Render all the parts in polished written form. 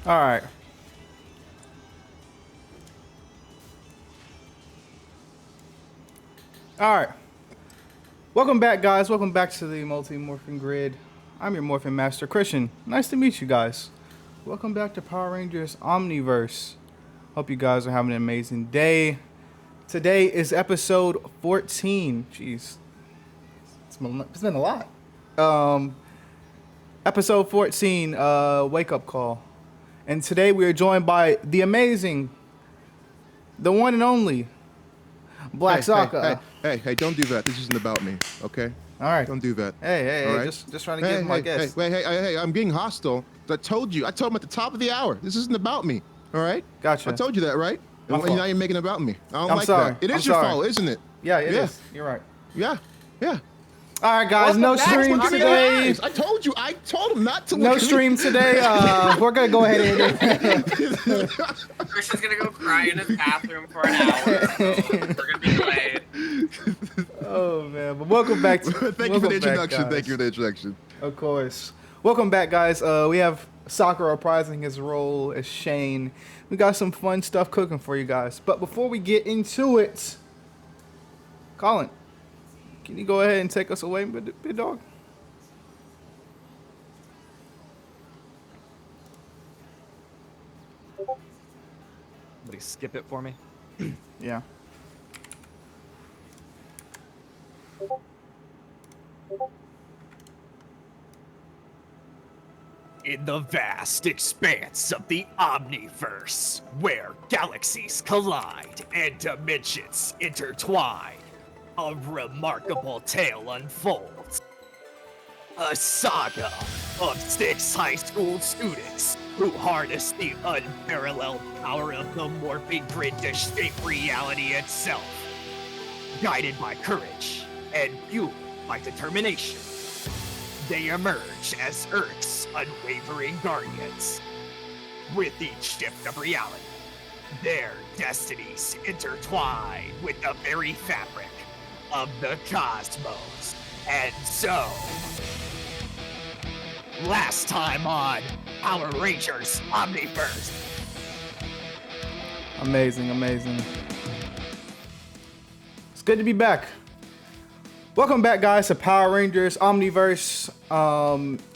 All right. All right. Welcome back, guys. Welcome back to the Multi-Morphin Grid. I'm your Morphin Master, Christian. Nice to meet you guys. Welcome back to Power Rangers Omniverse. Hope you guys are having an amazing day. Today is episode 14. Jeez. It's been a lot. Um, Episode 14, Wake Up Call. And today we are joined by the amazing, the one and only, Black Sokka. Hey, don't do that. This isn't about me, okay? All right. Don't do that. Hey, all right? just trying to give my guest. Hey, I'm being hostile. I told him at the top of the hour. This isn't about me, all right? Gotcha. I told you that, right? My And fault. now you're making it about me. I don't I'm like sorry. that. It I'm is your sorry. fault, isn't it? Yeah, it is. You're right. Yeah. All right, guys, no stream Look at today. your eyes. I told him not to look No at me. stream today. We're gonna go ahead and Christian's gonna go cry in his bathroom for an hour. So we're gonna be delayed. Oh man, but welcome back. Thank you for the introduction. Thank you for the introduction. Of course. Welcome back, guys. We have Sakura reprising his role as Shane. We got some fun stuff cooking for you guys. But before we get into it, Colin, can you go ahead and take us away, big dog? Somebody skip it for me. Yeah. In the vast expanse of the Omniverse, where galaxies collide and dimensions intertwine, a remarkable tale unfolds. A saga of 6 high school students who harness the unparalleled power of the morphing grid to shape reality itself. Guided by courage and fueled by determination, they emerge as Earth's unwavering guardians. With each shift of reality, their destinies intertwine with the very fabric of the cosmos. And so, last time on Power Rangers Omniverse. Amazing. It's good to be back. Welcome back, guys, to Power Rangers Omniverse.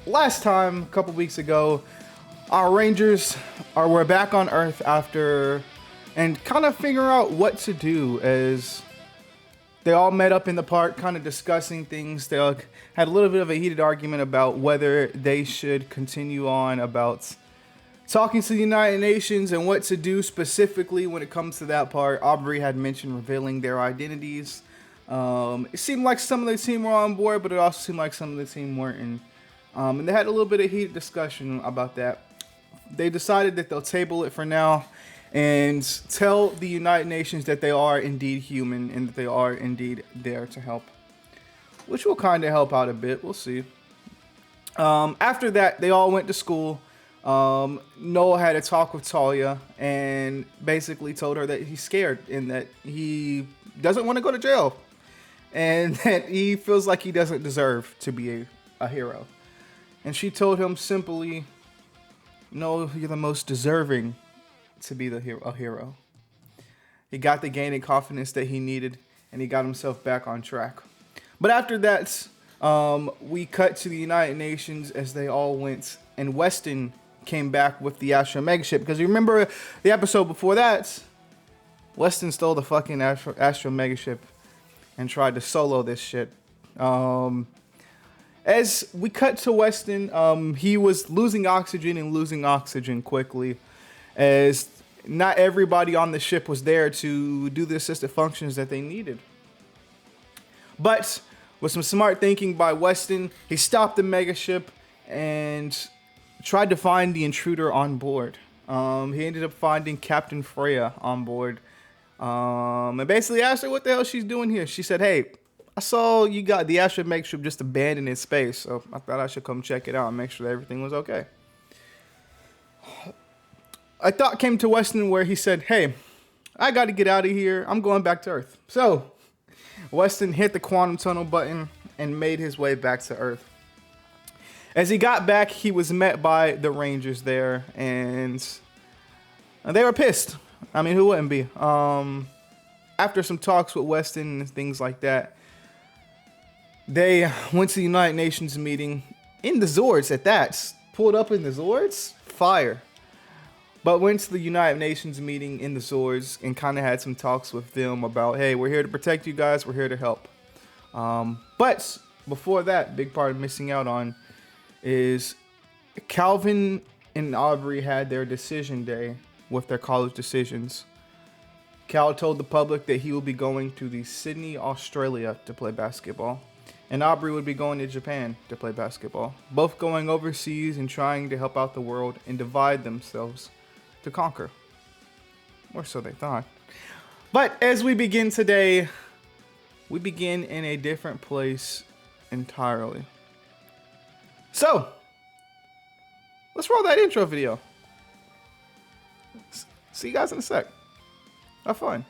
Last time, a couple weeks ago, our Rangers were back on Earth after and kind of figure out what to do as they all met up in the park, kind of discussing things. They had a little bit of a heated argument about whether they should continue on about talking to the United Nations and what to do specifically when it comes to that part. Aubrey had mentioned revealing their identities. It seemed like some of the team were on board, but it also seemed like some of the team weren't. And they had a little bit of heated discussion about that. They decided that they'll table it for now and tell the United Nations that they are indeed human and that they are indeed there to help, which will kind of help out a bit. We'll see. After that, they all went to school. Noah had a talk with Talia and basically told her that he's scared and that he doesn't want to go to jail and that he feels like he doesn't deserve to be a hero. And she told him simply, no, you're the most deserving to be a hero. He got the gain and confidence that he needed, and he got himself back on track. But after that, we cut to the United Nations as they all went, and Weston came back with the Astro Megaship. Because you remember the episode before that, Weston stole the fucking Astro Megaship and tried to solo this shit. As we cut to Weston, he was losing oxygen quickly, as not everybody on the ship was there to do the assistive functions that they needed. But with some smart thinking by Weston, he stopped the megaship and tried to find the intruder on board. He ended up finding Captain Freya on board, and basically asked her what the hell she's doing here. She said, hey, I saw you got the Astro Megaship just abandoned in space, so I thought I should come check it out and make sure that everything was okay. A thought came to Weston where he said, hey, I got to get out of here. I'm going back to Earth. So Weston hit the quantum tunnel button and made his way back to Earth. As he got back, he was met by the Rangers there, and they were pissed. I mean, who wouldn't be? After some talks with Weston and things like that, they went to the United Nations meeting in the Zords at that. Pulled up in the Zords? Fire. But went to the United Nations meeting in the Zords and kind of had some talks with them about, hey, we're here to protect you guys. We're here to help. But before that, big part of missing out on is Calvin and Aubrey had their decision day with their college decisions. Cal told the public that he will be going to the Sydney, Australia to play basketball. And Aubrey would be going to Japan to play basketball. Both going overseas and trying to help out the world and divide themselves to conquer. Or so they thought. But as we begin today, we begin in a different place entirely. So, let's roll that intro video. See you guys in a sec. Have fun.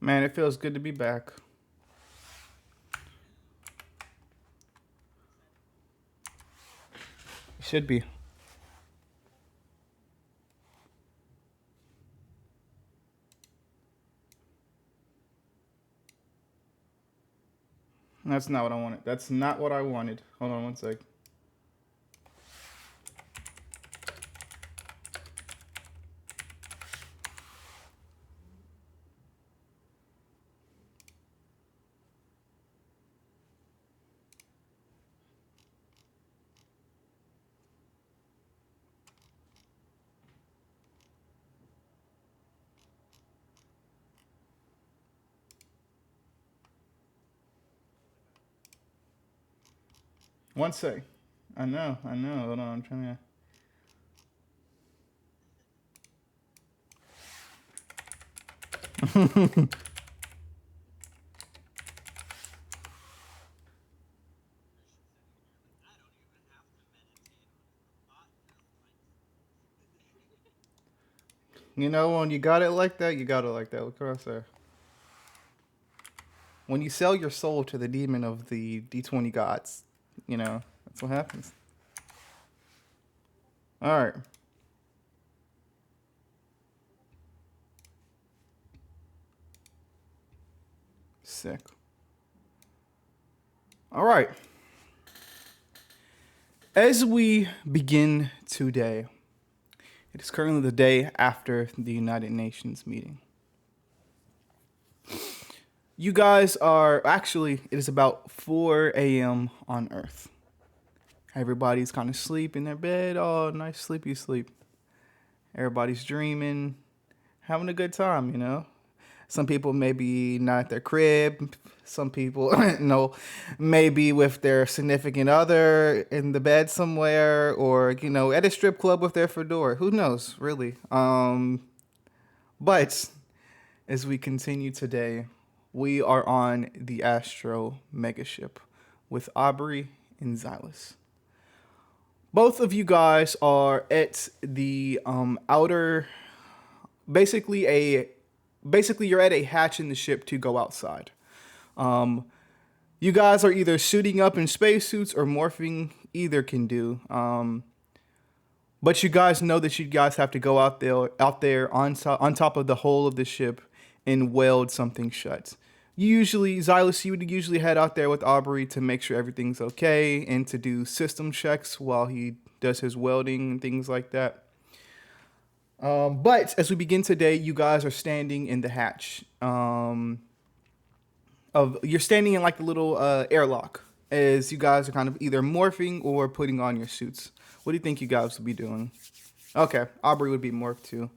Man, it feels good to be back. It should be. That's not what I wanted. That's not what I wanted. Hold on one sec. One sec. I know. Hold on, I'm trying to... You know, when you got it like that, you got it like that. What can I say? When you sell your soul to the demon of the D20 gods, you know, that's what happens. All right. Sick. All right. As we begin today, it is currently the day after the United Nations meeting. You guys are, actually, it is about 4 a.m. on Earth. Everybody's kind of asleep in their bed. Oh, nice sleepy sleep. Everybody's dreaming, having a good time, you know. Some people maybe not at their crib. Some people, no, maybe with their significant other in the bed somewhere, or, you know, at a strip club with their fedora. Who knows, really? But as we continue today, we are on the Astro Megaship with Aubrey and Xylus. Both of you guys are at the outer, basically you're at a hatch in the ship to go outside. You guys are either suiting up in spacesuits or morphing. Either can do. But you guys know that you guys have to go out there on top of the hull of the ship and weld something shut. Xylus, you would usually head out there with Aubrey to make sure everything's okay and to do system checks while he does his welding and things like that. But as we begin today, you guys are standing in the hatch. You're standing in like the little airlock as you guys are kind of either morphing or putting on your suits. What do you think you guys will be doing? Okay, Aubrey would be morphed too.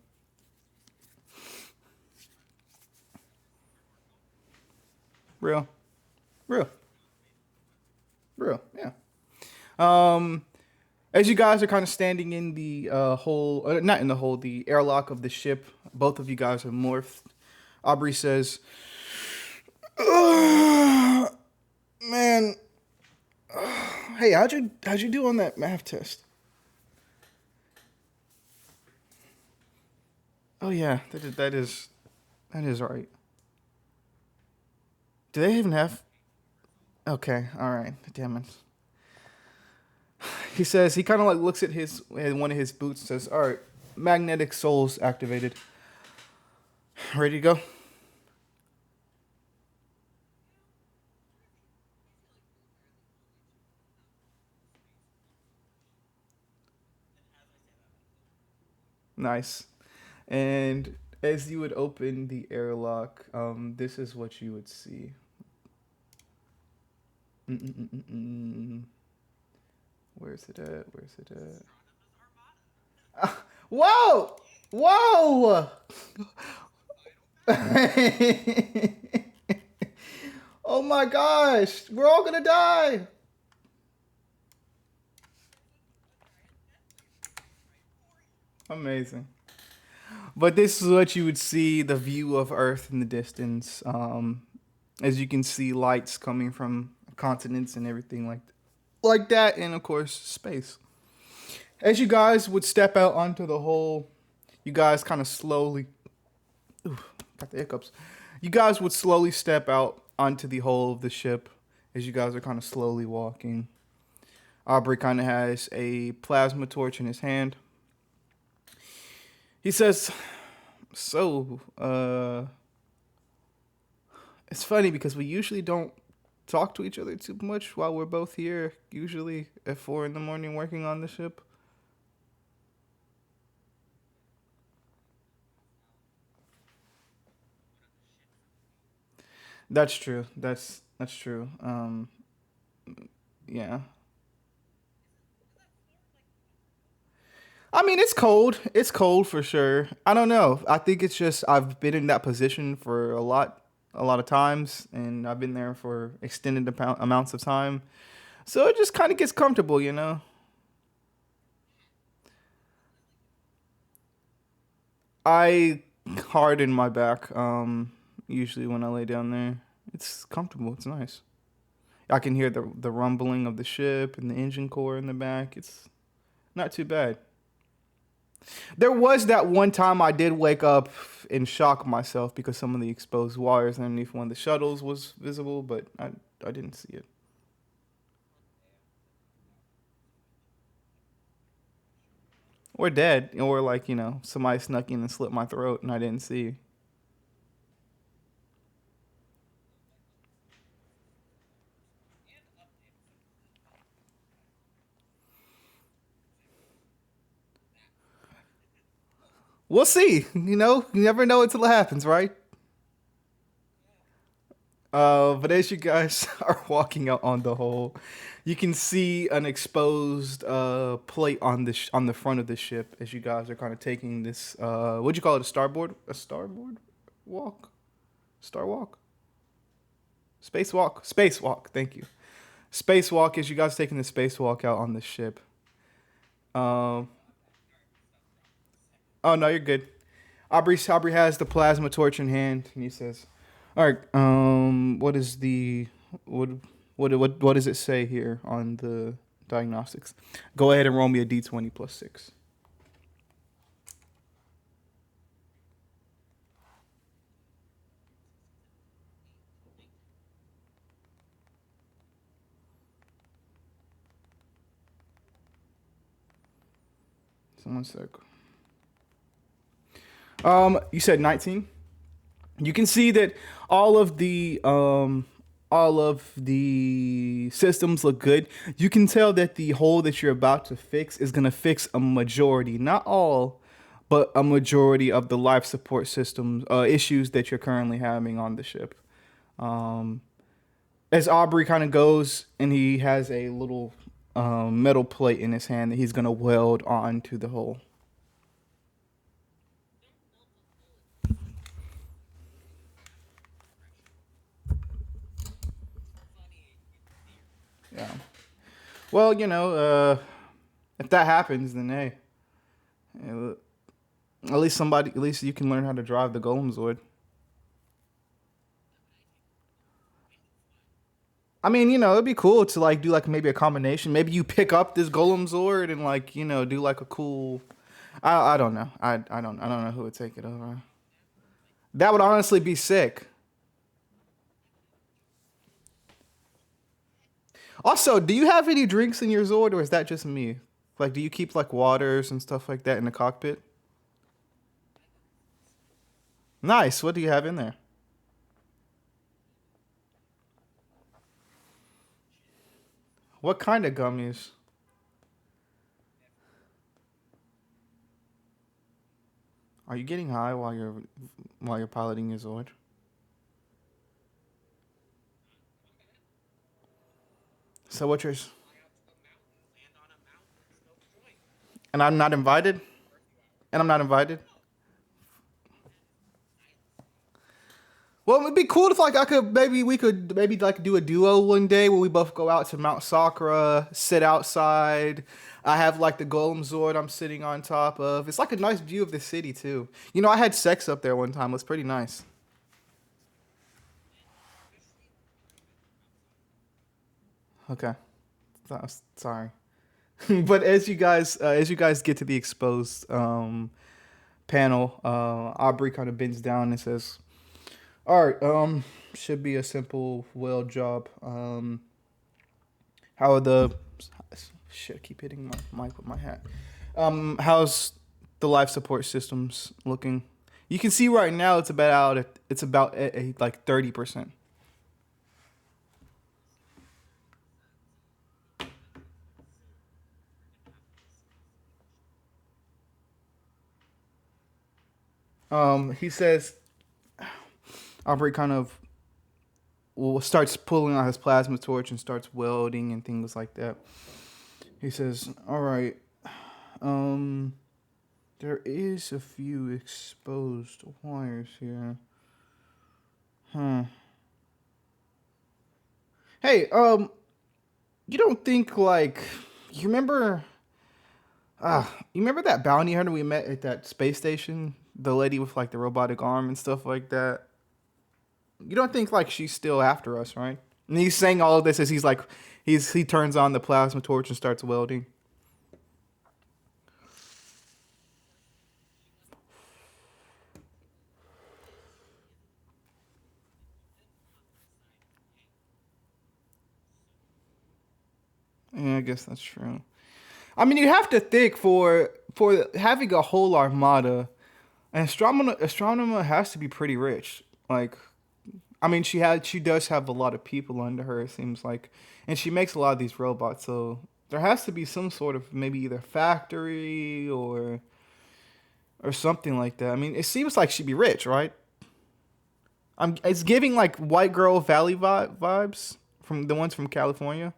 Real, real, real, yeah. As you guys are kind of standing in the not in the hole, the airlock of the ship, both of you guys are morphed. Aubrey says, "Man, hey, how'd you do on that math test?" Oh yeah, that is right. Do they even have? Okay, all right. Damn it. He says he kind of like looks at one of his boots and says, "All right, magnetic souls activated. Ready to go?" Nice. And as you would open the airlock, this is what you would see. Where's it at? Where's it at? Whoa! Whoa! Oh my gosh! We're all gonna die! Amazing. But this is what you would see, the view of Earth in the distance. As you can see lights coming from continents and everything like that, and of course space. As you guys would step out onto the hole, you guys kind of slowly got the hiccups. You guys would slowly step out onto the hull of the ship as you guys are kind of slowly walking. Aubrey kind of has a plasma torch in his hand. He says, "So, it's funny because we usually don't talk to each other too much while we're both here, usually at 4 a.m. working on the ship." That's true. That's true. Yeah. I mean, it's cold. It's cold for sure. I don't know. I think it's just I've been in that position for a lot of times, and I've been there for extended amounts of time. So it just kind of gets comfortable, you know. I harden my back. Usually when I lay down there, it's comfortable. It's nice. I can hear the rumbling of the ship and the engine core in the back. It's not too bad. There was that one time I did wake up and shock myself because some of the exposed wires underneath one of the shuttles was visible, but I didn't see it. Or dead, or like, you know, somebody snuck in and slit my throat and I didn't see. We'll see. You know, you never know until it happens, right? But as you guys are walking out on the hole, you can see an exposed plate on on the front of the ship as you guys are kind of taking this what'd you call it, a starboard walk, star walk, spacewalk. Thank you, spacewalk. As you guys are taking the spacewalk out on the ship. Um, oh no, you're good. Aubrey has the plasma torch in hand, and he says, "All right, what is the what does it say here on the diagnostics? Go ahead and roll me a d20 plus 6." So 1 sec. You said 19. You can see that all of the systems look good. You can tell that the hole that you're about to fix is gonna fix a majority, not all, but a majority of the life support systems issues that you're currently having on the ship. As Aubrey kind of goes and he has a little metal plate in his hand that he's gonna weld onto the hole. Yeah. Well, if that happens, then hey, at least you can learn how to drive the Golem Zord. I mean, it'd be cool to like do like maybe a combination. Maybe you pick up this Golem Zord and like, do like a cool. I don't know. I don't know who would take it over. That would honestly be sick. Also, do you have any drinks in your Zord, or is that just me? Like, do you keep like waters and stuff like that in the cockpit? Nice. What do you have in there? What kind of gummies? Are you getting high while you're piloting your Zord? So what you're and I'm not invited? And I'm not invited? Well, it'd be cool if like we could maybe like do a duo one day where we both go out to Mount Sakura, sit outside. I have like the Golem Zord I'm sitting on top of. It's like a nice view of the city too. I had sex up there one time. It was pretty nice. Okay. Sorry. But as you guys get to the exposed panel, Aubrey kind of bends down and says, "All right, should be a simple weld job. How are the shit? I keep hitting my mic with my hat. How's the life support systems looking? You can see right now it's about at like 30%. He says, Aubrey kind of starts pulling out his plasma torch and starts welding and things like that. He says, "All right, there is a few exposed wires here. Huh. Hey, you don't think like you remember? You remember that bounty hunter we met at that space station? The lady with like the robotic arm and stuff like that. You don't think like she's still after us, right?" And he's saying all of this as he turns on the plasma torch and starts welding. Yeah, I guess that's true. I mean, you have to think for having a whole armada, an astronomer has to be pretty rich. Like, I mean, she does have a lot of people under her, it seems like, and she makes a lot of these robots. So there has to be some sort of maybe either factory or something like that. I mean, it seems like she'd be rich, right? It's giving like White Girl Valley vibes from the ones from California.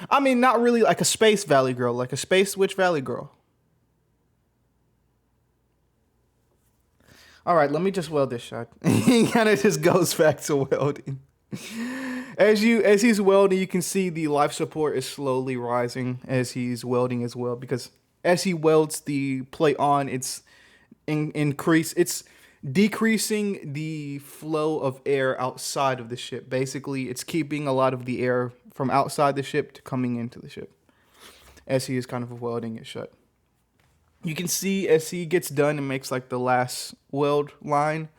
I mean, not really like a space Valley girl, like a space witch Valley girl. All right, let me just weld this shot. He kind of just goes back to welding. As he's welding, you can see the life support is slowly rising as he's welding as well, because as he welds the plate on, it's decreasing the flow of air outside of the ship. Basically, it's keeping a lot of the air from outside the ship to coming into the ship as he is kind of welding it shut. You can see as he gets done and makes like the last weld line,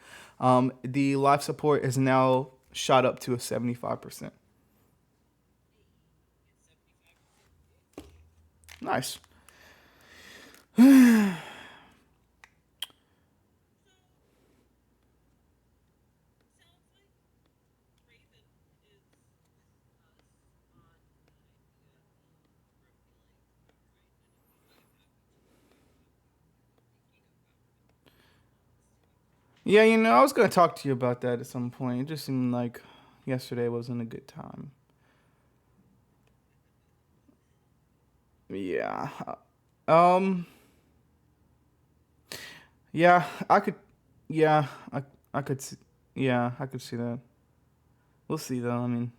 the life support is now shot up to a 75%. Nice. Yeah, you know, I was gonna talk to you about that at some point. It just seemed like yesterday wasn't a good time. Yeah. Um. Yeah, I could. Yeah, I could. Yeah, I could see that. We'll see though. I mean,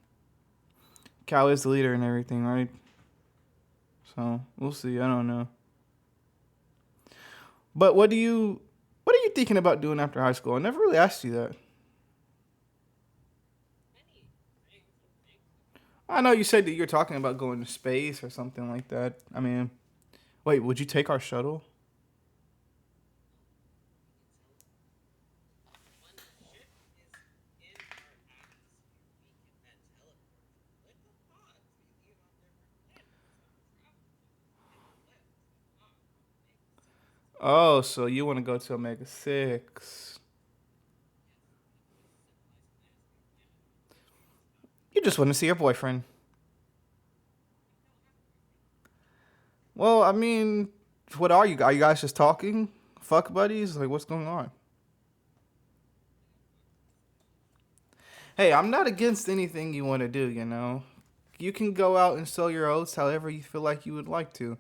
Cal is the leader and everything, right? So we'll see. I don't know. But what are you thinking about doing after high school? I never really asked you that. I know you said that you're talking about going to space or something like that. I mean, wait, would you take our shuttle? Oh, so you want to go to Omega 6. You just want to see your boyfriend. Well, I mean, what are you? Are you guys just talking? Fuck buddies? Like, what's going on? Hey, I'm not against anything you want to do, you know? You can go out and sell your oats however you feel like you would like to.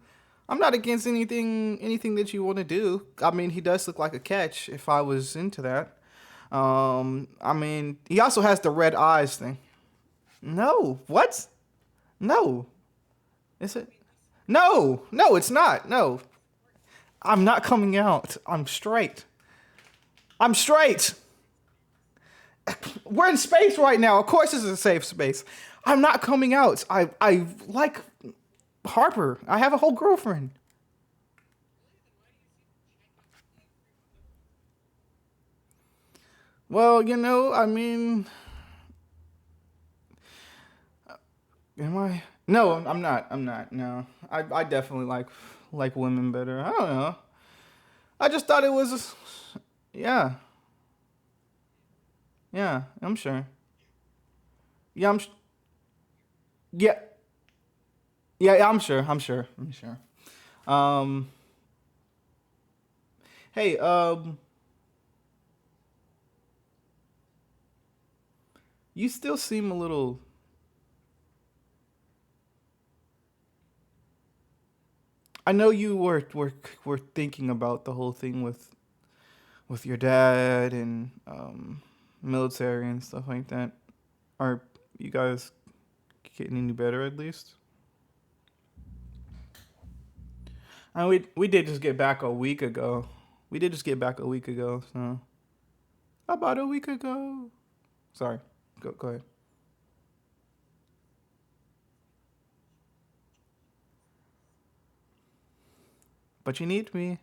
I'm not against anything that you want to do. I mean, he does look like a catch if I was into that. I mean, he also has the red eyes thing. No, what? No, is it? No, no, it's not. No, I'm not coming out. I'm straight. I'm straight. We're in space right now. Of course, this is a safe space. I'm not coming out. I like Harper. I have a whole girlfriend. Well, you know, I mean, am I? No, I'm not. I'm not. No, I definitely like women better. I don't know. I just thought it was, yeah, yeah. I'm sure. Yeah, yeah, yeah. I'm sure. I'm sure. I'm sure. Um, hey, you still seem a little. I know you were thinking about the whole thing with your dad and military and stuff like that. Are you guys getting any better at least? And we did just get back a week ago. We did just get back a week ago, so about a week ago. Sorry, go ahead. But you need me.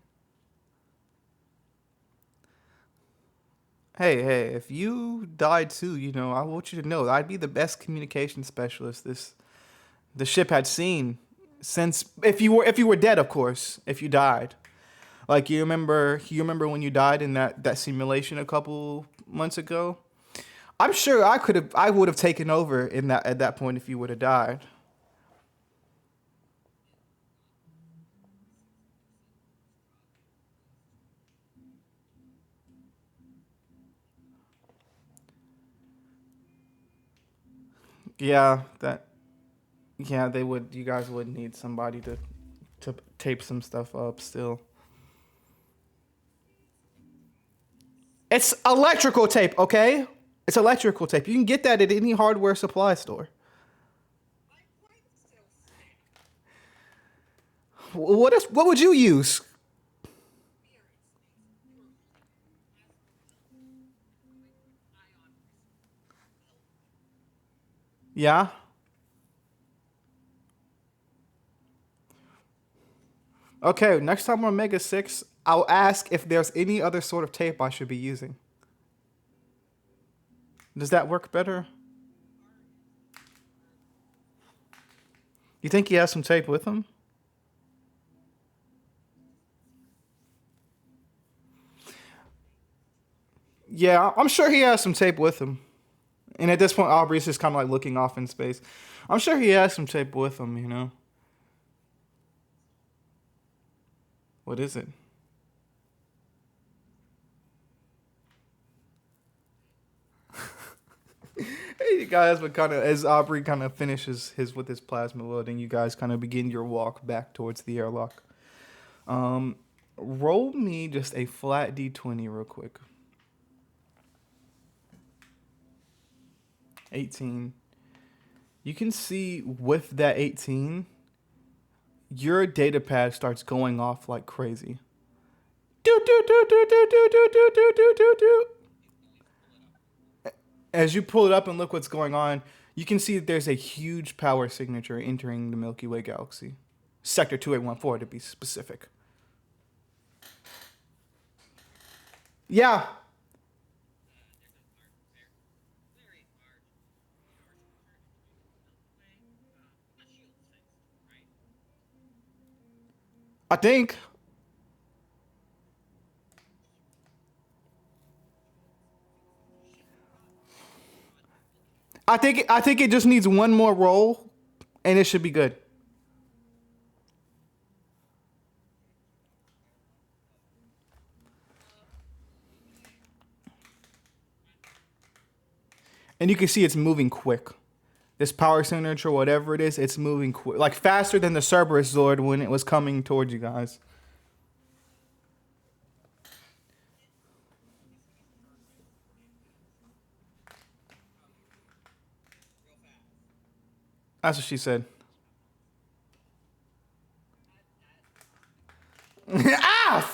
Hey, if you died too, you know, I want you to know I'd be the best communication specialist the ship had seen since if you were dead, of course, if you died. Like you remember when you died in that simulation a couple months ago? I'm sure I would have taken over in that at that point if you would have died. Yeah, that yeah, they would you guys would need somebody to tape some stuff up still. It's electrical tape, okay? It's electrical tape. You can get that at any hardware supply store. What would you use? Yeah. Okay, next time we're Mega 6, I'll ask if there's any other sort of tape I should be using. Does that work better? You think he has some tape with him? Yeah, I'm sure he has some tape with him. And at this point, Aubrey's just kind of like looking off in space. I'm sure he has some tape with him, you know? What is it? Hey, you guys, but kind of as Aubrey kind of finishes his with his plasma loading, you guys kind of begin your walk back towards the airlock. Roll me just a flat d20 real quick. 18. You can see with that 18, your data pad starts going off like crazy. Do do do do do do do do do do do do. As you pull it up and look what's going on, you can see that there's a huge power signature entering the Milky Way galaxy. Sector 2814 to be specific. Yeah. I think. I think it just needs one more roll, and it should be good. And you can see it's moving quick. This power signature, whatever it is, it's moving quick, like faster than the Cerberus Zord when it was coming towards you guys. That's what she said. Ah!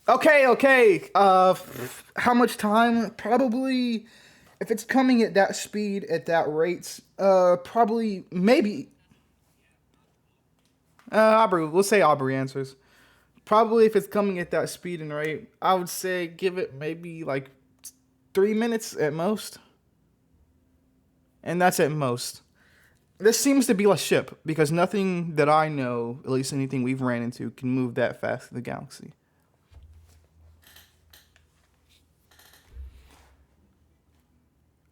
Okay. How much time? Probably, if it's coming at that speed, at that rate, probably, maybe. Aubrey, we'll say Aubrey answers. Probably if it's coming at that speed and rate, I would say give it maybe like 3 minutes at most. And that's at most. This seems to be a ship, because nothing that I know, at least anything we've ran into, can move that fast in the galaxy.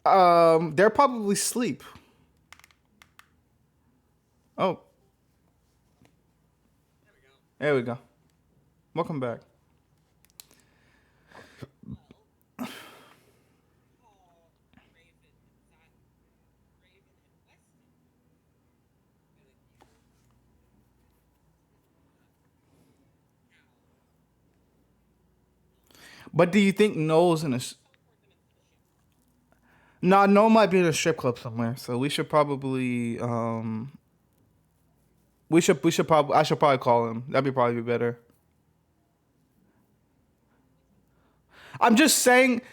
They're probably asleep. Oh. There we go. Welcome back. But do you think Noel's in a... Nah, Noel might be in a strip club somewhere, so we should probably... We should probably... I should probably call him. That'd probably be better. I'm just saying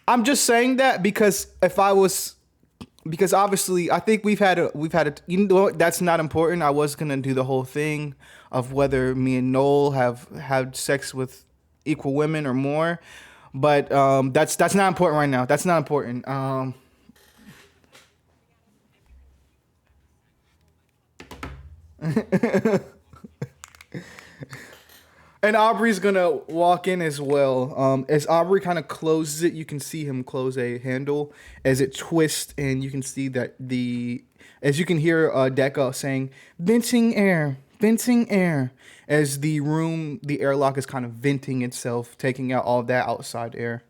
that because if I was... Because obviously, I think we've had a... You know what? That's not important. I was going to do the whole thing of whether me and Noel have had sex with equal women or more. But that's not important right now. That's not important. And Aubrey's gonna walk in as well. As Aubrey kind of closes it, you can see him close a handle as it twists, and you can see that as you can hear Deca saying, venting air, as the airlock is kind of venting itself, taking out all that outside air.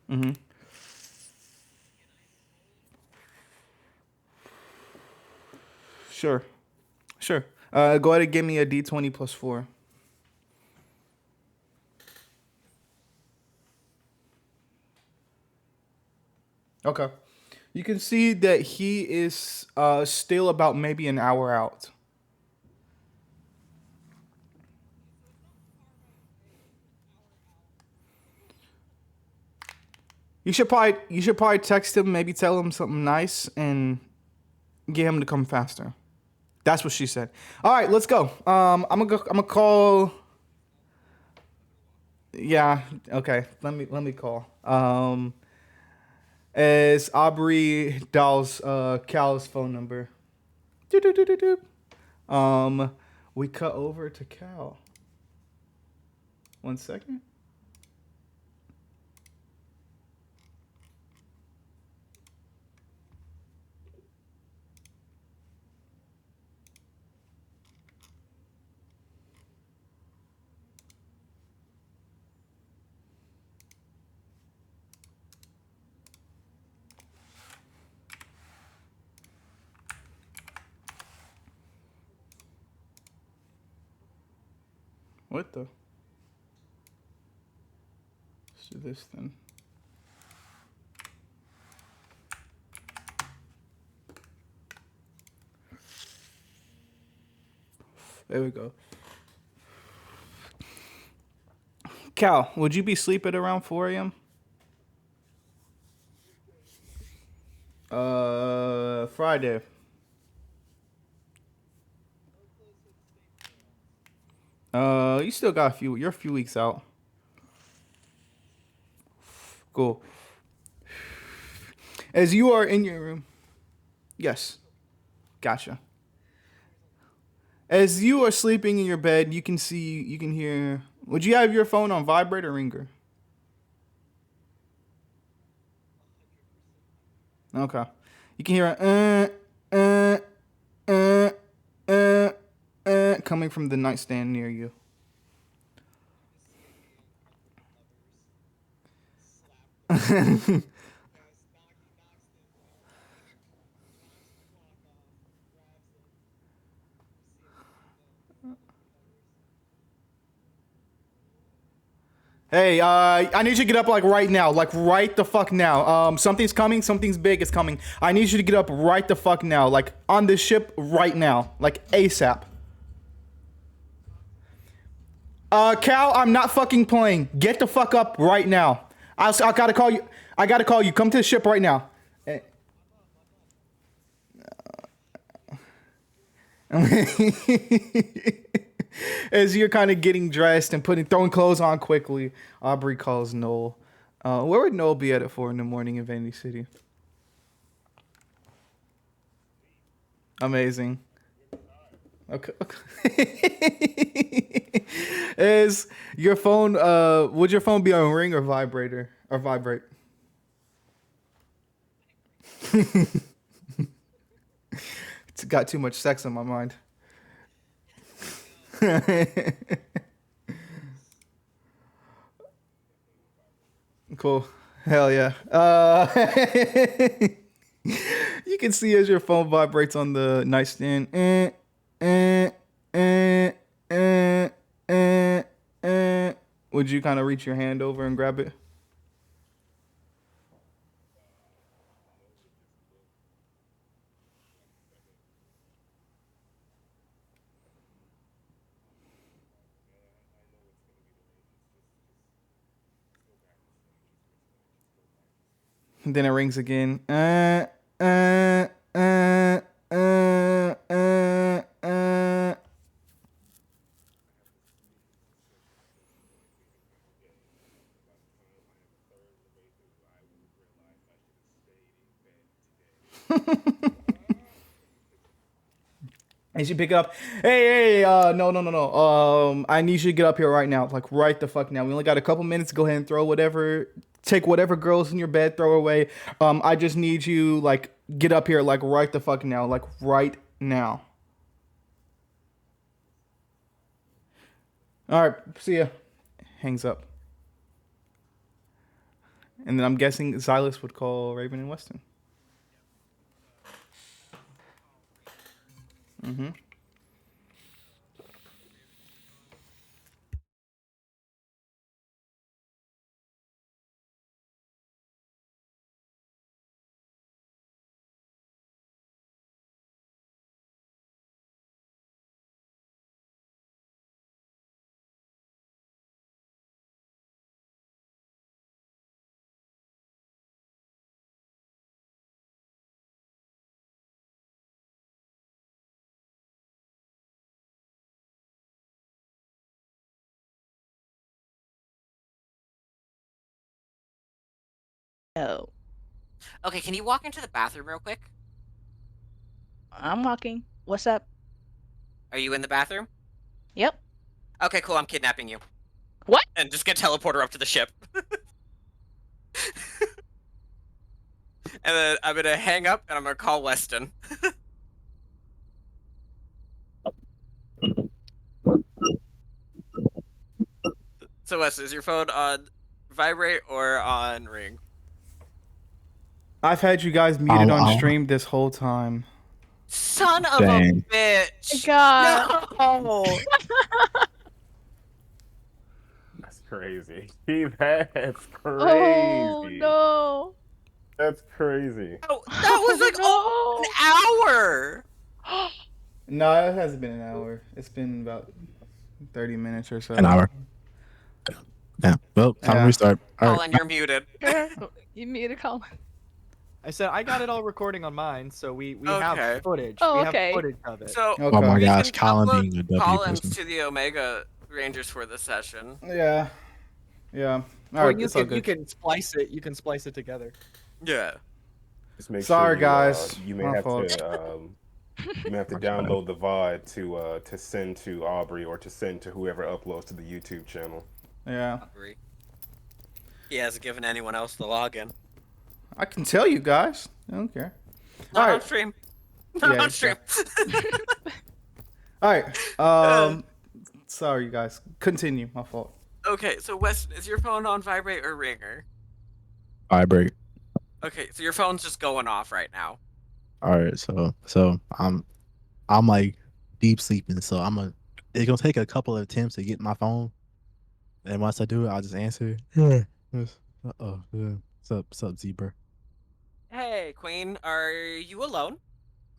Mm-hmm. Sure. Go ahead and give me a D20 plus 4. Okay. You can see that he is still about maybe an hour out. You should probably text him, maybe tell him something nice, and get him to come faster. That's what she said. All right, let's go. I'm gonna call. Yeah. Okay. Let me call. As Aubrey dials Cal's phone number. We cut over to Cal. 1 second. What the? Let's do this then. There we go. Cal, would you be asleep at around 4 a.m.? Friday. You still got a few. You're a few weeks out. Cool. As you are in your room. Yes. Gotcha. As you are sleeping in your bed, you can hear. Would you have your phone on vibrate or ringer? Okay. You can hear coming from the nightstand near you. Hey, I need you to get up like right now, like right the fuck now. Something's coming, something's big is coming. I need you to get up right the fuck now, like on this ship right now, like ASAP. Cal, I'm not fucking playing. Get the fuck up right now. I gotta call you. I gotta call you. Come to the ship right now. As you're kind of getting dressed and throwing clothes on quickly, Aubrey calls Noel. Where would Noel be at 4 a.m. in Vanity City? Amazing. Okay. Is your phone? Would your phone be on ring or vibrator or vibrate? It's got too much sex on my mind. Cool. Hell yeah. You can see as your phone vibrates on the nightstand. Would you kind of reach your hand over and grab it? And then it rings again. And she pick up, hey, no. I need you to get up here right now, like right the fuck now. We only got a couple minutes. Go ahead and take whatever girls in your bed, throw away. I just need you, like, get up here, like right the fuck now, like right now. All right, see ya. Hangs up. And then I'm guessing Xylus would call Raven and Weston. Mm-hmm. Oh, Okay, can you walk into the bathroom real quick? I'm walking. What's up? Are you in the bathroom? Yep. Okay, cool. I'm kidnapping you. What? And just get teleporter up to the ship. And then I'm gonna hang up and I'm gonna call Weston. So Weston, is your phone on vibrate or on ring? I've had you guys muted on I'll- stream this whole time. Son of Dang. a bitch! God. No! That's crazy. That's crazy. Oh no. That's crazy. Oh, that was like No. an hour. No, it hasn't been an hour. It's been about 30 minutes or so. An hour. Yeah. Well, time Yeah. to restart. All right. Colin, you're muted. You muted Colin. I said I got it all recording on mine, so we Okay. have footage. Oh, we have okay. footage of it. So Okay. Oh my we gosh, can Colin upload being a W Collins person. to the Omega Rangers for this session. Yeah. Yeah. All Or right, you it's all can you good. can splice it. You can splice it together. Yeah. Just make Sorry, sure guys. you may My have fault. to you may have to download the VOD to send to Aubrey or to send to whoever uploads to the YouTube channel. Yeah. He hasn't given anyone else the login. I can tell you guys. I don't care. Not All on right. stream. Not Yeah, on stream. All right. Sorry, you guys. Continue. My fault. Okay, so Weston, is your phone on vibrate or ringer? Vibrate. Okay, so your phone's just going off right now. All right. So I'm like deep sleeping. So it's gonna take a couple of attempts to get my phone. And once I do it, I'll just answer. Yeah. Oh. Yeah. What's up, Zebra? Hey, Queen, are you alone?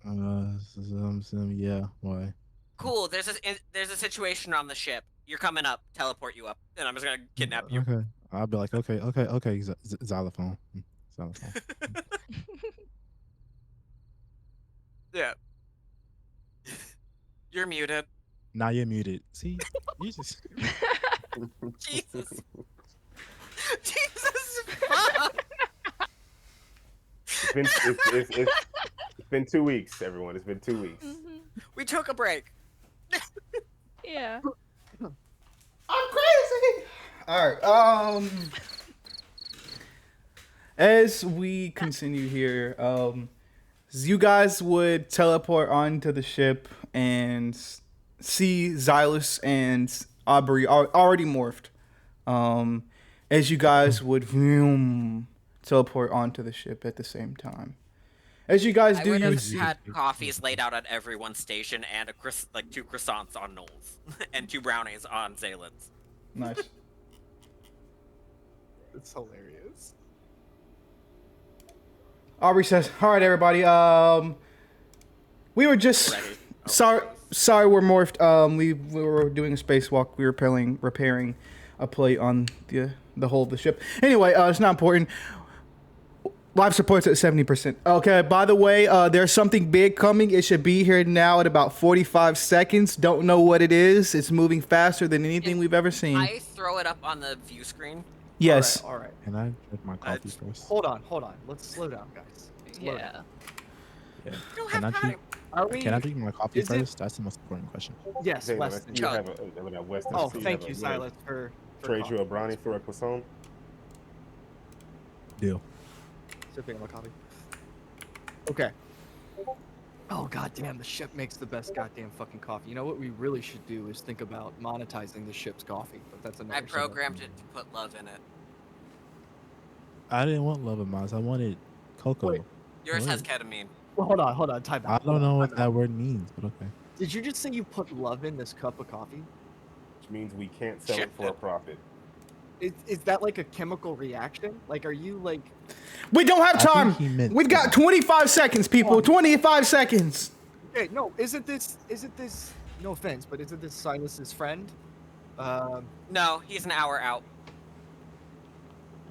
Yeah. Why? Cool. There's a situation on the ship. You're coming up. Teleport you up, and I'm just gonna kidnap you. Okay. I'll be like, okay. Xylophone. Xylophone. Yeah. You're muted. Now you're muted. See, you just. Jesus. Jesus. Fuck. It's been 2 weeks, everyone. It's been 2 weeks. We took a break. Yeah. I'm crazy. All right. As we continue here, you guys would teleport onto the ship and see Xylus and Aubrey are already morphed. As you guys would teleport onto the ship at the same time. As you guys I do, would you have had coffees laid out at everyone's station and a like 2 croissants on Knowles and 2 brownies on Zalen's. nice. It's hilarious. Aubrey says, "All right, everybody. We were just Ready. Oh, sorry, we're morphed. We were doing a spacewalk. We were repairing a plate on the hull of the ship. Anyway, it's not important. Life support's at 70%. Okay. By the way, there's something big coming. It should be here now at about 45 seconds. Don't know what it is. It's moving faster than anything we've ever seen. I throw it up on the view screen. Yes. All right. Can I drink my coffee first? Hold on. Let's slow down, guys. Slow Yeah. down. You don't Can I have time. drink? Are we? Can I drink my coffee Is it- first? That's the most important question. Yes, Hey, Weston. you have a Weston. Oh, so you thank have you, a- Silas, for Trade coffee. you a brownie for a croissant. Deal. Sipping on my coffee. Okay. Oh goddamn! The ship makes the best goddamn fucking coffee. You know what we really should do is think about monetizing the ship's coffee. But that's another. I programmed it to put love in it. I didn't want love of mine. I wanted cocoa. Wait. Yours has What? ketamine. Well, hold on. Time I out. don't know what Time that out. word means, but okay. Did you just say you put love in this cup of coffee? Which means we can't sell it for a profit. Is that like a chemical reaction? Like, are you like? We don't have I think time. he meant We've got that. 25 seconds, people. 25 seconds. Hey, no, isn't this? No offense, but isn't this Silas's friend? No, he's an hour out.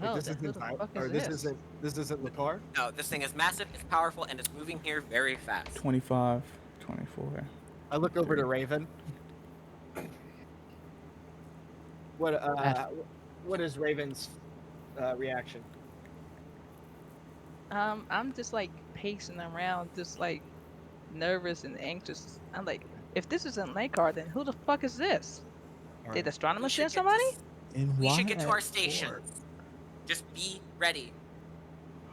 Oh, this then who isn't the fuck or is this isn't the car. No, this thing is massive, it's powerful, and it's moving here very fast. 25, 24. I look over to Raven. What is Raven's reaction? I'm just like pacing around, just like nervous and anxious. I'm like, if this isn't Lakar, then who the fuck is this? Did astronomer You should send get somebody? And We why should get to at our 4? stations. Just be ready.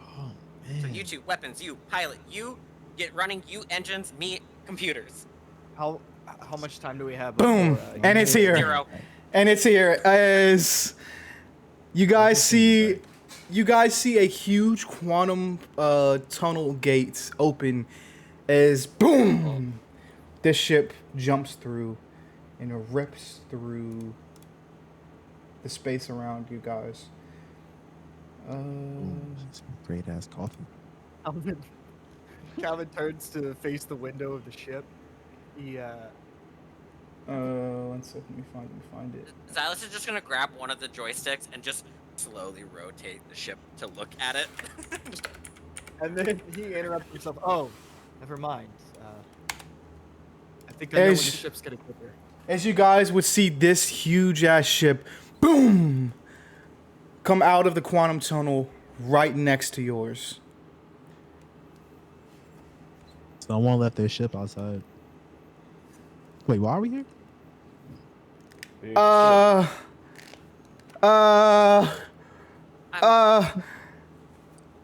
Oh man. So you two, weapons, you, pilot, you, get running, you, engines, me, computers. How much time do we have Boom. before? And it's here. 0. And it's here. As you guys see a huge quantum tunnel gate open as boom, this ship jumps through and rips through the space around you guys. Great ass coffee. Calvin turns to face the window of the ship. He 1 second, let me find it. Silas is just gonna grab one of the joysticks and just slowly rotate the ship to look at it. and then he interrupts himself. Oh, never mind. I think I know when the ship's gonna get there. As you guys would see this huge ass ship, boom, come out of the quantum tunnel right next to yours. Someone left their ship outside. Wait, why are we here? Big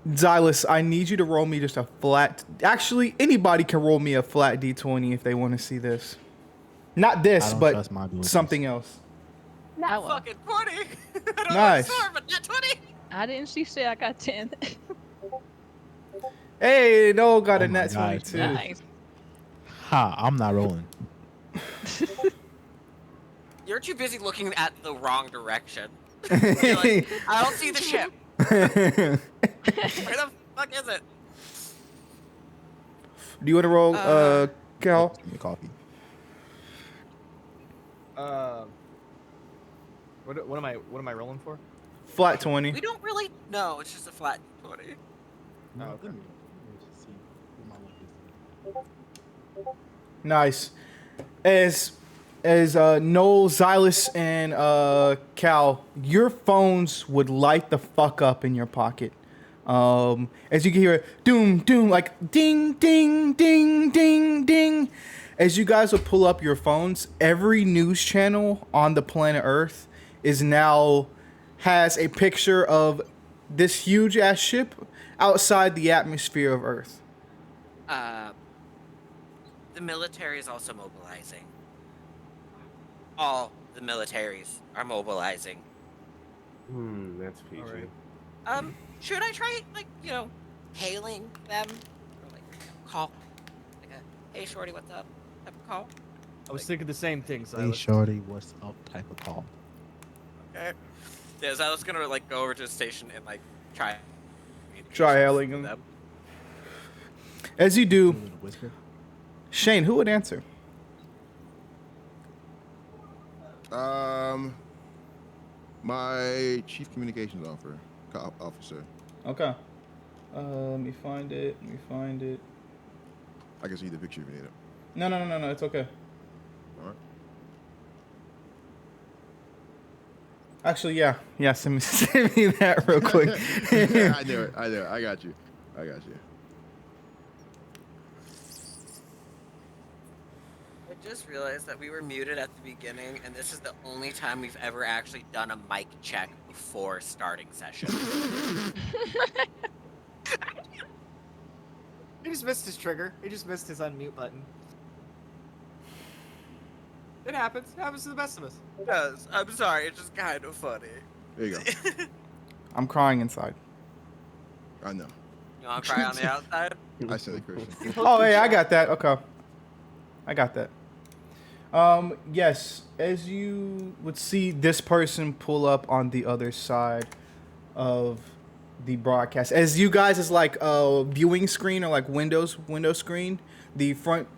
Xylus, I need you to roll me just a flat. Actually, anybody can roll me a flat d20 if they want to see this. Not this, I don't trust my but abilities. something else. Not I will. fucking 20! I don't Nice. know but not 20! I didn't see say I got 10. Hey, no, got Oh a my net gosh, 22. Nice. Ha! I'm not rolling. You're too busy looking at the wrong direction. You're like, I don't see the ship. Where the fuck is it? Do you want to roll, Cal? Give me coffee. What am I rolling for? Flat 20. We don't really know. It's just a flat 20. Oh, okay. Nice. As Noel, Xylus, and Cal, your phones would light the fuck up in your pocket. As you can hear doom, doom, like ding, ding, ding, ding, ding. As you guys would pull up your phones, every news channel on the planet Earth has a picture of this huge ass ship outside the atmosphere of Earth. The military is also mobilizing. All the militaries are mobilizing. That's PG. Alright. Should I try, like, hailing them? Or, like, call? Like a, hey, shorty, what's up? Type of call? I was thinking the same thing, Hey, Silas. shorty, what's up? Type of call. Okay. Yeah, so I was gonna, like, go over to the station and, like, try hailing them. As you do, Shane, who would answer? My chief communications officer. Okay. Let me find it. I can see the picture if you need it. No. It's okay. All right. Actually, yeah. Send me that real quick. Yeah, I knew it. I got you. I just realized that we were muted at the beginning, and this is the only time we've ever actually done a mic check before starting session. He just missed his trigger. He just missed his unmute button. It happens. It happens to the best of us. Yes, I'm sorry, it's just kind of funny. There you go. I'm crying inside. I know. You want to cry on the outside? I said it, Christian. Oh, hey, I got that. Okay. I got that. Yes, as you would see this person pull up on the other side of the broadcast. As you guys is like a viewing screen or like window screen, the front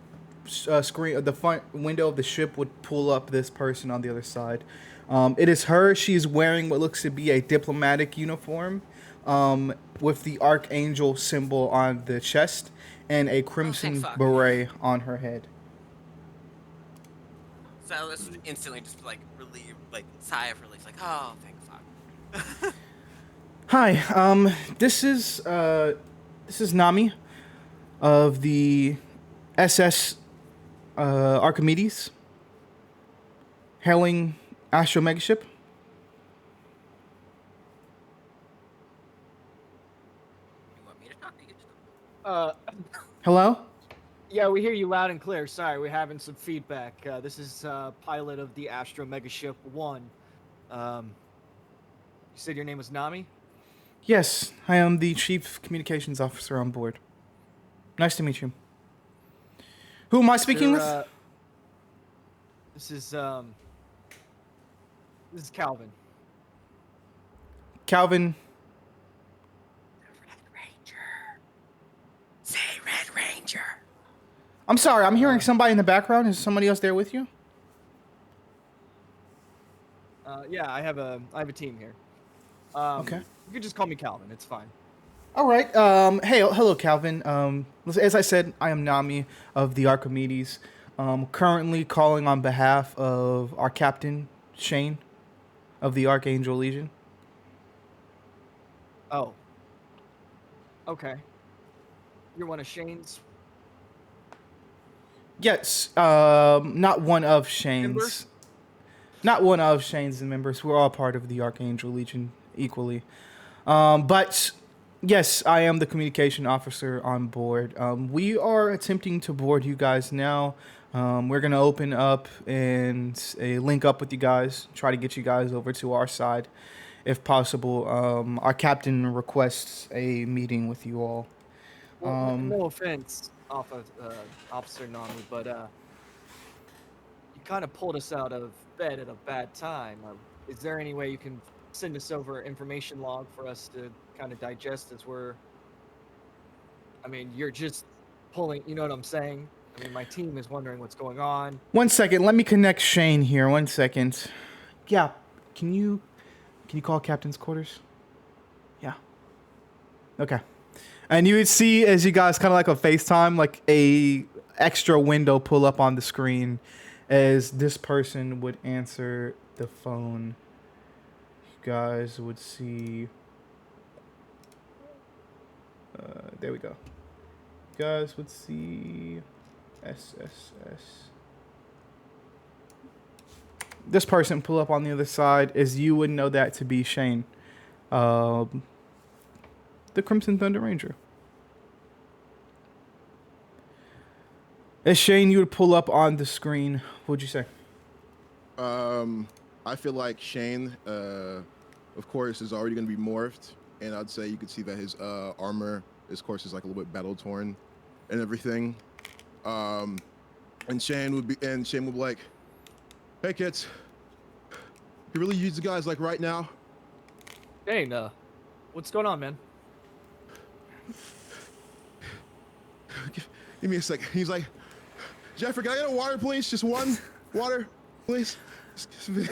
screen, the front window of the ship would pull up this person on the other side. It is her. She's wearing what looks to be a diplomatic uniform, with the archangel symbol on the chest and a crimson fuck. beret on her head. Silas would instantly just like relieve, like sigh of relief, like, oh, thank fuck. Hi, this is Nami of the SS Archimedes, hailing Astro Megaship. Uh, Hello? yeah, we hear you loud and clear. Sorry, we're having some feedback. This is pilot of the Astro Megaship 1. You said your name was Nami? Yes, I am the Chief Communications Officer on board. Nice to meet you. Who am I speaking with? This is Calvin. Calvin. Red Ranger. Say Red Ranger. I'm sorry, I'm hearing somebody in the background. Is somebody else there with you? Yeah, I have a team here. Okay. You can just call me Calvin. It's fine. All right. Hey, hello, Calvin. As I said, I am Nami of the Archimedes. Currently calling on behalf of our captain, Shane, of the Archangel Legion. Oh. Okay. You're one of Shane's Yes. Not one of Shane's. members? Not one of Shane's members. We're all part of the Archangel Legion equally. But yes, I am the communication officer on board. We are attempting to board you guys now. We're going to open up and link up with you guys, try to get you guys over to our side if possible. Our captain requests a meeting with you all. Well, no offense, Officer Nami, but you kind of pulled us out of bed at a bad time. Is there any way you can send us over information log for us to kind of digest as we're... I mean, you're just pulling, you know what I'm saying? I mean, my team is wondering what's going on. 1 second, let me connect Shane here. 1 second. Yeah, can you call captain's quarters? Yeah. Okay. And you would see as you guys kind of like a FaceTime, like a extra window pull up on the screen as this person would answer the phone. You guys would see. There we go. You guys would see SSS. This person pull up on the other side as you would know that to be Shane. The Crimson Thunder Ranger. As Shane, you would pull up on the screen. What would you say? I feel like Shane, of course, is already going to be morphed, and I'd say you could see that his armor, of course, is like a little bit battle torn, and everything. And Shane would be like, "Hey kids, you really use the guys like right now?" Shane, what's going on, man? Give me a second. He's like, "Jeffrey, can I get a water, please? Just one water, please."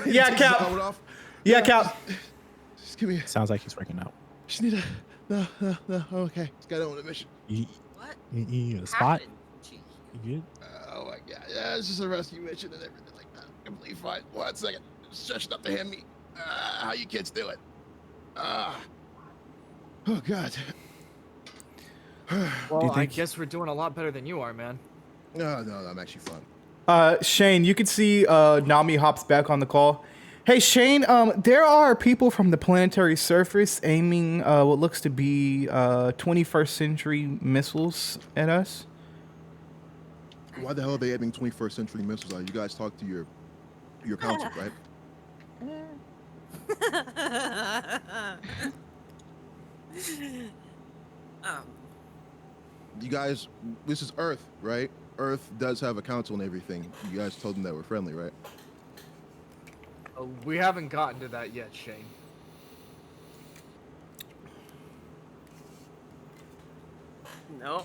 Yeah, Takes Cap. his helmet off. Yeah, Cap. Just give me. Sounds like he's working out. Just need a. No. Okay. This guy don't want a mission. What You a spot? happened to you? You good? Oh my god. Yeah, it's just a rescue mission and everything like that. Completely fine. 1 second. Stretching up to hand me. How you kids doing? Oh god. Well, I think- guess we're doing a lot better than you are, man. No, I'm actually fine. Shane, you can see Nami hops back on the call. Hey, Shane, there are people from the planetary surface aiming what looks to be 21st century missiles at us. Why the hell are they aiming 21st century missiles at you? Guys talk to your council, right? You guys, this is Earth, right? Earth does have a council and everything. You guys told them that we're friendly, right? We haven't gotten to that yet, Shane. No.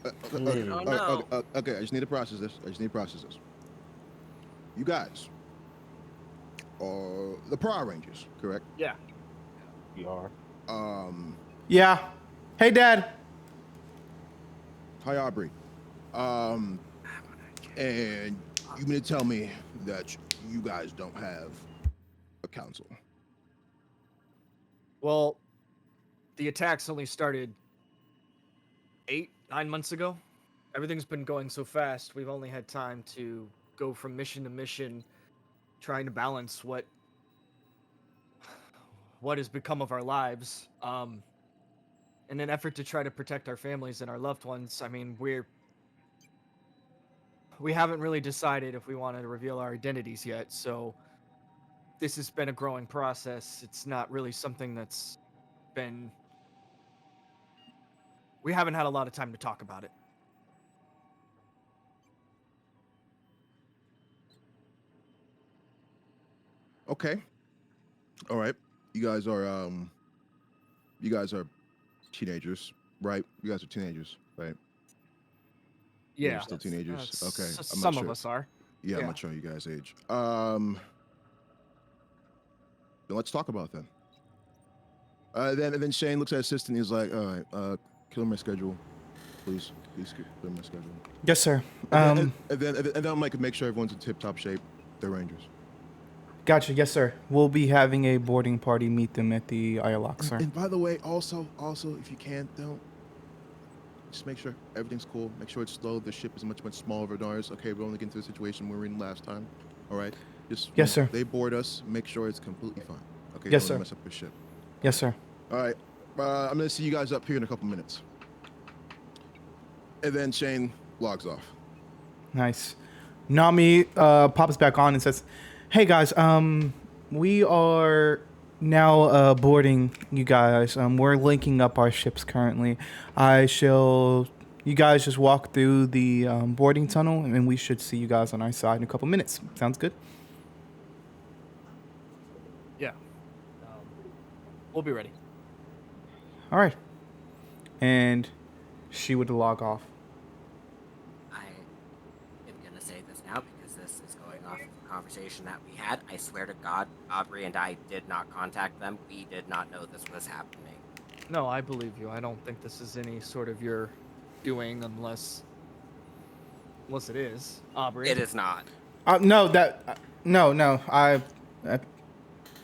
Okay, Oh, no. okay, I just need to process this. You guys are the Power Rangers, correct? Yeah. We are. Yeah. Hey, Dad. Hi, Aubrey. And you mean to tell me that you guys don't have a council? Well, the attacks only started 8-9 months ago. Everything's been going so fast, we've only had time to go from mission to mission, trying to balance what has become of our lives. in an effort to try to protect our families and our loved ones, I mean, we haven't really decided if we want to reveal our identities yet. So this has been a growing process. It's not really something that's been. We haven't had a lot of time to talk about it. Okay. All right. You guys are teenagers, right? You guys are teenagers, right? Yeah, You're still teenagers. Okay. I'm not some sure. of us are. Yeah, I'm Yeah. not sure you guys' age. Then let's talk about it then. Then Shane looks at his assistant. He's like, "All right, clear my schedule, please. Please clear my schedule." Yes, sir. And then I'm like, make sure everyone's in tip-top shape. They're Rangers. Gotcha. Yes, sir. We'll be having a boarding party meet them at the airlock, sir. And by the way, also, if you can, don't just make sure everything's cool. Make sure it's slow. The ship is much smaller than ours. Okay, we're only getting to the situation we were in last time. All right. Just yes, sir. They board us. Make sure it's completely fine. Okay. Yes, don't sir. Mess up the ship. Yes, sir. All right. I'm gonna see you guys up here in a couple minutes. And then Shane logs off. Nice. Nami pops back on and says, "Hey guys, we are now boarding you guys. We're linking up our ships currently. You guys just walk through the boarding tunnel, and we should see you guys on our side in a couple minutes. Sounds good?" Yeah. We'll be ready. All right. And she would log off. I am gonna say this now because this is going off of the conversation that we had. I swear to God, Aubrey and I did not contact them. We did not know this was happening. No, I believe you. I don't think this is any sort of your doing unless it is. Aubrey. It is not. No, that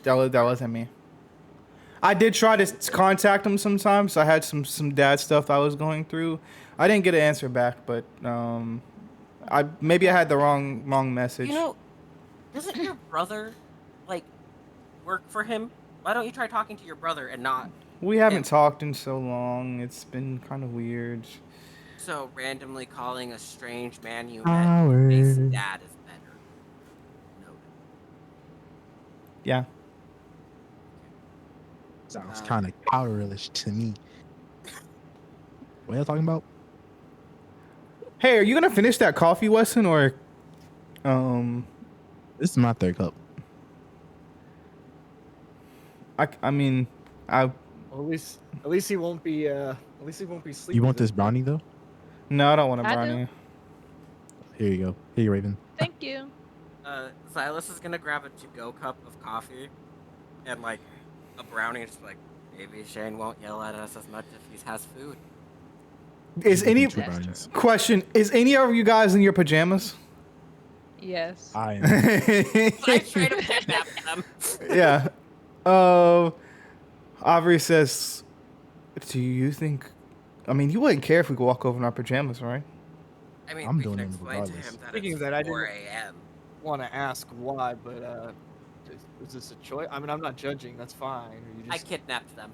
wasn't me. I did try to contact him sometimes. I had some dad stuff I was going through. I didn't get an answer back, but I had the wrong message. You know, doesn't your brother work for him? Why don't you try talking to your brother and not? We haven't talked in so long. It's been kind of weird. So randomly calling a strange man you met makes dad is better. No. Yeah. Sounds kind of powerless to me. What are you talking about? Hey, are you gonna finish that coffee, Weston, or This is my third cup. Well, at least he won't be sleeping. You want this brownie though? No, I don't want a I do. brownie. Here you go. Here you Raven. Thank you. Silas is gonna grab a to-go cup of coffee and a brownie. Just maybe Shane won't yell at us as much if he has food. Is any Two brownies. question? Is any of you guys in your pajamas? Yes. I am. I try to kidnap them. Yeah. Aubrey says, "Do you think? I mean, you wouldn't care if we could walk over in our pajamas, right?" I mean, I'm we doing can them explain to regardless. him that Speaking it's of that, I 4 didn't- a.m. Want to ask why, but is this a choice? I mean, I'm not judging. That's fine. Or you I just kidnapped them.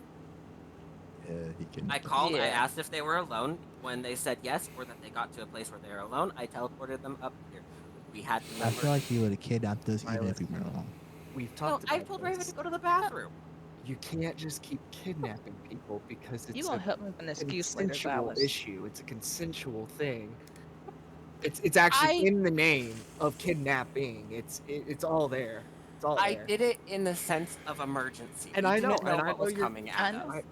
Yeah, he can. I called, I Yeah. asked if they were alone. When they said yes, or that they got to a place where they were alone, I teleported them up here. We had to I feel like he would have kidnapped us even if we weren't alone. we've No, talked I about told Raven this. to go to the bathroom. You can't just keep kidnapping people because it's You a won't help me with an excuse later, consensual Silas. issue. It's a consensual thing. It's actually I- in the name of kidnapping. It's all there. It's all I there. did it in the sense of emergency. And we I know- didn't know and I what know was you're- coming I at know. us.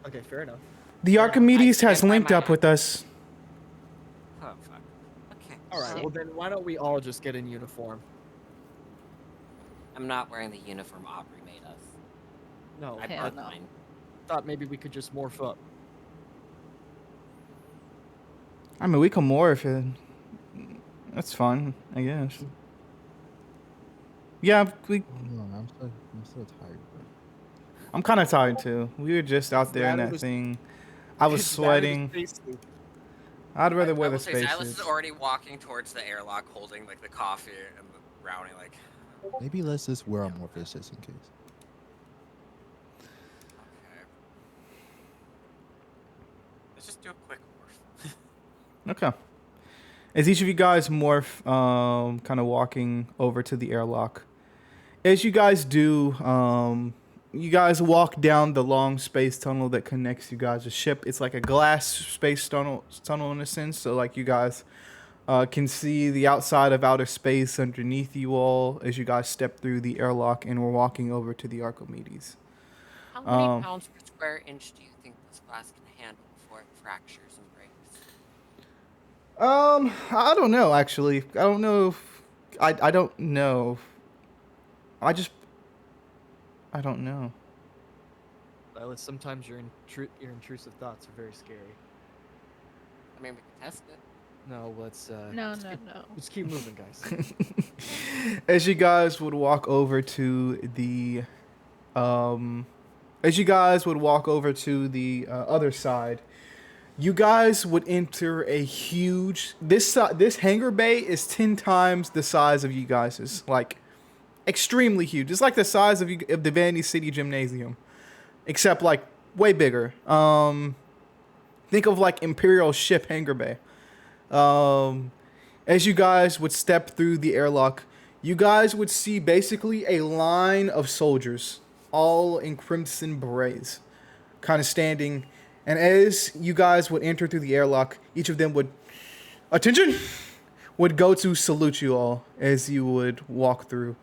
Okay, fair enough. The Archimedes I has stand by linked my up with us. Oh fuck. Okay. All right, Sick. well then why don't we all just get in uniform? I'm not wearing the uniform Aubrey made us. No, I Hell brought no. mine. thought maybe we could just morph up. I mean, we can morph it. That's fun, I guess. Yeah, I'm so tired, bro. I'm kind of tired too. We were just out there in That that was- thing. I was It's bad sweating. space suit. I'd rather I wear the will say Silas spacesuits. is already walking towards the airlock, holding the coffee and the brownie. Maybe let's just wear our Morpheus just in case. Okay. just do a quick morph. Okay. As each of you guys morph, kind of walking over to the airlock. As you guys do, you guys walk down the long space tunnel that connects you guys' ship. It's like a glass space tunnel in a sense. So like you guys can see the outside of outer space underneath you all as you guys step through the airlock, and we're walking over to the Archimedes. How many pounds per square inch do you think this glass can handle before it fractures and breaks? I don't know actually. I don't know. I don't know. I don't know. Silas, sometimes your intrusive thoughts are very scary. I mean, we can test it. No, let's No. let's keep moving, guys. As you guys would walk over to the other side, you guys would enter a huge this hangar bay is 10 times the size of you guys's, like extremely huge. It's like the size of the Vanity City Gymnasium, except like way bigger. Think of like Imperial ship hangar bay. As you guys would step through the airlock, you guys would see basically a line of soldiers, all in crimson berets, kind of standing. And as you guys would enter through the airlock, each of them would, attention, would go to salute you all as you would walk through.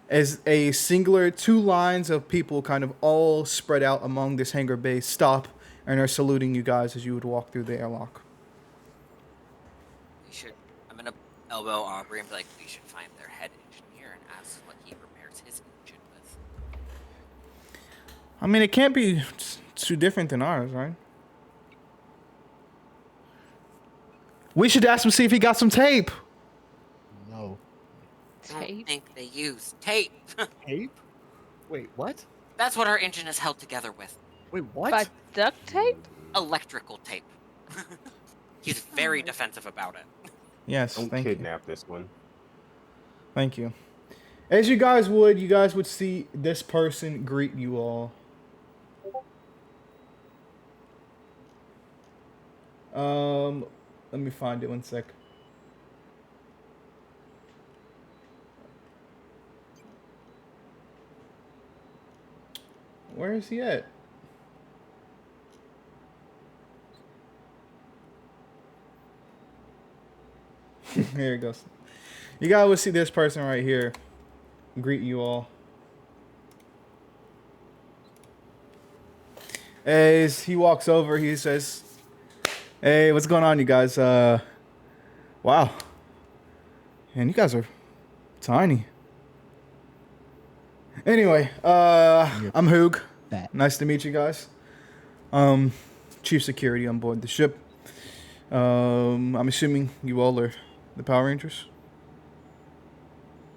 As a singular 2 lines of people kind of all spread out among this hangar bay stop and are saluting you guys as you would walk through the airlock. I'm gonna elbow Aubrey and be like, we should find their head engineer and ask what he repairs his engine with. I mean, it can't be too different than ours, right? We should ask him, see if he got some tape. No. I don't Tape? think they use tape. Tape? Wait, what? That's what our engine is held together with. Wait, what? By duct tape? Electrical tape. He's very defensive about it. Yes, Don't thank you. kidnap this one. Thank you. As you guys would see this person greet you all. Let me find it 1 sec. Where is he at? Here it goes. You guys will see this person right here greet you all. As he walks over, he says, "Hey, what's going on, you guys? Wow. And you guys are tiny." Anyway, I'm Hoog. Fat. Nice to meet you guys. Chief security on board the ship. I'm assuming you all are the Power Rangers.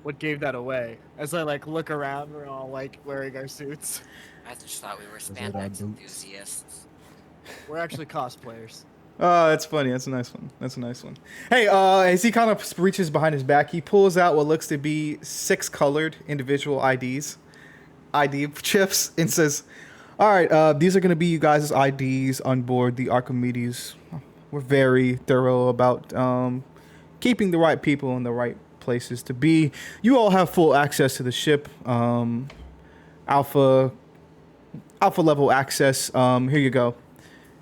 What gave that away? As I like look around, we're all like wearing our suits. I just thought we were Those are our spandex boots. enthusiasts. We're actually cosplayers. Oh, that's funny. That's a nice one. Hey, as he kind of reaches behind his back, he pulls out what looks to be 6 colored individual ID chips and says, "All right, these are going to be you guys' IDs on board the Archimedes. We're very thorough about keeping the right people in the right places to be. You all have full access to the ship, alpha level access. Here you go."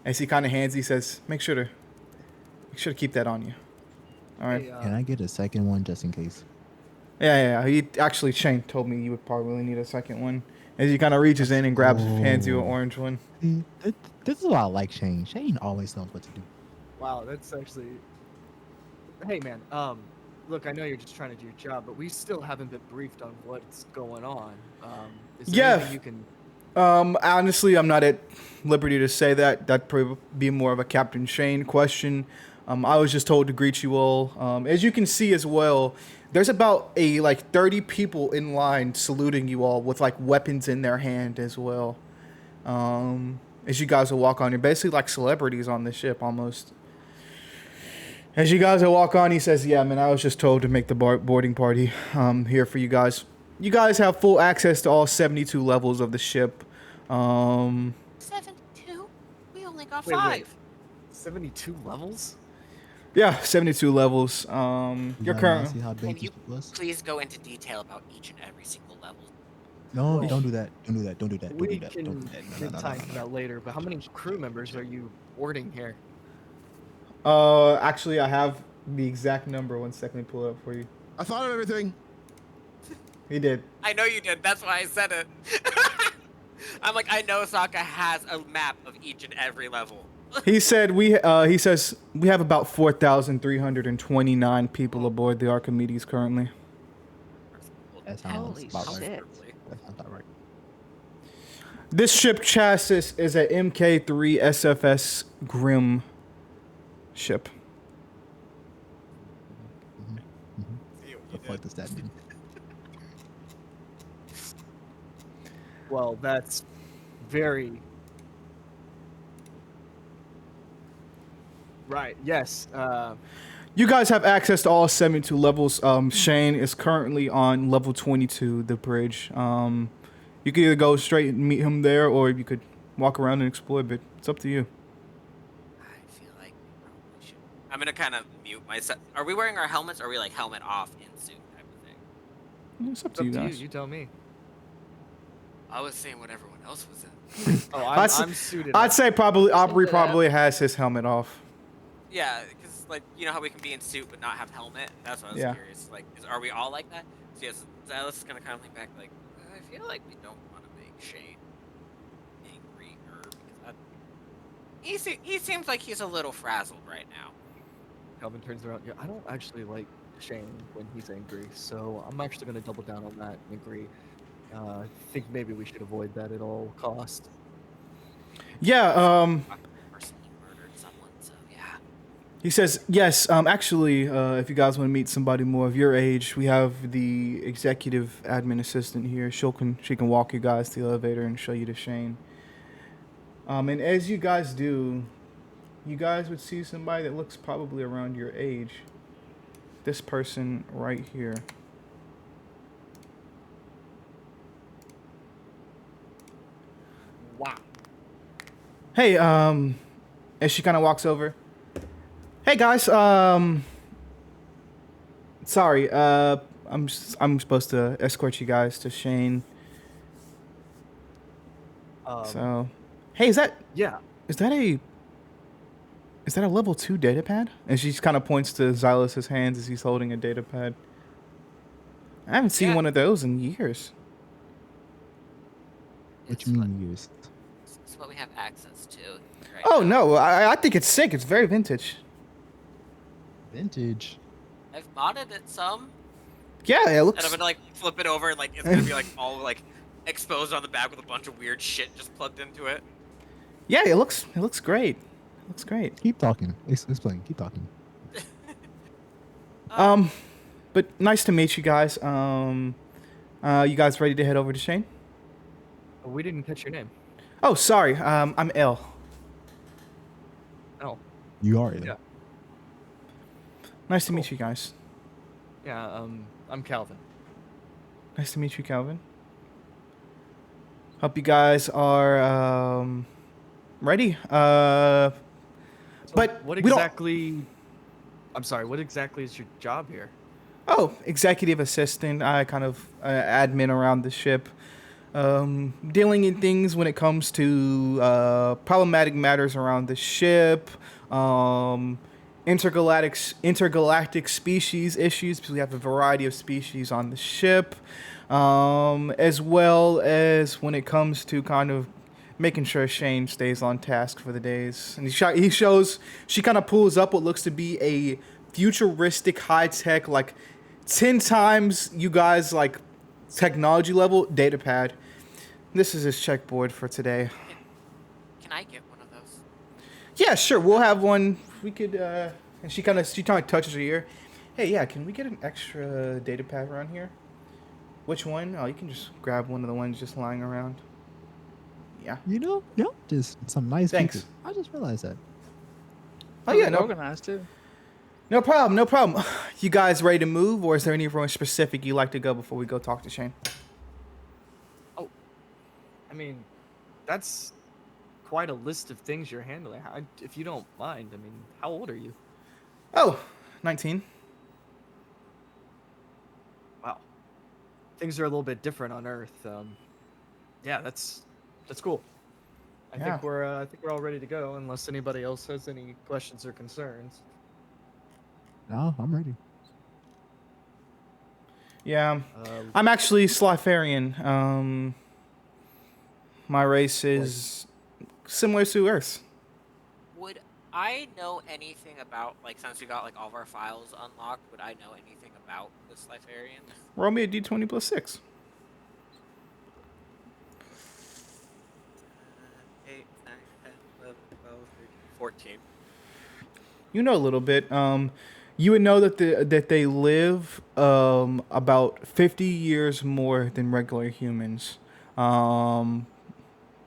As he kind of hands, he says, "Make sure to keep that on you." All right. Hey, Can I get a second one just in case? Yeah. He actually, Shane told me you would probably need a second one. As he kind of reaches in and hands you an orange one. This is why I like Shane. Shane always knows what to do. wow, that's actually. Hey, man. Look, I know you're just trying to do your job, but we still haven't been briefed on what's going on. Is there anything you can? Honestly, I'm not at liberty to say that. That'd probably be more of a Captain Shane question. I was just told to greet you all. As you can see as well, there's about 30 people in line saluting you all with like weapons in their hand as well. As you guys will walk on, you're basically like celebrities on the ship almost. As you guys will walk on, he says, "Yeah, man, I was just told to make the boarding party here for you guys. You guys have full access to all 72 levels of the ship. 72? We only got Wait, 5. 72 levels? Yeah, 72 levels. You You're guys not current. see how Can big this you ship was? please go into detail about each and every single level? No, Well, don't do that. Don't do that. Don't do that. Don't do We that. can Don't do that. No, get no, no, time no, for no, that later, but how many crew members are you boarding here? Actually, I have the exact number. 1 second, let me pull it up for you. I thought of everything. He did. I know you did. That's why I said it. I'm like, I know Sokka has a map of each and every level. He said he says we have about 4,329 people aboard the Archimedes currently. That sounds Holy about right. shit. That sounds about right. This ship chassis is a MK3 SFS Grim ship. The fuck does that mean? Well, that's very right. Yes. You guys have access to all 72 levels. Shane is currently on level 22, the bridge. You could either go straight and meet him there, or you could walk around and explore, but it's up to you. I feel like we probably should. I'm gonna kind of mute myself. Are we wearing our helmets? Or are we like helmet off in suit type of thing? It's up It's to up you to you. guys. You tell me. I was saying what everyone else was in. Oh, I'm suited. I'd up. say probably Aubrey Suited up. probably has his helmet off. Yeah, because like you know how we can be in suit but not have helmet. That's what I was Yeah. curious. Like, are we all like that? So yes, Silas is gonna kind of think back. Like, I feel like we don't want to make Shane angry, or because he seems like he's a little frazzled right now. Calvin turns around. Yeah, I don't actually like Shane when he's angry, so I'm actually going to double down on that and agree. I think maybe we should avoid that at all cost. Yeah, Person he murdered someone, so yeah. he says, yes, actually, if you guys want to meet somebody more of your age, we have the executive admin assistant here. She can walk you guys to the elevator and show you to Shane. And as you guys do, you guys would see somebody that looks probably around your age. This person right here. Wow. Hey, as she kind of walks over. Hey guys, sorry, I'm supposed to escort you guys to Shane. So, hey, is that Yeah. a level 2 data pad? And she kind of points to Xylus's hands as he's holding a data pad. I haven't seen Yeah. one of those in years. What It's you what- mean years? It's what we have access to. Right Oh now. no, I think it's sick. It's very vintage. Vintage. I've modded it some, Yeah, it and looks. I'm gonna like flip it over, and like it's gonna be like all like exposed on the back with a bunch of weird shit just plugged into it. Yeah, it looks great. It looks great. Keep talking. Explain. Keep talking. But nice to meet you guys. You guys ready to head over to Shane? We didn't catch your name. Oh, sorry. I'm L. Oh. You are. Yeah. Nice to meet you guys. Yeah. I'm Calvin. Nice to meet you, Calvin. Hope you guys are ready. So But what we don't- exactly? I'm sorry. What exactly is your job here? Oh, executive assistant. I kind of admin around the ship. Dealing in things when it comes to problematic matters around the ship. Intergalactic species issues, because we have a variety of species on the ship. As well as when it comes to kind of making sure Shane stays on task for the days. And he shows, she kind of pulls up what looks to be a futuristic, high-tech, like 10 times you guys, like, technology level data pad. This is his checkboard for today. Can I get one of those? Yeah, sure, we'll have one. We could, and she kind of touches her ear. Hey, yeah, can we get an extra data pad around here? Which one? Oh, you can just grab one of the ones just lying around. Yeah. You know, just some nice Thanks. people. I just realized that. Oh, yeah, Really no, organized too. no problem, no problem. You guys ready to move, or is there anywhere specific you'd like to go before we go talk to Shane? I mean, that's quite a list of things you're handling. If you don't mind, I mean, how old are you? Oh, 19. Wow. Things are a little bit different on Earth. Yeah, that's cool. I Yeah. think we're all ready to go, unless anybody else has any questions or concerns. No, I'm ready. Yeah. Uh, I'm actually Slotharian. My race is similar to Earth's. Would I know anything about, like, since we got like all of our files unlocked? Would I know anything about the Slytharians? Roll me a d20 plus 6. 8, 9, 10, 11, 12, 13, 14. You know a little bit. You would know that they live about 50 years more than regular humans.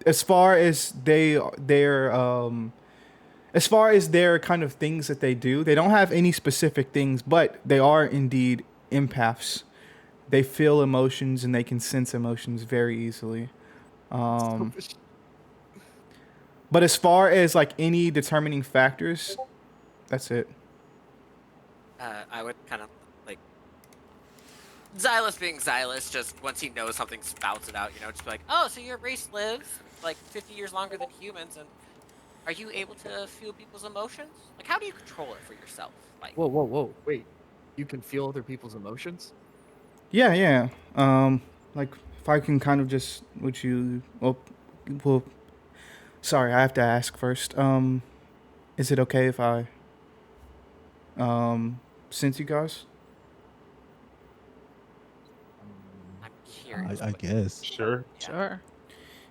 As far as as far as their kind of things that they do, they don't have any specific things, but they are indeed empaths. They feel emotions and they can sense emotions very easily. But as far as like any determining factors, that's it. I would kind of like Xylus being Xylus, just once he knows something spouts it out, just be like, oh, so your race lives like 50 years longer than humans, and are you able to feel people's emotions? Like, how do you control it for yourself? Like, whoa, wait. You can feel other people's emotions? Yeah, yeah. Like if I can kind of just, would you? Well, sorry, I have to ask first. Is it okay if I sense you guys? I'm curious. I guess. Sure. Yeah. Sure.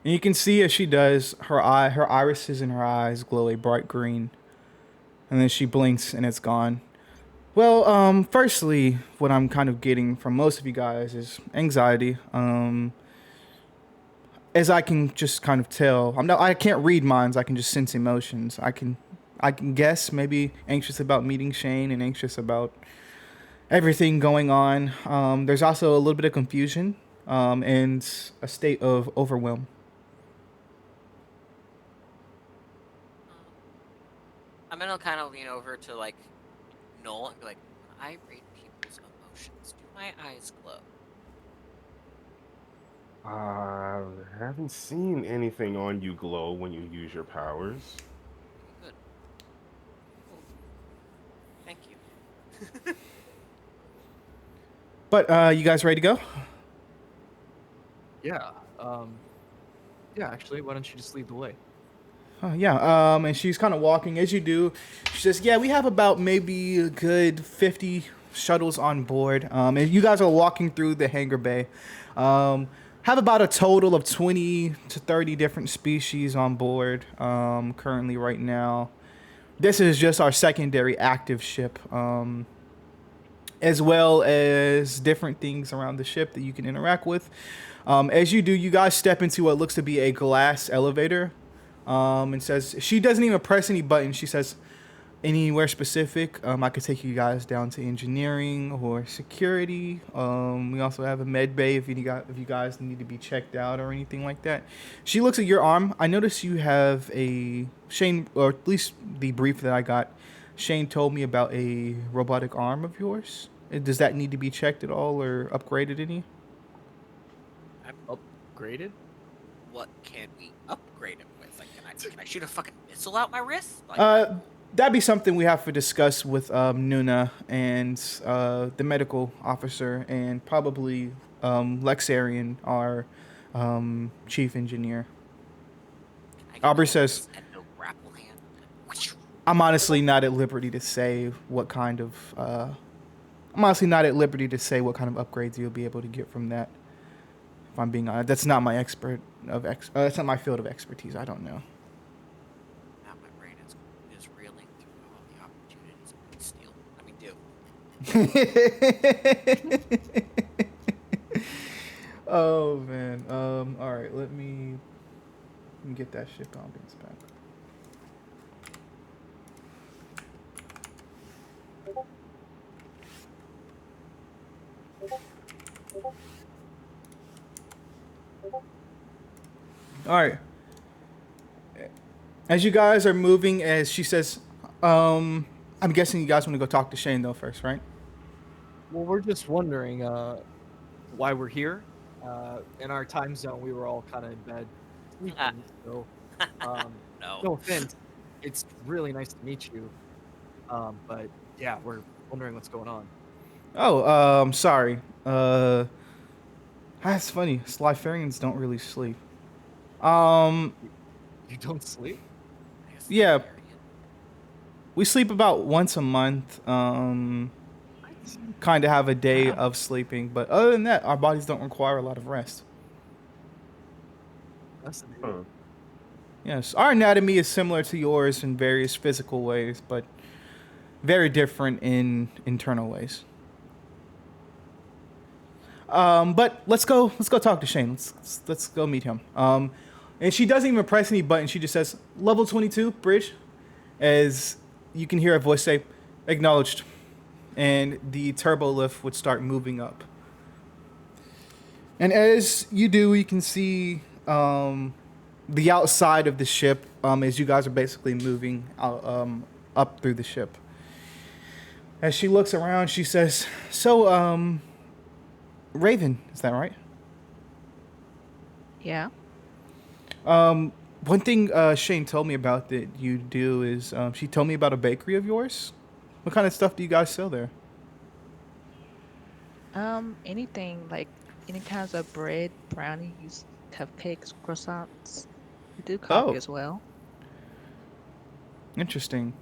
And you can see as she does, her irises in her eyes glow a bright green, and then she blinks and it's gone. Well, firstly, what I'm kind of getting from most of you guys is anxiety. As I can just kind of tell, I can't read minds. I can just sense emotions. I can guess maybe anxious about meeting Shane and anxious about everything going on. There's also a little bit of confusion, and a state of overwhelm. I'm gonna kind of lean over to like Noel and be like, when I read people's emotions, do my eyes glow? I haven't seen anything on you glow when you use your powers. Good. Cool. Thank you. But you guys ready to go? Yeah. Yeah, actually, why don't you just lead the way? Yeah. And she's kind of walking as you do. She says, "Yeah, we have about maybe a good 50 shuttles on board. And you guys are walking through the hangar bay. Have about a total of 20 to 30 different species on board. Currently, right now, this is just our secondary active ship. As well as different things around the ship that you can interact with. As you do, you guys step into what looks to be a glass elevator. And says she doesn't even press any buttons. She says, "Anywhere specific? I could take you guys down to engineering or security. We also have a med bay if you guys need to be checked out or anything like that." She looks at your arm. I notice you have a Shane, or at least the brief that I got. Shane told me about a robotic arm of yours. Does that need to be checked at all or upgraded any? Upgraded? What can we upgrade him with? Like, can I shoot a fucking missile out my wrist? Like, That'd be something we have to discuss with Nuna and the medical officer and probably Lexarian, our chief engineer. I get Aubrey the says, Nintendo grapple hand. Like, I'm honestly not at liberty to say what kind of upgrades you'll be able to get from that. If I'm being honest, that's not my that's not my field of expertise. I don't know. now my brain is reeling through all the opportunities I could steal. Oh man. All right. Let me get that ship ambience back. All right. As you guys are moving, as she says, I'm guessing you guys want to go talk to Shane though first, right? Well, we're just wondering why we're here. In our time zone, we were all kind of in bed sleeping. So, No. no offense, it's really nice to meet you. But yeah, we're wondering what's going on. Oh, sorry. That's funny. Slytherians don't really sleep. Um, You don't sleep? I guess yeah, Siberian. we sleep about once a month. Kind of have a day Wow. of sleeping, but other than that, our bodies don't require a lot of rest. Fascinating. Huh. Yes, our anatomy is similar to yours in various physical ways, but very different in internal ways. But let's go talk to Shane. Let's go meet him. And she doesn't even press any buttons. She just says level 22 bridge, as you can hear a voice say, acknowledged, and the turbo lift would start moving up. And as you do, you can see the outside of the ship as you guys are basically moving out, up through the ship. As she looks around, she says, "So, Raven, is that right?" Yeah. One thing Shane told me about that you do is she told me about a bakery of yours. What kind of stuff do you guys sell there? Anything like any kinds of bread, brownies, cupcakes, croissants. We do coffee Oh, as well. interesting.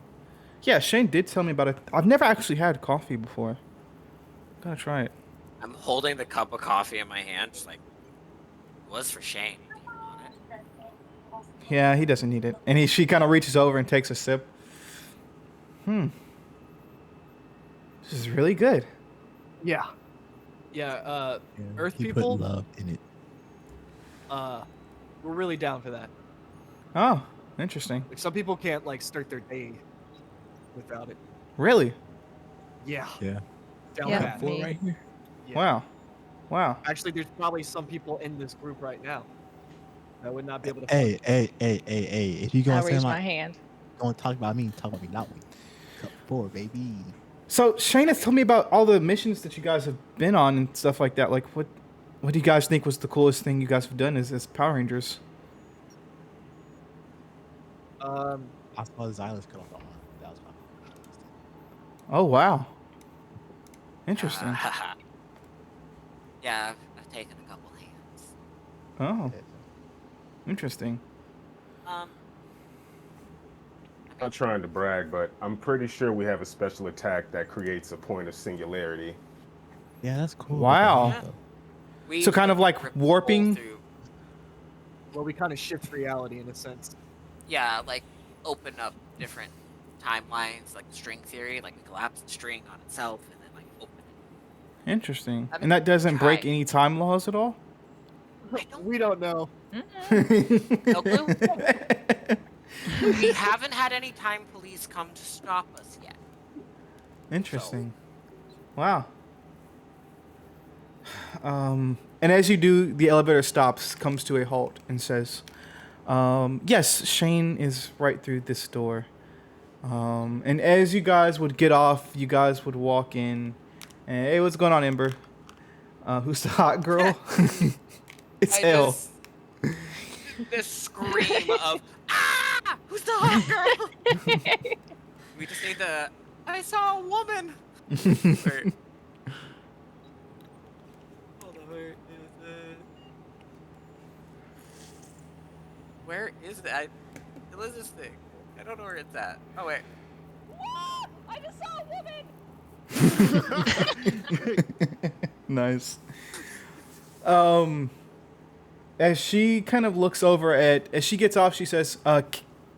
Yeah, Shane did tell me about it. I've never actually had coffee before. Gotta try it. I'm holding the cup of coffee in my hand, just like, it was for Shane. Do you want it? Yeah, he doesn't need it. And she kind of reaches over and takes a sip. This is really good. Yeah. Yeah, Yeah, Earth he people, put love in it. we're really down for that. Oh, interesting. Like some people can't like start their day without it. Really? Yeah, Yeah. down Yeah, bad. me. Right here. Yeah. Wow. Wow. Actually, there's probably some people in this group right now that would not be able to. Hey. If you I gonna say raise my, my hand. gonna talk about me loudly. Cup 4, baby. So Shane has told me about all the missions that you guys have been on and stuff like that. Like, what do you guys think was the coolest thing you guys have done as Power Rangers? I saw Xylus cut off the arm. That was my Oh, wow. Interesting. Yeah, I've taken a couple hands. Oh, interesting. I Not mean, trying to brag, but I'm pretty sure we have a special attack that creates a point of singularity. Yeah, that's cool. Wow. What the hell, we So kind of like rip a hole warping? through- Well, we kind of shift reality in a sense. Yeah, like open up different timelines, like string theory. Like we collapse the string on itself and then like open it. Interesting. I mean, And that doesn't break try. any time laws at all? I don't We don't know. No clue. We haven't had any time police come to stop us yet. Interesting. Wow. And as you do, the elevator stops, comes to a halt, and says, yes, Shane is right through this door. And as you guys would get off, you guys would walk in. And hey, what's going on, Ember? Who's the hot girl? It's I Elle. just- this scream of ah! Who's the hot girl? We just need the I saw a woman. Wait. Hold on, where is it? Where is it? What is this thing? I don't know where it's at. Oh wait. I just saw a woman. Nice. As she kind of looks over as she gets off, she says,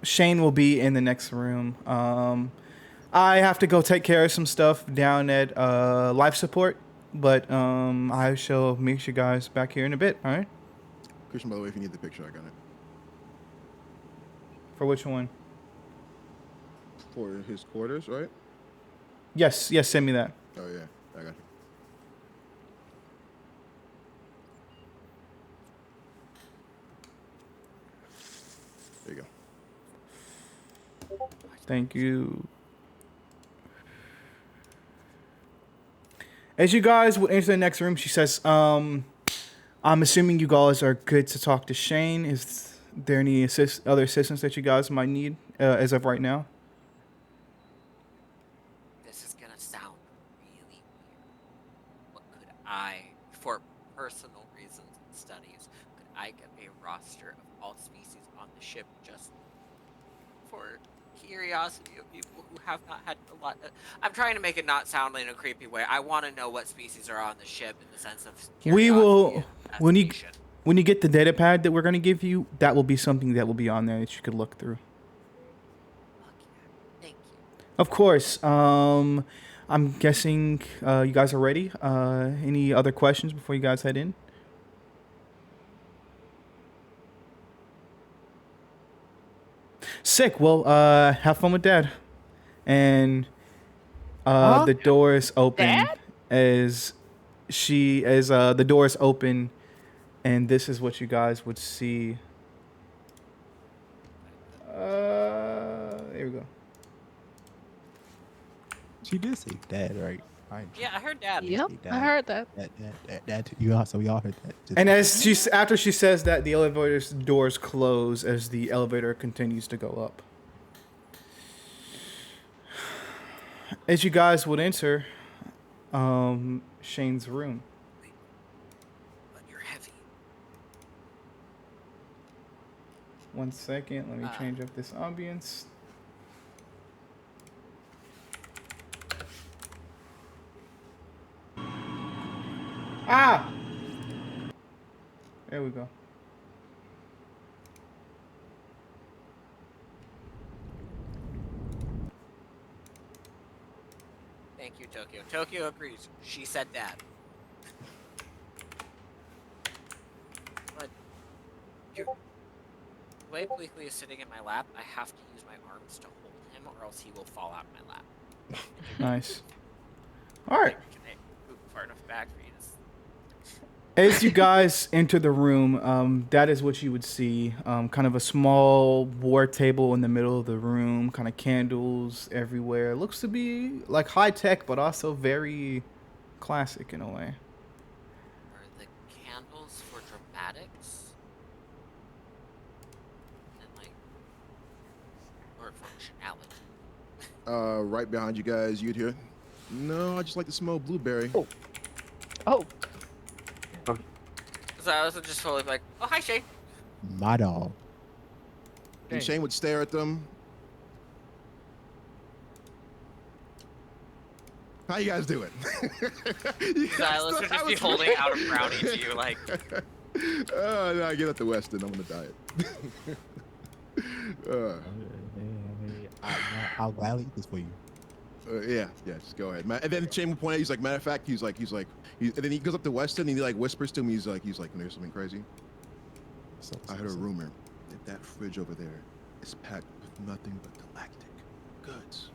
Shane will be in the next room. I have to go take care of some stuff down at life support, but I shall meet you guys back here in a bit, all right? Christian, by the way, if you need the picture, I got it. For which one? For his quarters, right? Yes, send me that. Oh, yeah. I got it. There you go. Thank you. As you guys will enter the next room, she says, I'm assuming you guys are good to talk to Shane. Is there any other assistance that you guys might need as of right now? This is gonna sound really weird. But could I, for personal reasons and studies, could I get a roster of all species on the ship just for curiosity of people who have not had a lot I'm trying to make it not sound in a creepy way. I want to know what species are on the ship in the sense of curiosity. We will, as when a you nation. when you get the data pad that we're going to give you, that will be something that will be on there that you could look through. Fuck yeah. Thank you. Of course. I'm guessing you guys are ready. Any other questions before you guys head in? Sick. Well, have fun with Dad. And the doors open Dad? as the doors open, and this is what you guys would see. There we go. She did say dad, right? Yeah, I heard Dad. Yep, I heard that. That you all, so we all heard that. And as after she says that, the elevator's doors close as the elevator continues to go up. As you guys would enter Shane's room. But you're heavy. 1 second, let me change up this ambience. Ah! There we go. Thank you, Tokyo. Tokyo agrees. She said that. But the way Bleakley is sitting in my lap, I have to use my arms to hold him, or else he will fall out of my lap. Nice. All right. Can I move far enough back for you to As you guys enter the room, that is what you would see. Kind of a small war table in the middle of the room, kind of candles everywhere. It looks to be like high tech, but also very classic in a way. Are the candles for dramatics? And like, or functionality? Right behind you guys, you'd hear. No, I just like to smell blueberry. Oh, So I was just totally like, oh, hi, Shane. My dog. And Shane would stare at them. How you guys doing? Silas would just be holding out a brownie to you, like. Oh, no, I get at the Westin. I'm on a diet. I'll gladly eat this for you. Yeah, just go ahead. And then Shane would point out, he's like, matter of fact, and then he goes up to Weston and he like whispers to him, he's like, there's something crazy. I heard a rumor that fridge over there is packed with nothing but galactic goods.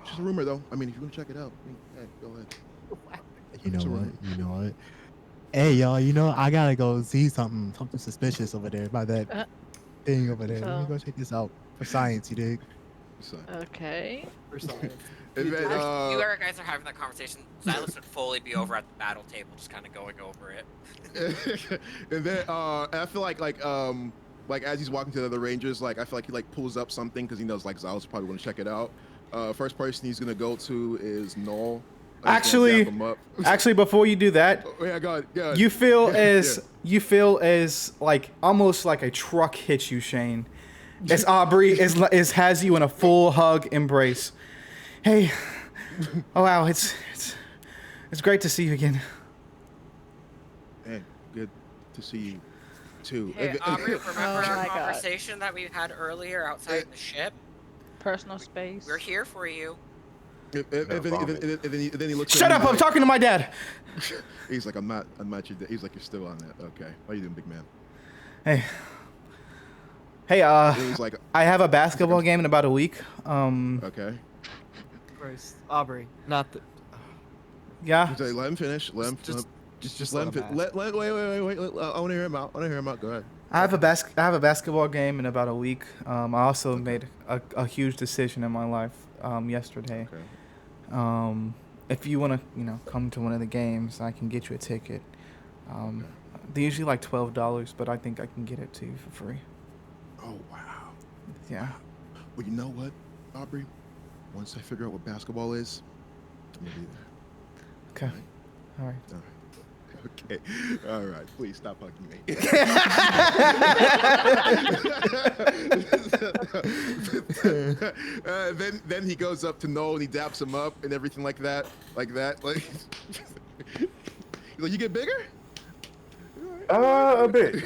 Just a rumor though. I mean, if you want to check it out, hey, go ahead. You know what? Hey y'all, I gotta go see something suspicious over there by that thing over there. Let me go check this out for science, you dig? okay. And then, You guys are having that conversation. Silas would fully be over at the battle table, just kind of going over it. and then I feel like as he's walking to the other Rangers, like I feel like he like pulls up something because he knows like Silas probably want to check it out. First person he's gonna go to is Noel. Actually, before you do that, go ahead. you feel as like almost like a truck hits you, Shane. As Aubrey has you in a full hug embrace. Hey, oh wow, it's great to see you again. Hey, good to see you too. Hey, Aubrey, remember our my God. conversation that we had earlier outside the ship? Personal space. We're here for you. And then he looks. Shut up! I'm talking to my dad. He's like, I'm not your dad. He's like, you're still on that. Okay, how you doing, big man? Hey, He's like, I have a basketball game in about a week. okay. Christ, Aubrey, not the. Yeah. He's like, let him finish. Let him. Just let him. Wait. I want to hear him out. Go ahead. I have a basketball game in about a week. I also made a huge decision in my life yesterday. Okay. If you want to, come to one of the games, I can get you a ticket. They're usually like $12, but I think I can get it to you for free. Oh wow. Yeah. Well, you know what, Aubrey? Once I figure out what basketball is, I'm gonna be there. Okay. All right. All right. Okay. All right. Please stop hugging me. Then he goes up to Noel and he daps him up and everything like that. Like he's like, you get bigger? A bit.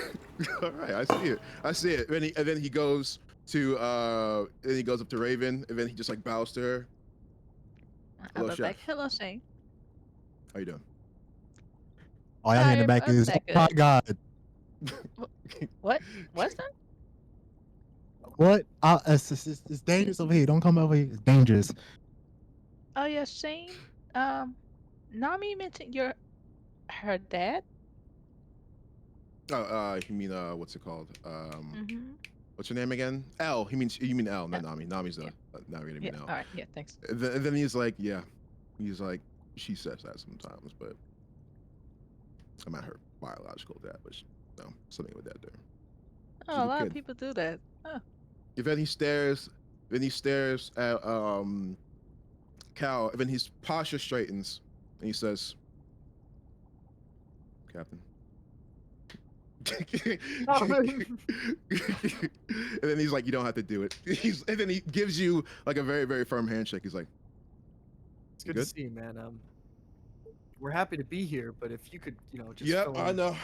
All right, I see it. I see it. And then he goes to then he goes up to Raven and then he just like bows to her. Hello, I'm chef. back. Hello, Shane. How you doing? All y'all hear in the back I'm is, oh that my good. god, What? What's that? what? It's dangerous over here. Don't come over here. It's dangerous. Oh yeah, Shane. Nami mentioned her dad. Oh, you mean what's it called? Mm-hmm. What's your name again? L. You mean L, not Yeah. Nami. Nami's Yeah. not really Yeah. mean L. All right. Yeah. Thanks. And then he's like, yeah. He's like, she says that sometimes, but I'm not her biological dad, but no, something with that there. She's Oh, a a lot kid. of people do that. Oh. Then he stares at Cal, and then his posture straightens, and he says, Captain. And then he's like, you don't have to do it. And then he gives you like a very, very firm handshake. He's like, It's good to see you, man. We're happy to be here, but if you could, just yeah, fill I in- know.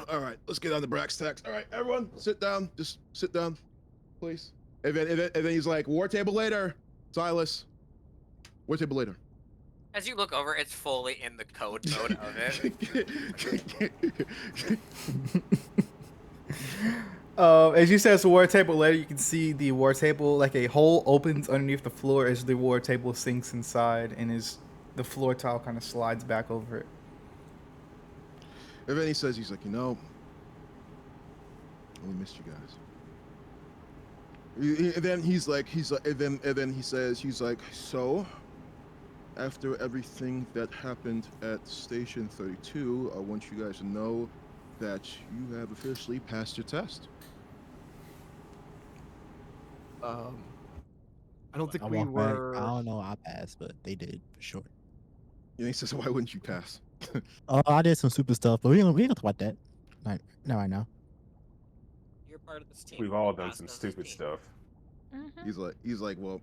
All right, let's get on the brass tacks. All right, everyone, sit down. Just sit down, please. And then he's like, war table later, Silas. War table later. As you look over, it's fully in the code mode of it. As you said, it's a war table later. You can see the war table, like a hole opens underneath the floor as the war table sinks inside, and the floor tile kind of slides back over it. And then he says, he's like, we missed you guys. And then and then he says, he's like, so after everything that happened at Station 32, I want you guys to know that you have officially passed your test. I don't think I we walk back. were. I don't know. I passed, but they did for sure. And he says, why wouldn't you pass? I did some super stuff, but we ain't gonna talk about that. Not right now. You're part of this team. We've all You done passed some as a stupid team. stuff. Mm-hmm. He's like, well,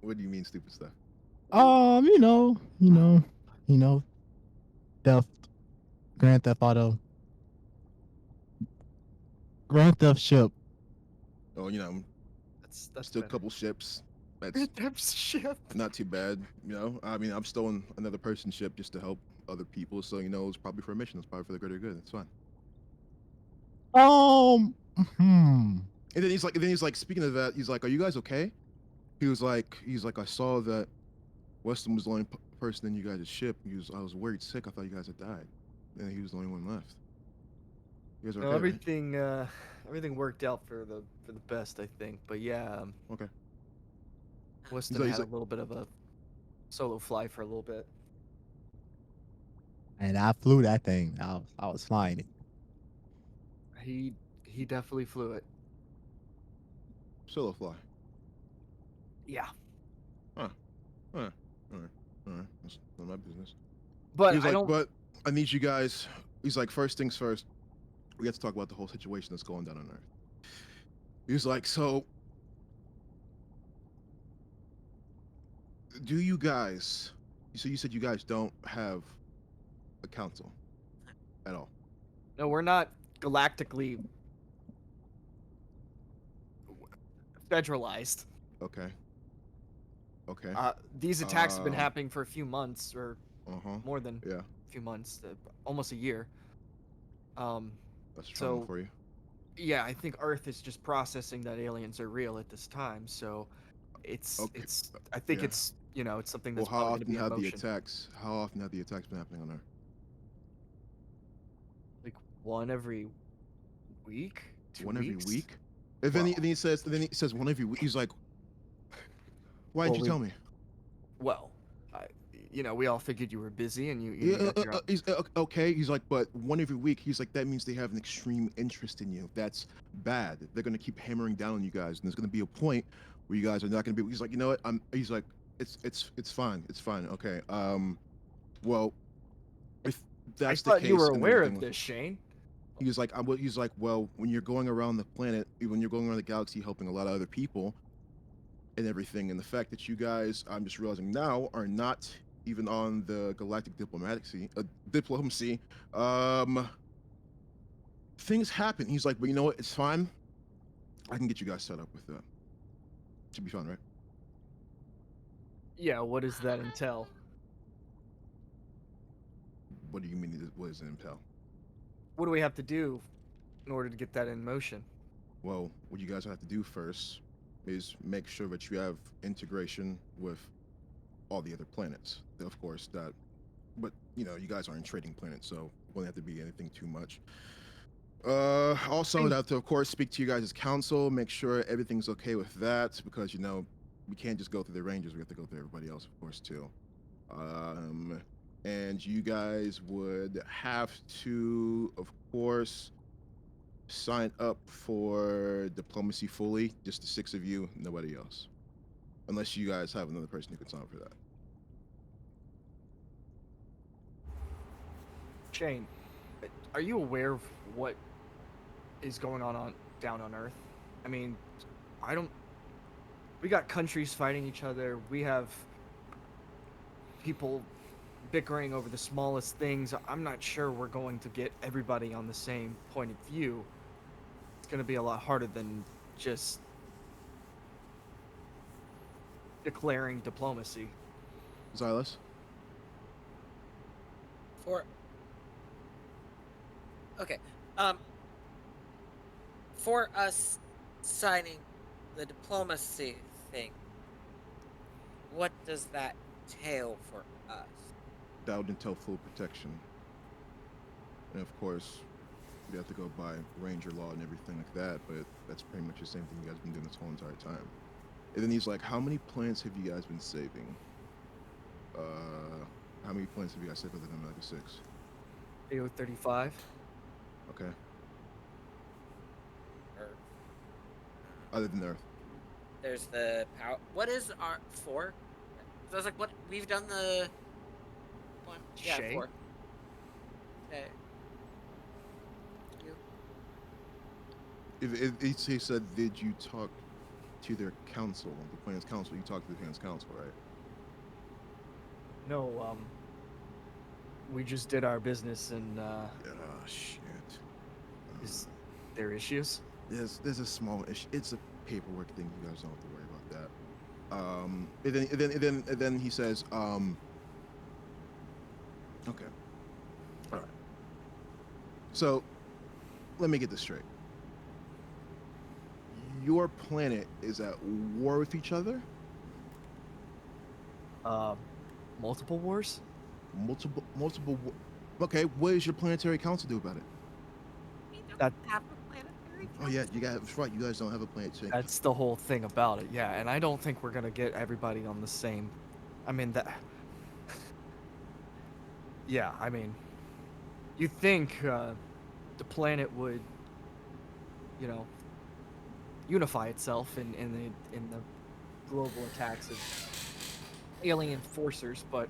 what do you mean stupid stuff? Theft, Grand Theft Auto, Grand Theft Ship. Oh, That's still a better. couple ships. That's Ship. not too bad, I mean, I'm still on another person's ship just to help other people, so it's probably for a mission. It's probably for the greater good. It's fine. Hmm. And then he's like, speaking of that, he's like, are you guys okay? He was like, I saw that Weston was the only person in you guys' ship. I was worried sick. I thought you guys had died. And he was the only one left. You guys are No, okay, everything worked out for the best, I think. But yeah, okay. Weston He's had like- a little bit of a solo fly for a little bit. And I flew that thing. I was flying it. He definitely flew it. Solo fly. Yeah, All right. That's none of my business. but He was I like, don't. but I need you guys. He's like, first things first. We have to talk about the whole situation that's going down on Earth. He was like, so do you guys? So you said you guys don't have a council at all. No, we're not galactically federalized. Okay. Okay. These attacks have been Uh, happening for a few months, or Uh-huh. more than Yeah. a few months, almost a year. That's trauma So for you. yeah, I think Earth is just processing that aliens are real at this time. So it's Okay. I think Yeah. it's it's something Well, that's how probably often going to have be the emotion. attacks? How often have the attacks been happening on Earth? Like one every week? 2 One every weeks? week? And then, he says, one every week. He's like, why'd you tell me? Well, we all figured you were busy and you Yeah, got your. okay. He's like, but one every week. He's like, that means they have an extreme interest in you. That's bad. They're gonna keep hammering down on you guys, and there's gonna be a point where you guys are not gonna be. He's like, you know what? He's like, it's fine. It's fine. Okay. Well, if I that's the thought you case were and aware of everything, this, Shane. he's like, he's like, well, when you're going around the planet, when you're going around the galaxy, helping a lot of other people and everything, and the fact that you guys, I'm just realizing now, are not even on the galactic diplomacy. Things happen. He's like, but you know what? It's fine. I can get you guys set up with that. Should be fun, right? Yeah, what does that entail? What do you mean? What does it entail? What do we have to do in order to get that in motion? Well, what you guys have to do first is make sure that you have integration with all the other planets. Of course, but you guys aren't trading planets, so it won't have to be anything too much. Also, I'd have to, of course, speak to you guys' council, make sure everything's okay with that, because we can't just go through the Rangers. We have to go through everybody else, of course, too. And you guys would have to, of course, sign up for diplomacy fully, just the 6 of you, nobody else, unless you guys have another person who can sign up for that. Shane, are you aware of what is going on down on Earth? I mean, we got countries fighting each other. We have people bickering over the smallest things. I'm not sure we're going to get everybody on the same point of view. It's going to be a lot harder than just declaring diplomacy. Xylus? For us signing the diplomacy thing, what does that entail for us? That would entail full protection. And of course, we have to go by ranger law and everything like that, but that's pretty much the same thing you guys have been doing this whole entire time. And then he's like, how many plants have you guys been saving? How many plants have you guys saved other than Omega 6? AO35. Okay. Or Other than Earth. there's the power. What is our 4? I was like, what? We've done the one. Yeah, Shay? 4. Okay. You. He said, did you talk to their council, the planet's council? You talked to the planet's council, right? No, we just did our business and Oh, shit. is there issues? There's a small issue. It's a paperwork thing. You guys don't have to worry about that. And then he says, okay. All right. So, let me get this straight. Your planet is at war with each other? Multiple wars? Multiple. Okay, what does your planetary council do about it? We don't That- have a planetary. Oh yeah, that's right. You guys don't have a planetary. That's the whole thing about it, yeah. And I don't think we're gonna get everybody on the same. I mean that. Yeah, I mean, you think the planet would, unify itself in the global attacks of alien forcers, but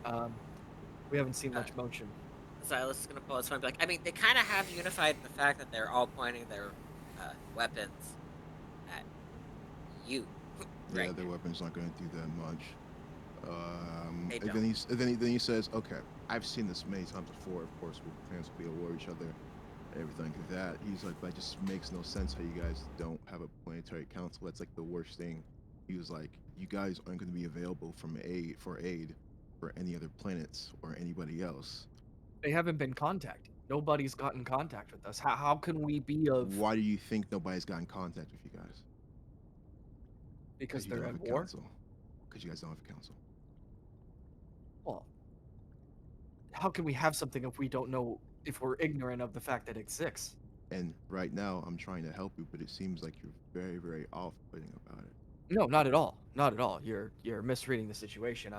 we haven't seen much motion. Silas is gonna pull his phone and be like, I mean, they kind of have unified in the fact that they're all pointing their weapons at you. Yeah, Right. their weapons not going to do that much. They And then he says, okay, I've seen this many times before. Of course, with plans to be at war with each other, everything like that. He's like, that just makes no sense how you guys don't have a planetary council. That's like the worst thing. He was like, you guys aren't going to be available for aid for any other planets or anybody else. They haven't been contacted. Nobody's gotten contact with us. How can we be of? Why do you think nobody's got in contact with you guys? Because you they're don't at have a war. council. Because you guys don't have a council. Well, how can we have something if we don't know, if we're ignorant of the fact that it exists? And right now, I'm trying to help you, but it seems like you're very, very off-putting about it. No, not at all. Not at all. You're misreading the situation.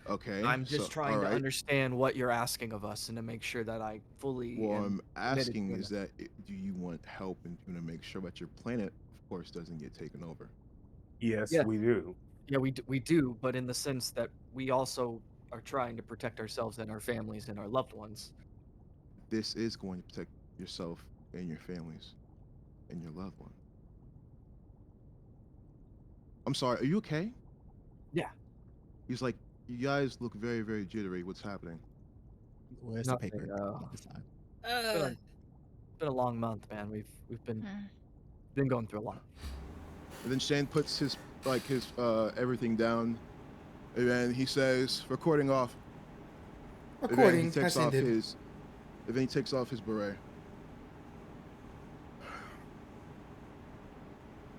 Okay, I'm just so all trying to right. understand what you're asking of us and to make sure that I fully What am I'm committed asking to is it. that do you want help in to make sure that your planet, of course, doesn't get taken over? Yes, Yes, we do. yeah, we do, but in the sense that we also are trying to protect ourselves and our families and our loved ones. This is going to protect yourself and your families and your loved one. I'm sorry, are you okay? Yeah, He's like, you guys look very, very jittery. What's happening? Where's the nothing. paper? This side. It's been a long month, man. We've been going through a lot. And then Shane puts his everything down, and then he says, "Recording off." And then he Recording takes has off ended. his, and then he takes off his beret.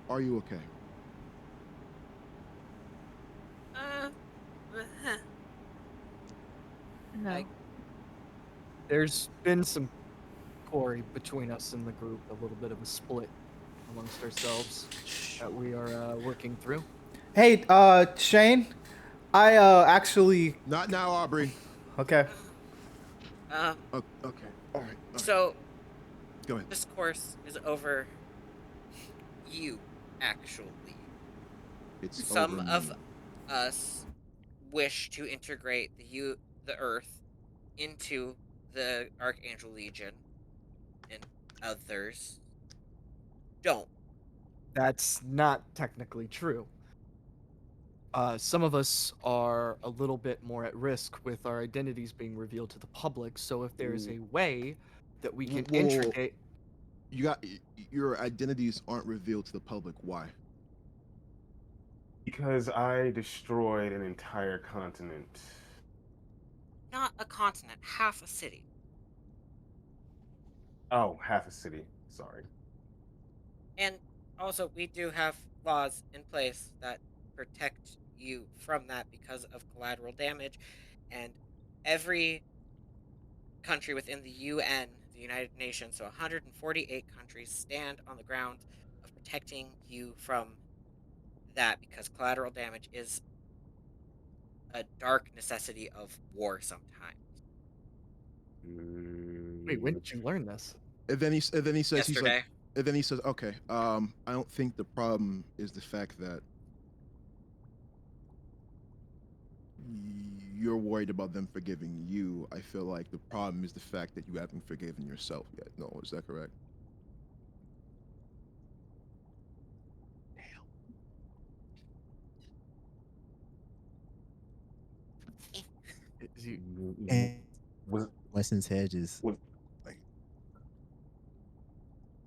Are you okay? Uh, No. Like- There's been some quarry between us and the group, a little bit of a split amongst ourselves that we are working through. Hey, Shane, I actually Not now, Aubrey. okay. Okay. All right. So Go ahead. this course is over you, actually. It's Some over of me. us wish to integrate the Earth into the Archangel Legion, and others don't. That's not technically true. Some of us are a little bit more at risk with our identities being revealed to the public. So if there is a way that we can Whoa, integrate, you got your identities aren't revealed to the public. Why? Because I destroyed an entire continent. Not a continent, half a city. Oh, half a city. Sorry. And also, we do have laws in place that protect you from that because of collateral damage. And every country within the UN, the United Nations, so 148 countries stand on the ground of protecting you from that because collateral damage is a dark necessity of war sometimes. wait, when Mm, did you learn this? And then he says he's like, Yesterday. and then he says, okay, I don't think the problem is the fact that you're worried about them forgiving you. I feel like the problem is the fact that you haven't forgiven yourself yet. No, is that correct? And Was Weston's head just was like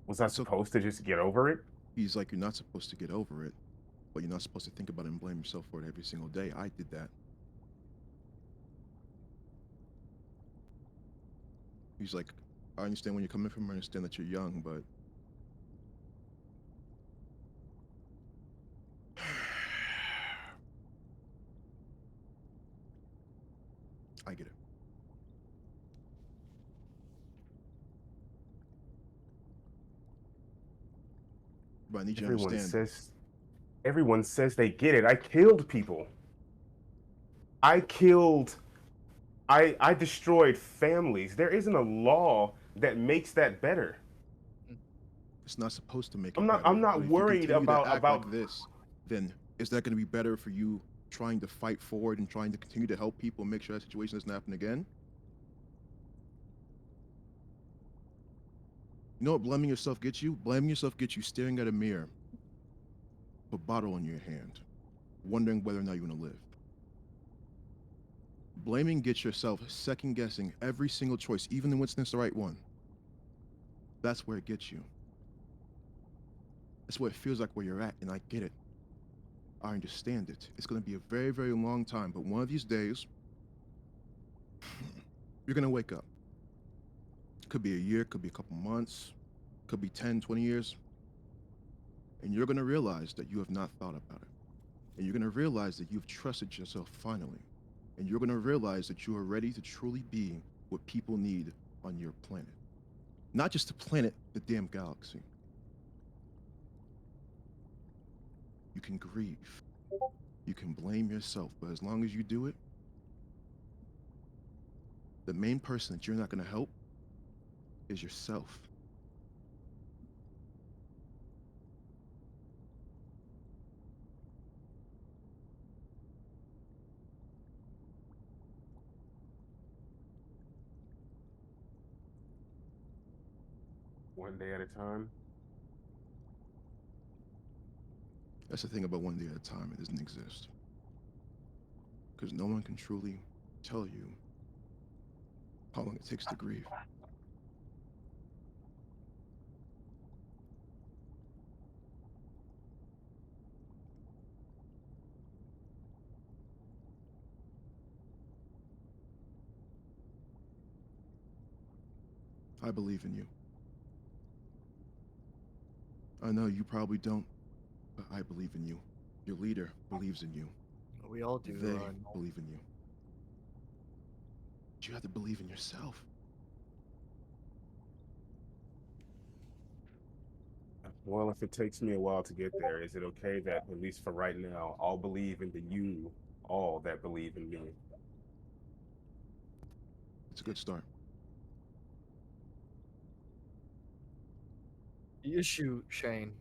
was I So supposed to just get over it? he's like, you're not supposed to get over it, but you're not supposed to think about it and blame yourself for it every single day. I did that. He's like, I understand where you're coming from. I understand that you're young, but I get it. But I need you to Everyone understand. says everyone says they get it. I killed people. I killed I destroyed families. There isn't a law that makes that better. It's not supposed to make I'm it not better. I'm not But if you worried continue to act about like this, then is that going to be better for you trying to fight forward and trying to continue to help people and make sure that situation doesn't happen again? You know what blaming yourself gets you? Blaming yourself gets you staring at a mirror, a bottle in your hand, wondering whether or not you want to live. Blaming gets yourself second guessing every single choice, even when it's the right one. That's where it gets you. That's what it feels like where you're at, and I get it. I understand it. It's going to be a very, very long time, but one of these days, you're going to wake up. Could be a year, could be a couple months, could be 10, 20 years. And you're going to realize that you have not thought about it. And you're going to realize that you've trusted yourself finally. And you're going to realize that you are ready to truly be what people need on your planet. Not just the planet, the damn galaxy. You can grieve. You can blame yourself, but as long as you do it, the main person that you're not going to help is yourself. One day at a time. That's the thing about one day at a time. It doesn't exist. Because no one can truly tell you how long it takes to grieve. I believe in you. I know you probably don't, but I believe in you. Your leader believes in you. We all do. They believe in you. But you have to believe in yourself. Well, if it takes me a while to get there, is it okay that, at least for right now, I'll believe in the you, all that believe in me? It's a good start. The issue, Shane,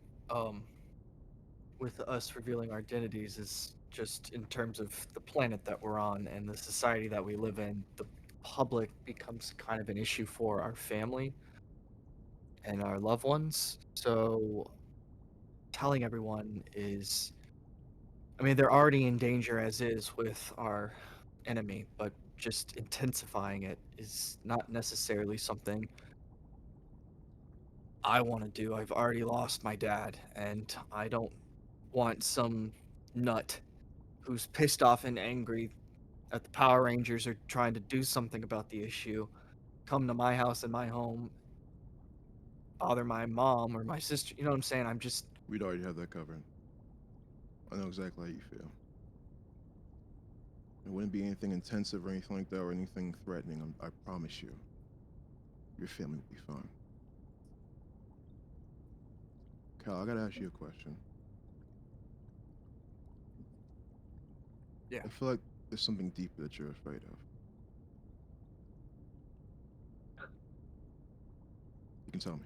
with us revealing our identities is just in terms of the planet that we're on and the society that we live in. The public becomes kind of an issue for our family and our loved ones. So telling everyone is, I mean, they're already in danger as is with our enemy, but just intensifying it is not necessarily something I want to do. I've already lost my dad, and I don't want some nut who's pissed off and angry that the Power Rangers are trying to do something about the issue come to my house and my home, bother my mom or my sister. You know what I'm saying? I'm just. We'd already have that covered. I know exactly how you feel. It wouldn't be anything intensive or anything like that or anything threatening. I promise you. Your family will be fine. Cal, I gotta ask you a question. Yeah. I feel like there's something deeper that you're afraid of. You can tell me.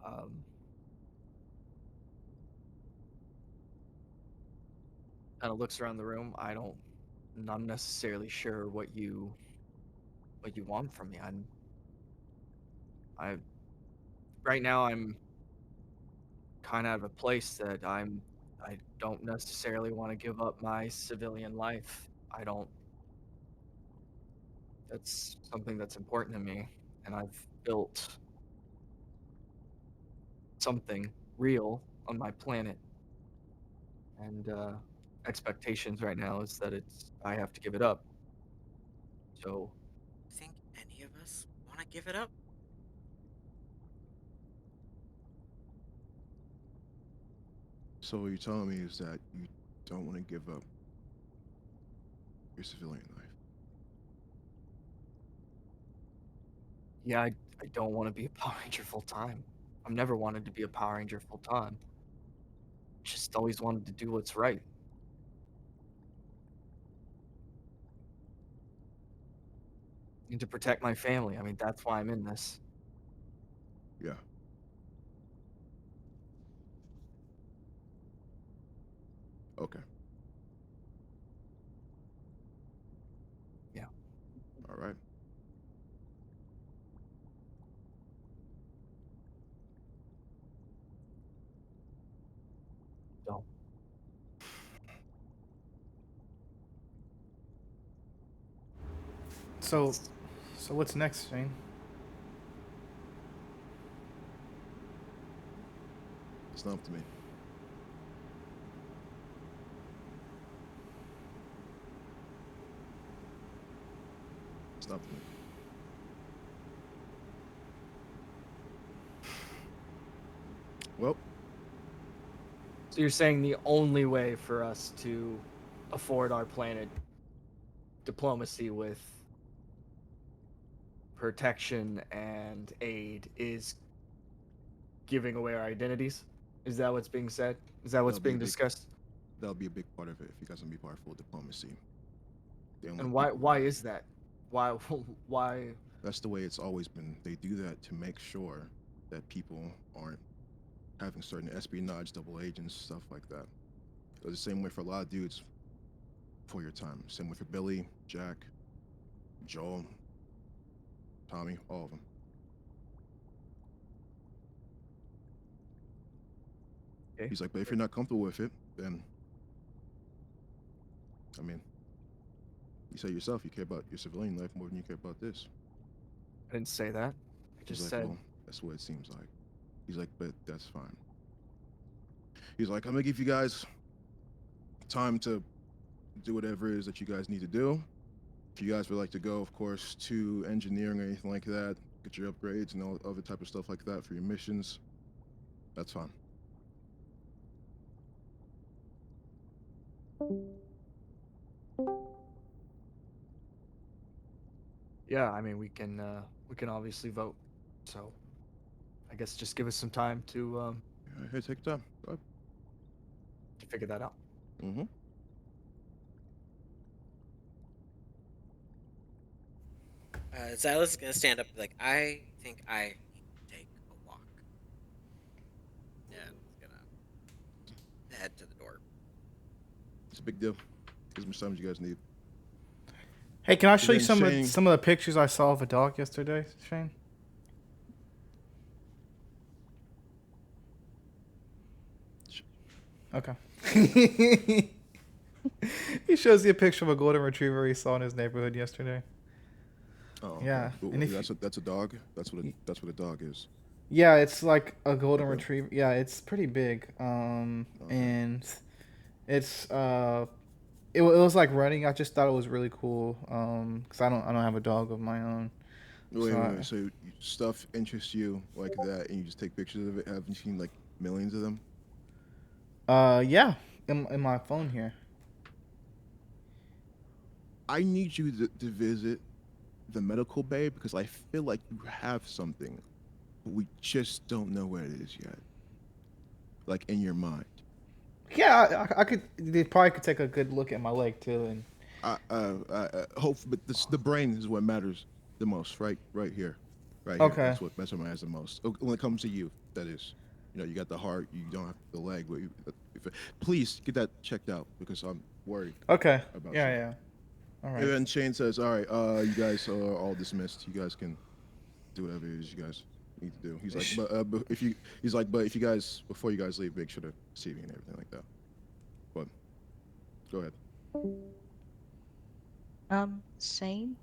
Um, kind of looks around the room. I'm not necessarily sure what you want from me. I right now I'm kind of at a place that I don't necessarily want to give up my civilian life. I don't. That's something that's important to me, and I've built something real on my planet, and expectations right now is that I have to give it up. So Think any of us want to give it up? So what you're telling me is that you don't want to give up your civilian life. yeah, I don't want to be a Power Ranger full time. I've never wanted to be a Power Ranger full time. Just always wanted to do what's right. And to protect my family. I mean, that's why I'm in this. Yeah. Okay. Yeah. All right. So So, so what's next, Shane? It's not up to me. It's not up to me. Well, So you're saying the only way for us to afford our planet diplomacy with protection and aid is giving away our identities. Is that what's being said? Is that what's That'll be being a big discussed? that'll be a big part of it if you guys want to be part of full diplomacy. They don't And want why people why is that? Why why That's the way it's always been. They do that to make sure that people aren't having certain espionage, double agents, stuff like that. It was the same way for a lot of dudes for your time. Same way for Billy, Jack, Joel, Tommy, all of them. Okay. He's like, but if you're not comfortable with it, then, I mean, you say yourself, you care about your civilian life more than you care about this. I didn't say that. I He's just like, said well, that's what it seems like. He's like, but that's fine. He's like, I'm gonna give you guys time to do whatever it is that you guys need to do. If you guys would like to go, of course, to engineering or anything like that, get your upgrades and all other type of stuff like that for your missions, that's fine. yeah, I mean we can obviously vote. So I guess just give us some time Here, take your time. Go to figure that out. ahead. Mm-hmm. Xylas is gonna stand up and be like, I think I need to take a walk. And he's gonna head to the door. It's a big deal. As much time as you guys need. Hey, can I show you then some Shane- of the pictures I saw of a dog yesterday, Shane? Okay. He shows you a picture of a golden retriever he saw in his neighborhood yesterday. Oh, okay. Yeah, Ooh, and if that's a dog. That's what a dog is. Yeah, it's like a golden Okay. retriever. Yeah, it's pretty big. Okay. And it's it was like running. I just thought it was really cool. Cause I don't have a dog of my own. Wait. So stuff interests you like that, and you just take pictures of it. Haven't you seen like millions of them? Yeah, in my phone here. I need you to visit the medical bay because I feel like you have something, but we just don't know what it is yet. Like in your mind. Yeah, I could. They probably could take a good look at my leg too, and Hope, but the brain is what matters the most, right? Right here. Okay. That's what matters the most. When it comes to you, that is. You know, you got the heart, you don't have the leg, but please get that checked out because I'm worried Okay. about Yeah, you. yeah. All right. And then Shane says, "All right, you guys are all dismissed. You guys can do whatever it is you guys need to do." He's like, but if you guys before you guys leave, make sure to see me and everything like that. But go ahead. Shane,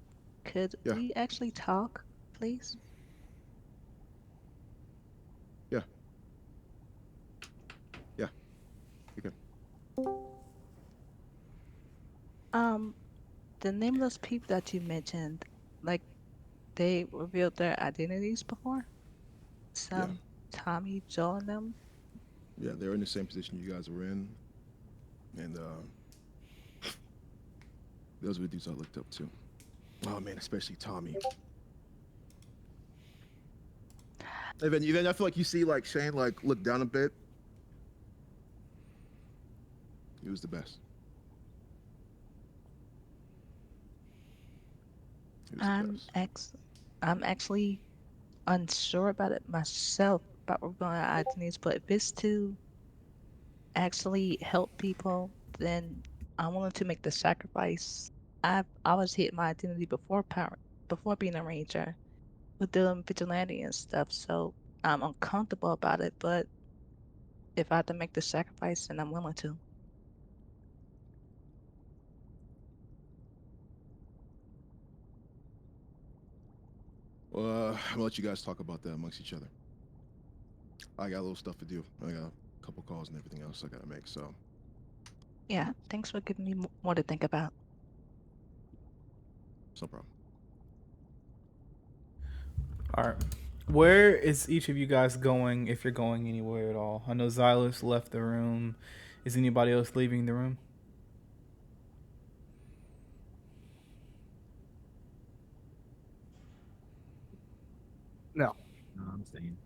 could Yeah. we actually talk, please? Yeah. Yeah. You can. The nameless people that you mentioned, like they revealed their identities before? Yeah. Some Tommy, Joe, and them? Yeah, they're in the same position you guys were in, and those were the dudes I looked up to. Oh man, especially Tommy. And then I feel like you see like Shane like look down a bit. He was the best. He was the best. I'm actually unsure about it myself about revealing our identities, but if it's to actually help people, then I'm willing to make the sacrifice. I've always hid my identity before being a ranger with doing vigilante and stuff, so I'm uncomfortable about it, but if I have to make the sacrifice, then I'm willing to. Well, I'm gonna let you guys talk about that amongst each other. I got a little stuff to do. I got a couple calls and everything else I gotta make. So Yeah, thanks for giving me more to think about. it's no problem. All right. Where is each of you guys going if you're going anywhere at all? I know Xylus left the room. Is anybody else leaving the room? No. No, I'm staying.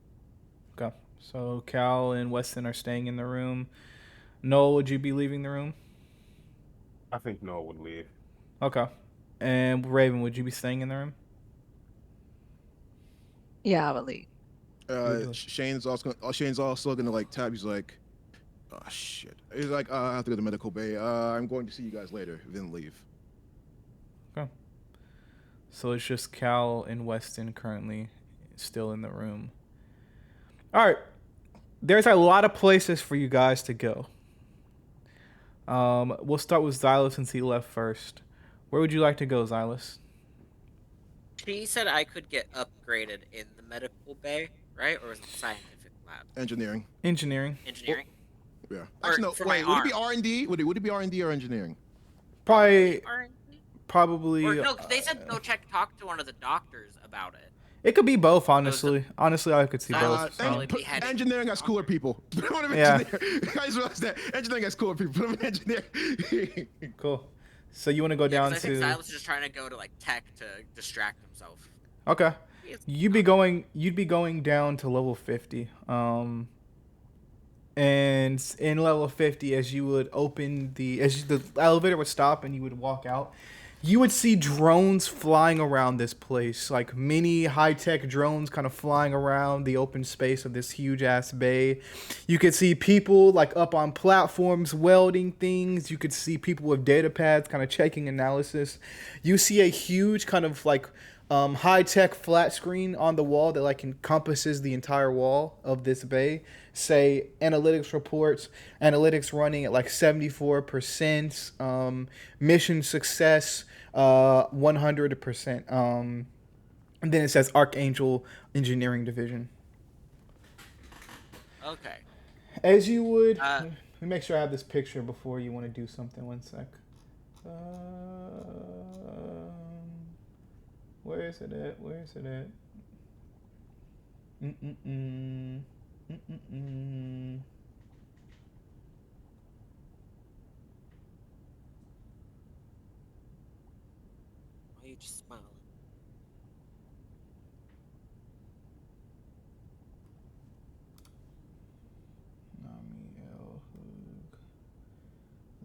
Okay. So Cal and Weston are staying in the room. Noel, would you be leaving the room? I think Noah would leave. Okay. And Raven, would you be staying in the room? Yeah, I will leave. Would you- Shane's also gonna like tap. He's like, oh shit. He's like, I have to go to medical bay. I'm going to see you guys later. Then leave. Okay. So it's just Cal and Weston currently still in the room. All right. There's a lot of places for you guys to go. We'll start with Xylus since he left first. Where would you like to go, Xylus? She said I could get upgraded in the medical bay, right? Or was it scientific lab? Engineering. Engineering. Engineering? Yeah. Or Actually, no. for Wait. my Would it arm? be R&D? Would it be R&D or engineering? Probably, R&D? probably. Or no, 'cause they said go talk to one of the doctors about it. It could be both, Those are- honestly. Honestly, I could see Xylus both. would probably So. be heading Engineering has cooler people. Put him in Yeah. engineering. Guys realize that engineering has cooler people. Put him in engineering. Cool. So you want to go Yeah, down 'cause I think to? Xylus is just trying to go to like tech to distract himself. Okay. He is- You'd be going down to level 50. And in level 50, as the elevator would stop and you would walk out, you would see drones flying around this place, like mini high-tech drones kind of flying around the open space of this huge-ass bay. You could see people like up on platforms welding things. You could see people with data pads kind of checking analysis. You see a huge kind of like high-tech flat screen on the wall that like encompasses the entire wall of this bay. Say analytics reports, analytics running at like 74%, mission success 100%. And then it says Archangel Engineering Division. Okay. As you would, Uh, let me make sure I have this picture before you want to do something. One sec. Where is it at? Where is it at? Why are you just smiling?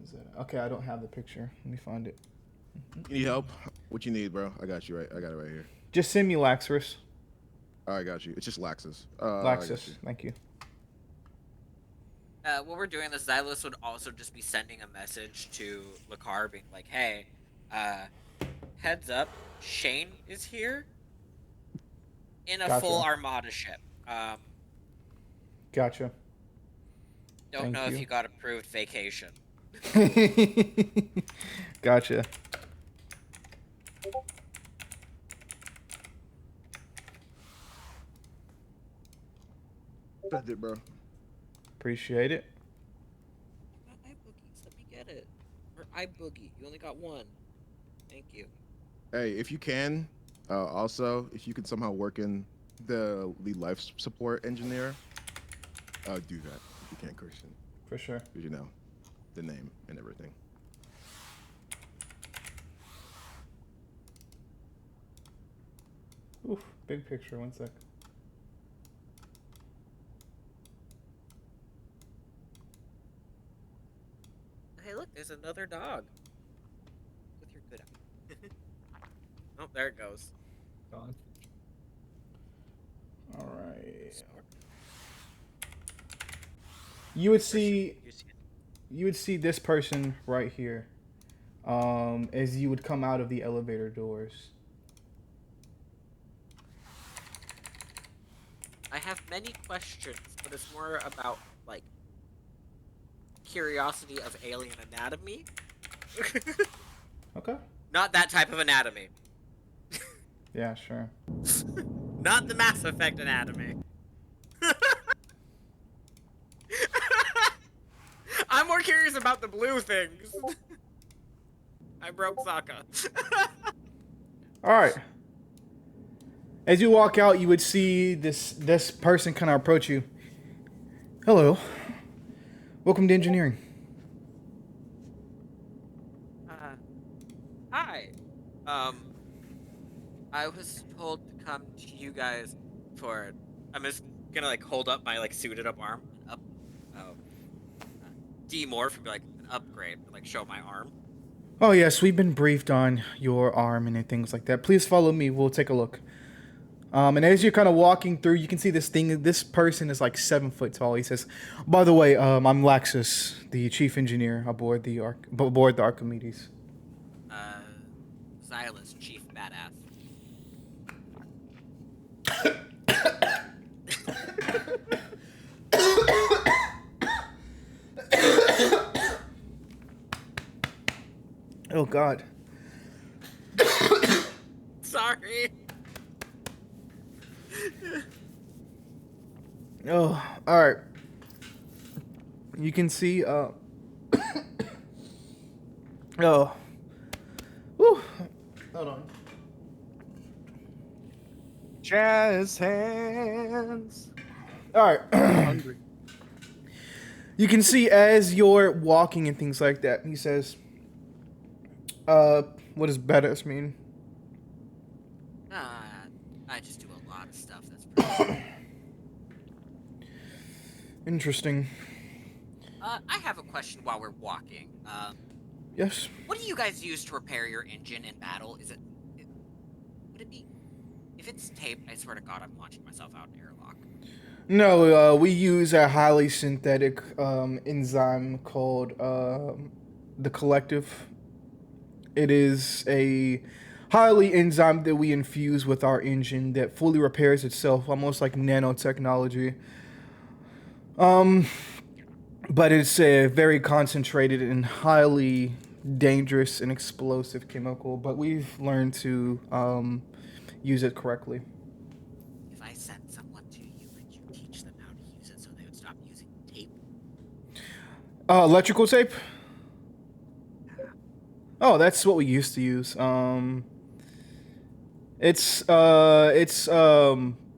Is that okay? I don't have the picture. Let me find it. You need help? What you need, bro? I got you right. I got it right here. Just send me Laxarus. I got you. It's just Laxus. Laxus. Thank you. While we're doing this, Xylus would also just be sending a message to Lakar being like, hey, heads up, Shane is here in a Gotcha. full armada ship. Gotcha. Don't Thank know you. if you got approved vacation. Gotcha. That's it, bro. Appreciate it. I got iBoogies. Let me get it. Or iBoogie. You only got one. Thank you. Hey, if you can, also, if you could somehow work in the lead life support engineer, do that. If you can't, Christian. For sure. Because you know, the name and everything. Oof, big picture. One sec. Hey, look, there's another dog. With your good eye. Oh, there it goes. Gone. All right. You would see this person right here, as you would come out of the elevator doors. I have many questions, but it's more about, like, curiosity of alien anatomy. Okay. Not that type of anatomy. Yeah, sure. Not the Mass Effect anatomy. I'm more curious about the blue things. I broke Sokka. All right. As you walk out, you would see this person kind of approach you. Hello. Welcome to engineering. Hi. I was told to come to you guys for. I'm just gonna like hold up my like suited up arm and demorph and be like an upgrade, like show my arm. Oh yes, we've been briefed on your arm and things like that. Please follow me. We'll take a look. And as you're kind of walking through, you can see this thing. This person is like 7 foot tall. He says, "By the way, I'm Laxus, the chief engineer aboard the Archimedes." Xylus, chief badass. Oh God. Sorry. Oh, all right. You can see. Oh. Whew. Hold on. Jazz hands. All right. Hungry. You can see as you're walking and things like that. He says, what does badass mean?" I just do a lot of stuff that's pretty. Interesting. I have a question while we're walking. Yes. What do you guys use to repair your engine in battle? Would it be? If it's tape, I swear to God, I'm launching myself out in airlock. No, we use a highly synthetic enzyme called the Collective. It is a highly enzyme that we infuse with our engine that fully repairs itself, almost like nanotechnology. But it's a very concentrated and highly dangerous and explosive chemical. But we've learned to use it correctly. If I sent someone to you, would you teach them how to use it so they would stop using tape? Electrical tape? Oh, that's what we used to use.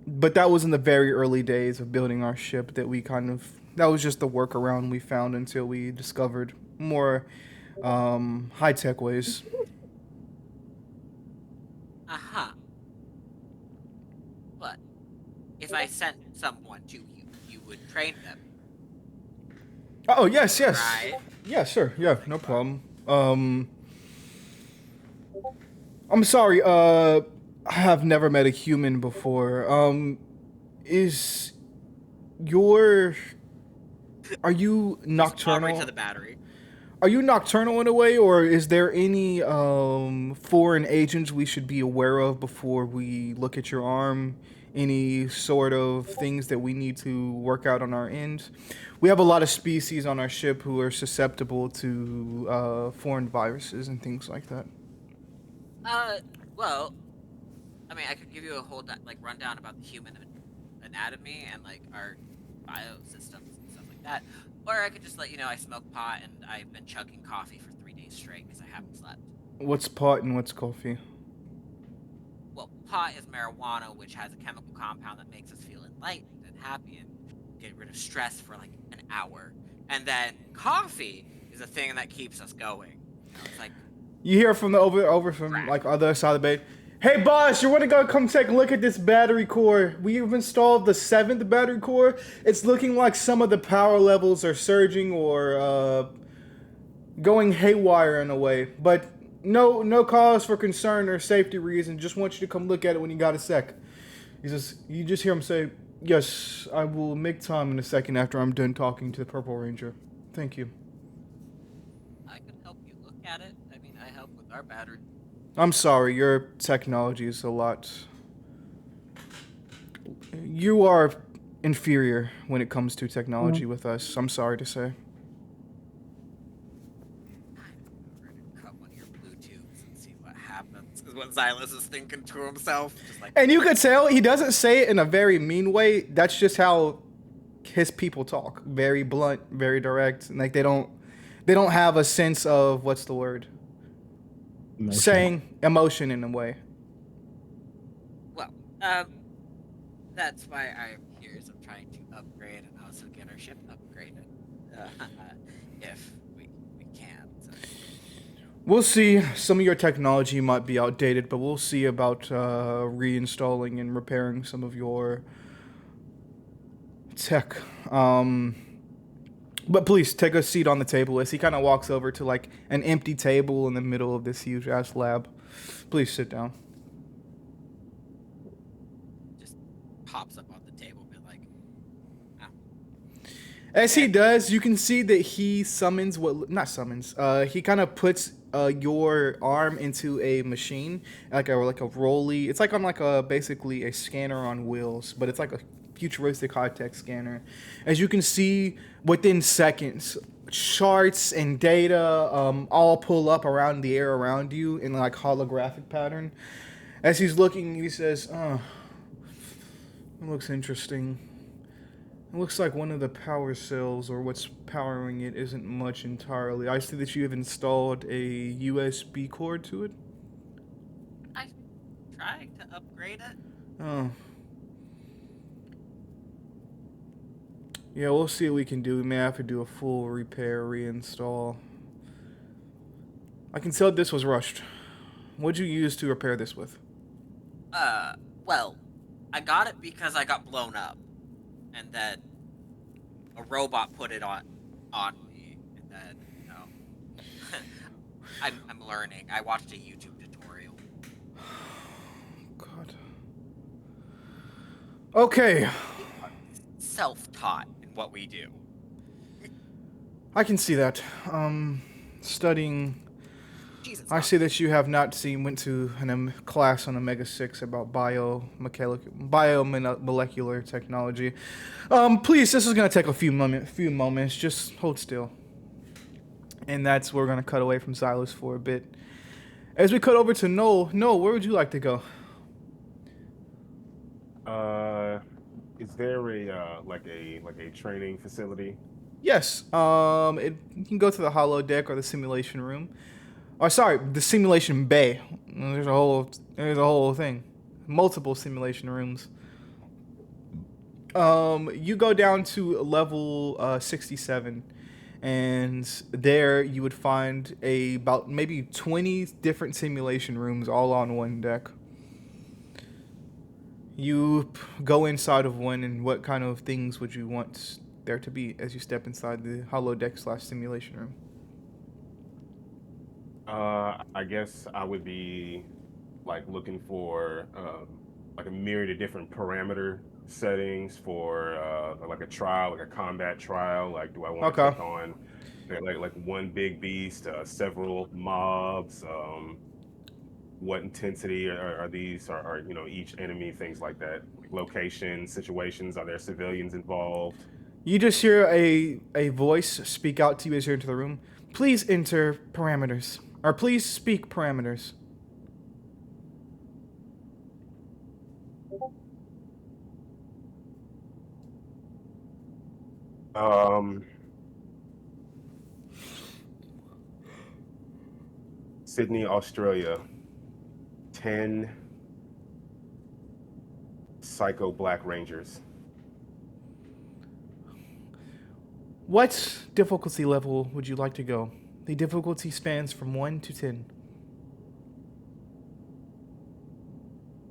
But that was in the very early days of building our ship that that was just the workaround we found until we discovered more high-tech ways. Uh-huh. But if I sent someone to you, you would train them. Oh, yes. Right. Yeah, sure. Yeah, no problem. I'm sorry, I have never met a human before. Are you nocturnal? Right to the battery. Are you nocturnal in a way, or is there any foreign agents we should be aware of before we look at your arm? Any sort of things that we need to work out on our end? We have a lot of species on our ship who are susceptible to foreign viruses and things like that. Well, I mean, I could give you a whole rundown about the human anatomy and like our biosystems and stuff like that, or I could just let you know I smoke pot and I've been chugging coffee for 3 days straight because I haven't slept. What's pot and what's coffee? Well, pot is marijuana, which has a chemical compound that makes us feel enlightened and happy and get rid of stress for like an hour. And then coffee is a thing that keeps us going. You know, it's like you hear from the over from like other side of the bay. Hey boss, you want to go come take a look at this battery core? We've installed the 7th battery core. It's looking like some of the power levels are surging or going haywire in a way. But no cause for concern or safety reason. Just want you to come look at it when you got a sec. You just hear him say, "Yes, I will make time in a second after I'm done talking to the Purple Ranger. Thank you." I could help you look at it. I mean, I help with our battery. I'm sorry, your technology is a lot... You are inferior when it comes to technology with us, I'm sorry to say. We're gonna cut one of your blue tubes and see what happens. Is what Xylus is thinking to himself. Just like, And you could tell, he doesn't say it in a very mean way. That's just how his people talk. Very blunt, very direct. And like they don't have a sense of, what's the word? Emotion. Saying emotion in a way. well, that's why I'm here. Is I'm trying to upgrade and also get our ship upgraded, if we can. So. We'll see. Some of your technology might be outdated, but we'll see about reinstalling and repairing some of your tech. But please take a seat on the table as he kind of walks over to like an empty table in the middle of this huge ass lab. Please sit down. Just pops up on the table, bit like, As he does, you can see that he summons not summons. He kind of puts your arm into a machine, like a rolly. It's like on like a basically a scanner on wheels, but it's like a futuristic high tech scanner. As you can see, within seconds, charts and data all pull up around the air around you in like holographic pattern. As he's looking, he says, "Oh, it looks interesting. It looks like one of the power cells, or what's powering it, isn't much entirely. I see that you have installed a USB cord to it." I tried to upgrade it. Oh. Yeah, we'll see what we can do. We may have to do a full repair, reinstall. I can tell this was rushed. What'd you use to repair this with? Well, I got it because I got blown up, and then a robot put it on me, and then I'm learning. I watched a YouTube tutorial. God. Okay. Self-taught in what we do. I can see that. Studying. Jesus. I see that you have not went to a class on Omega 6 about biomolecular technology. Please, this is going to take a few moments. Just hold still. And that's where we're going to cut away from Silas for a bit. As we cut over to Noel, where would you like to go? Is there a like a training facility? Yes. You can go to the holodeck or the simulation room. Or sorry, the simulation bay. There's a whole thing. Multiple simulation rooms. You go down to level 67, and there you would find about maybe 20 different simulation rooms all on one deck. You go inside of one, and what kind of things would you want there to be as you step inside the holodeck / simulation room? I guess I would be like looking for like a myriad of different parameter settings for like a trial, like a combat trial. Like, do I want to take on like one big beast, several mobs? What intensity are these? Are each enemy, things like that? Like location, situations. Are there civilians involved? You just hear a voice speak out to you as you enter the room. Please enter parameters. Or please speak parameters. Sydney, Australia. 10 Psycho Black Rangers. What difficulty level would you like to go? The difficulty spans from 1 to 10.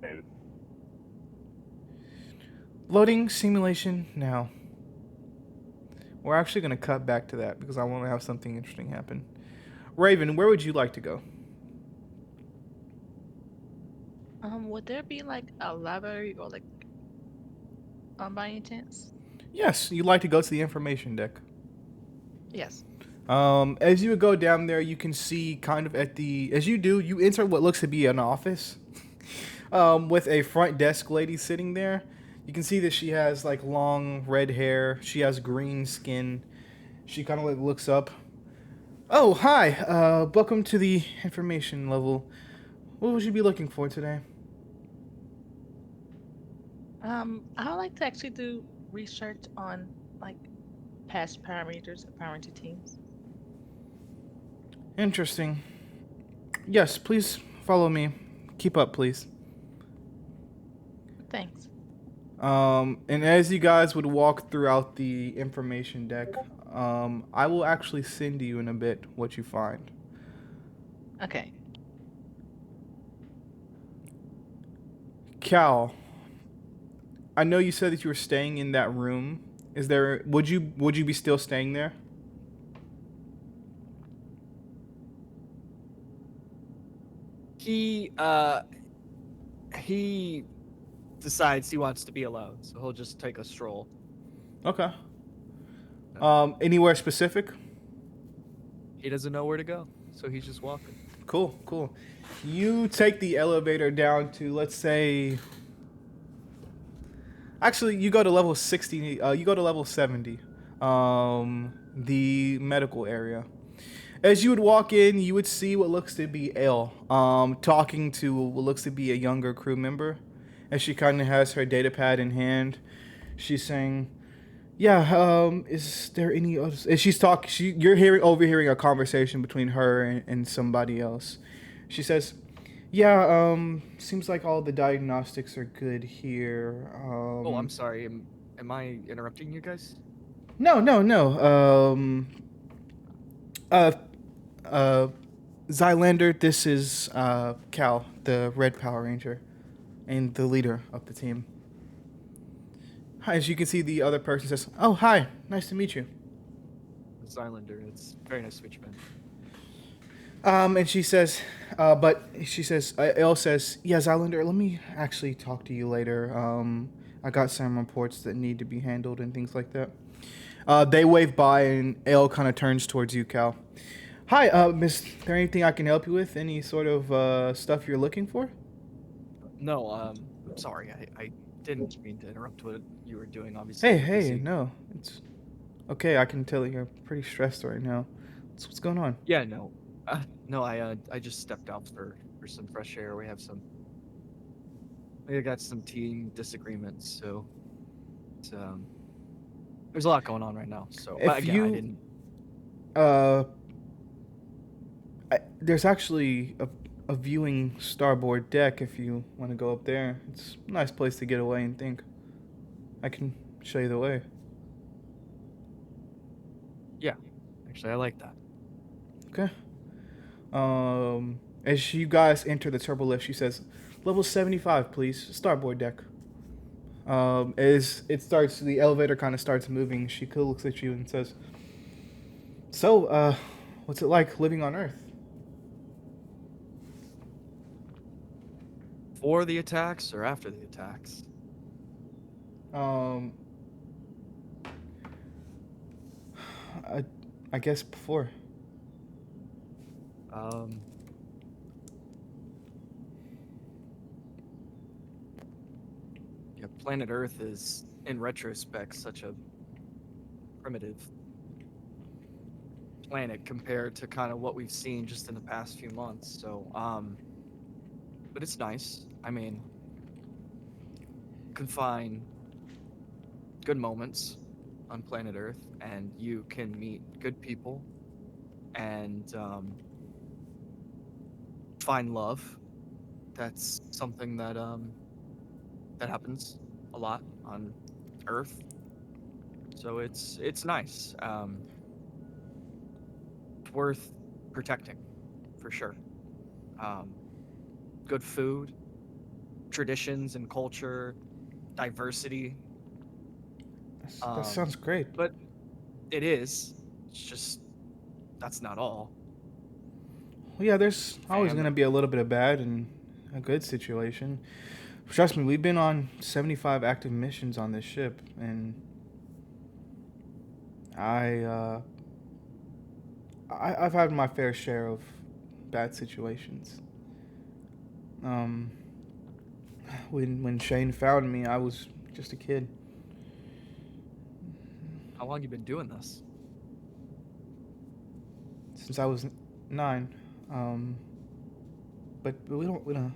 10. Loading simulation now. We're actually going to cut back to that because I want to have something interesting happen. Raven, where would you like to go? Would there be like a library or like by any chance? Yes, you'd like to go to the information deck. Yes. As you would go down there, you can see kind of as you do, you enter what looks to be an office with a front desk lady sitting there. You can see that she has like long red hair. She has green skin. She kind of like looks up. Oh, hi. Welcome to the information level. What would you be looking for today? I would like to actually do research on like past parameters of parameter teams. Interesting. Yes, please follow me. Keep up, please. Thanks. And as you guys would walk throughout the information deck, I will actually send you in a bit what you find. Okay. Cal, I know you said that you were staying in that room. Is there? Would you be still staying there? He decides he wants to be alone, so he'll just take a stroll. Okay. Anywhere specific? He doesn't know where to go, so he's just walking. Cool, cool. You take the elevator down to, let's say, actually, you go to level 60. You go to level 70. The medical area. As you would walk in, you would see what looks to be Elle, talking to what looks to be a younger crew member. As she kind of has her data pad in hand, she's saying, "Yeah, is there any other?" And she's talking. You're overhearing a conversation between her and somebody else. She says, "Yeah, seems like all the diagnostics are good here. Oh, I'm sorry. Am I interrupting you guys? No, no, no. Uh, uh, Zylander, this is Cal, the Red Power Ranger, and the leader of the team." Hi, as you can see, the other person says, "Oh, hi, nice to meet you." It's Islander. It's very nice to meet you, man. And she says, Elle says, "Yeah, Zylander, let me actually talk to you later. I got some reports that need to be handled and things like that." They wave by, and Elle kind of turns towards you, Cal. "Hi, miss, is there anything I can help you with? Any sort of stuff you're looking for?" No, I'm sorry. I didn't mean to interrupt what you were doing. Obviously, Hey, you're hey, busy. no, it's okay. I can tell you're pretty stressed right now. What's going on? Yeah, no, no. I just stepped out for some fresh air. We got some team disagreements, so it's, there's a lot going on right now. So, but If again, I you, didn't. uh, there's actually a viewing starboard deck if you want to go up there. It's a nice place to get away and think. I can show you the way. Yeah, actually, I like that. Okay. As you guys enter the turbo lift, she says, "Level 75, please. Starboard deck." As it starts, the elevator kind of starts moving. She looks at you and says, "So, what's it like living on Earth?" Before the attacks or after the attacks? Um, I, I guess before. Um, yeah, planet Earth is, in retrospect, such a primitive planet compared to kind of what we've seen just in the past few months. So, but it's nice. I mean, you can find good moments on planet Earth, and you can meet good people and find love. That's something that happens a lot on Earth. So it's nice. It's worth protecting for sure. Um, good food, traditions and culture, diversity. That sounds great. But it is. It's just that's not all. Well, yeah, there's always Family. gonna be a little bit of bad and a good situation. Trust me, we've been on 75 active missions on this ship, and I, uh, I've had my fair share of bad situations. Um, when Shane found me, I was just a kid. How long you been doing this? Since I was 9. Um, but we don't.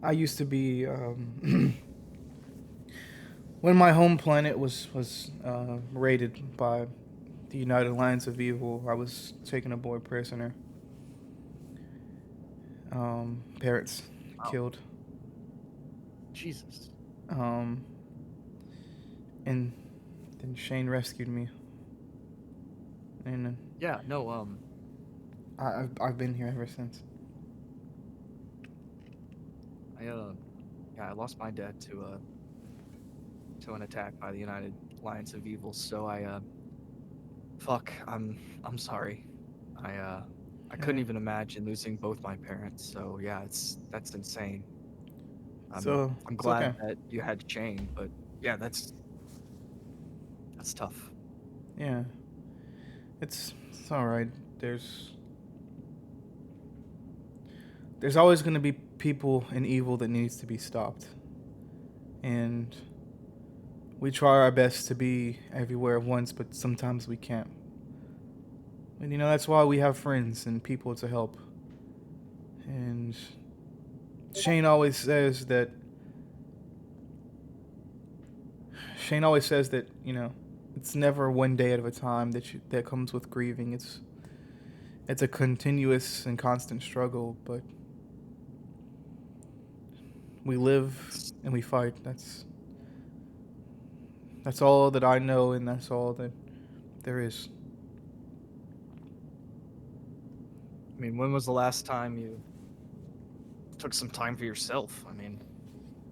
I used to be when my home planet was raided by the United Alliance of Evil. I was taken aboard prisoner. Parents Wow. killed. Jesus. Um, and then Shane rescued me. And Yeah, no, I've been here ever since. I lost my dad to an attack by the United Alliance of Evil. So fuck, I'm sorry. I couldn't Yeah. even imagine losing both my parents. So yeah, that's insane. So I'm it's glad okay. that you had Shane, but yeah, that's tough. Yeah, it's all right. There's there's always gonna be people and evil that needs to be stopped, and we try our best to be everywhere at once, but sometimes we can't. And that's why we have friends and people to help. And Shane always says that Shane always says that it's never one day at a time that comes with grieving. It's a continuous and constant struggle, but we live and we fight. That's all that I know, and that's all that there is. I mean, when was the last time you took some time for yourself? I mean,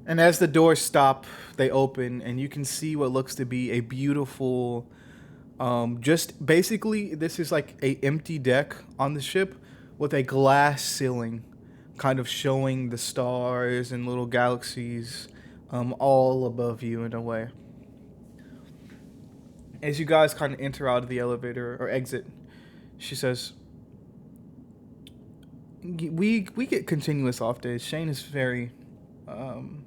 And as the doors stop, they open, and you can see what looks to be a beautiful. Just basically, this is like a empty deck on the ship with a glass ceiling, kind of showing the stars and little galaxies, all above you in a way. As you guys kind of enter out of the elevator or exit, she says, "We get continuous off days. Shane is very um,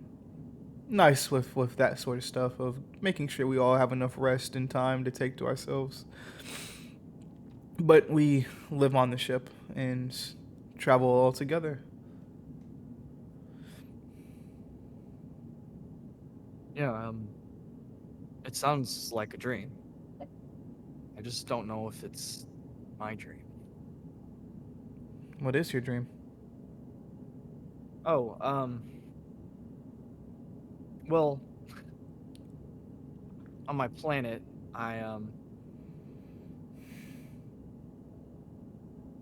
nice with that sort of stuff of making sure we all have enough rest and time to take to ourselves. But we live on the ship and travel all together." yeah, it sounds like a dream. I just don't know if it's my dream. What is your dream? Oh, well, on my planet, I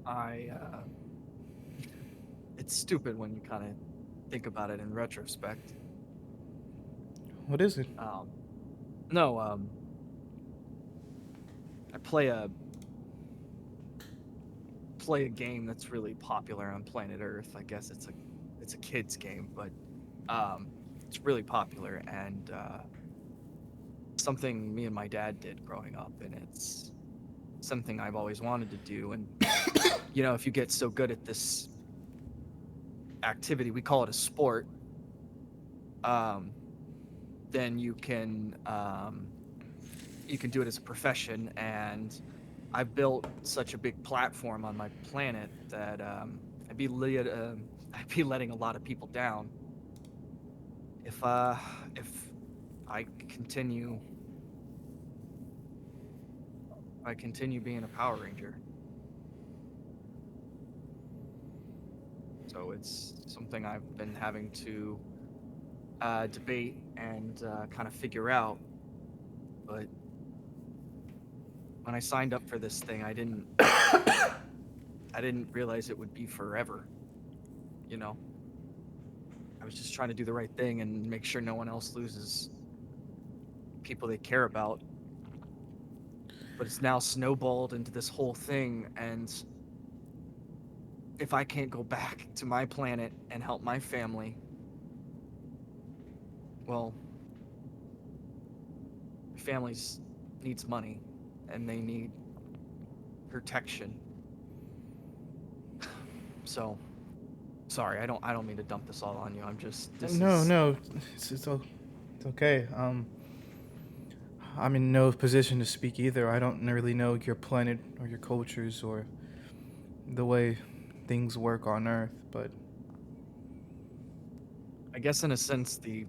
I it's stupid when you kind of think about it in retrospect. What is it? No, I play a game that's really popular on planet Earth. I guess it's a kids game, but it's really popular and something me and my dad did growing up, and it's something I've always wanted to do. And if you get so good at this activity, we call it a sport, um, then you can do it as a profession. And I've built such a big platform on my planet that I'd be letting a lot of people down if I continue being a Power Ranger. So it's something I've been having to debate and kind of figure out. But when I signed up for this thing, I didn't realize it would be forever. I was just trying to do the right thing and make sure no one else loses people they care about. But it's now snowballed into this whole thing, and if I can't go back to my planet and help my family, well, families needs money and they need protection. So, sorry, I don't mean to dump this all on you. No, it's okay. I'm in no position to speak either. I don't really know your planet or your cultures or the way things work on Earth, but I guess in a sense the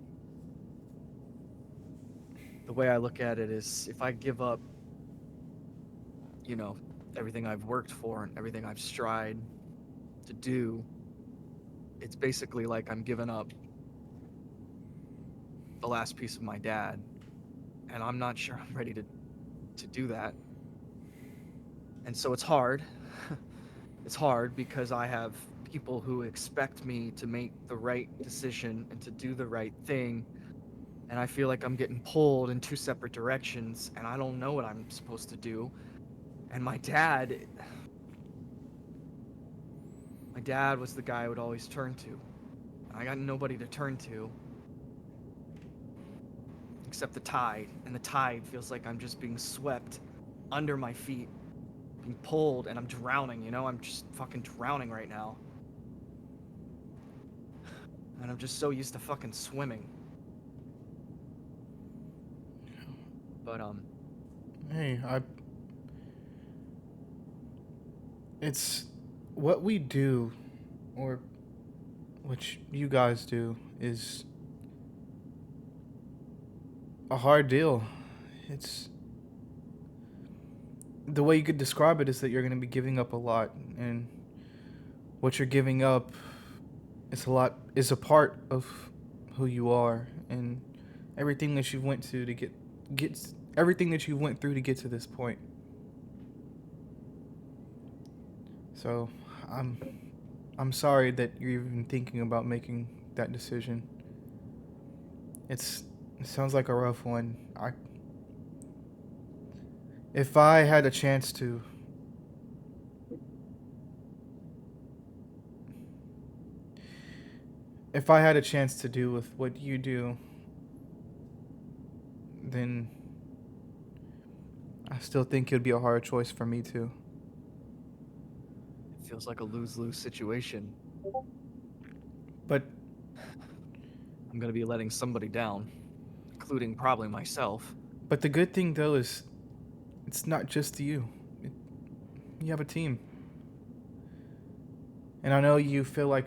way I look at it is if I give up, everything I've worked for and everything I've strived to do, it's basically like I'm giving up the last piece of my dad, and I'm not sure I'm ready to do that. And so it's hard. It's hard because I have people who expect me to make the right decision and to do the right thing. And I feel like I'm getting pulled in two separate directions, and I don't know what I'm supposed to do. And my dad was the guy I would always turn to. I got nobody to turn to except the tide, and the tide feels like I'm just being swept under my feet, being pulled, and I'm drowning, you know? I'm just fucking drowning right now. And I'm just so used to fucking swimming. But, Hey, it's what we do, or what you guys do, is a hard deal. It's the way you could describe it is that you're going to be giving up a lot, and what you're giving up is a part of who you are, and everything that you went to get everything that you went through to get to this point. So I'm sorry that you're even thinking about making that decision. It sounds like a rough one. If I had a chance to, do with what you do, then I still think it'd be a hard choice for me too. it feels like a lose-lose situation. But I'm gonna be letting somebody down, including probably myself. the good thing though is it's not just you. You have a team. And I know you feel like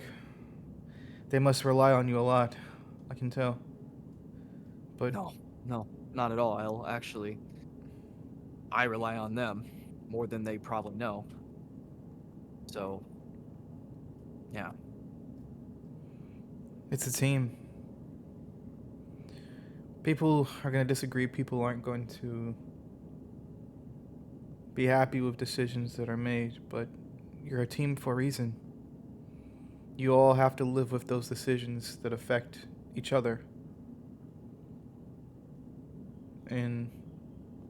they must rely on you a lot. I can tell. But No, not at all. I rely on them more than they probably know. So, yeah. it's a team. People are going to disagree. People aren't going to be happy with decisions that are made, but you're a team for a reason. You all have to live with those decisions that affect each other. And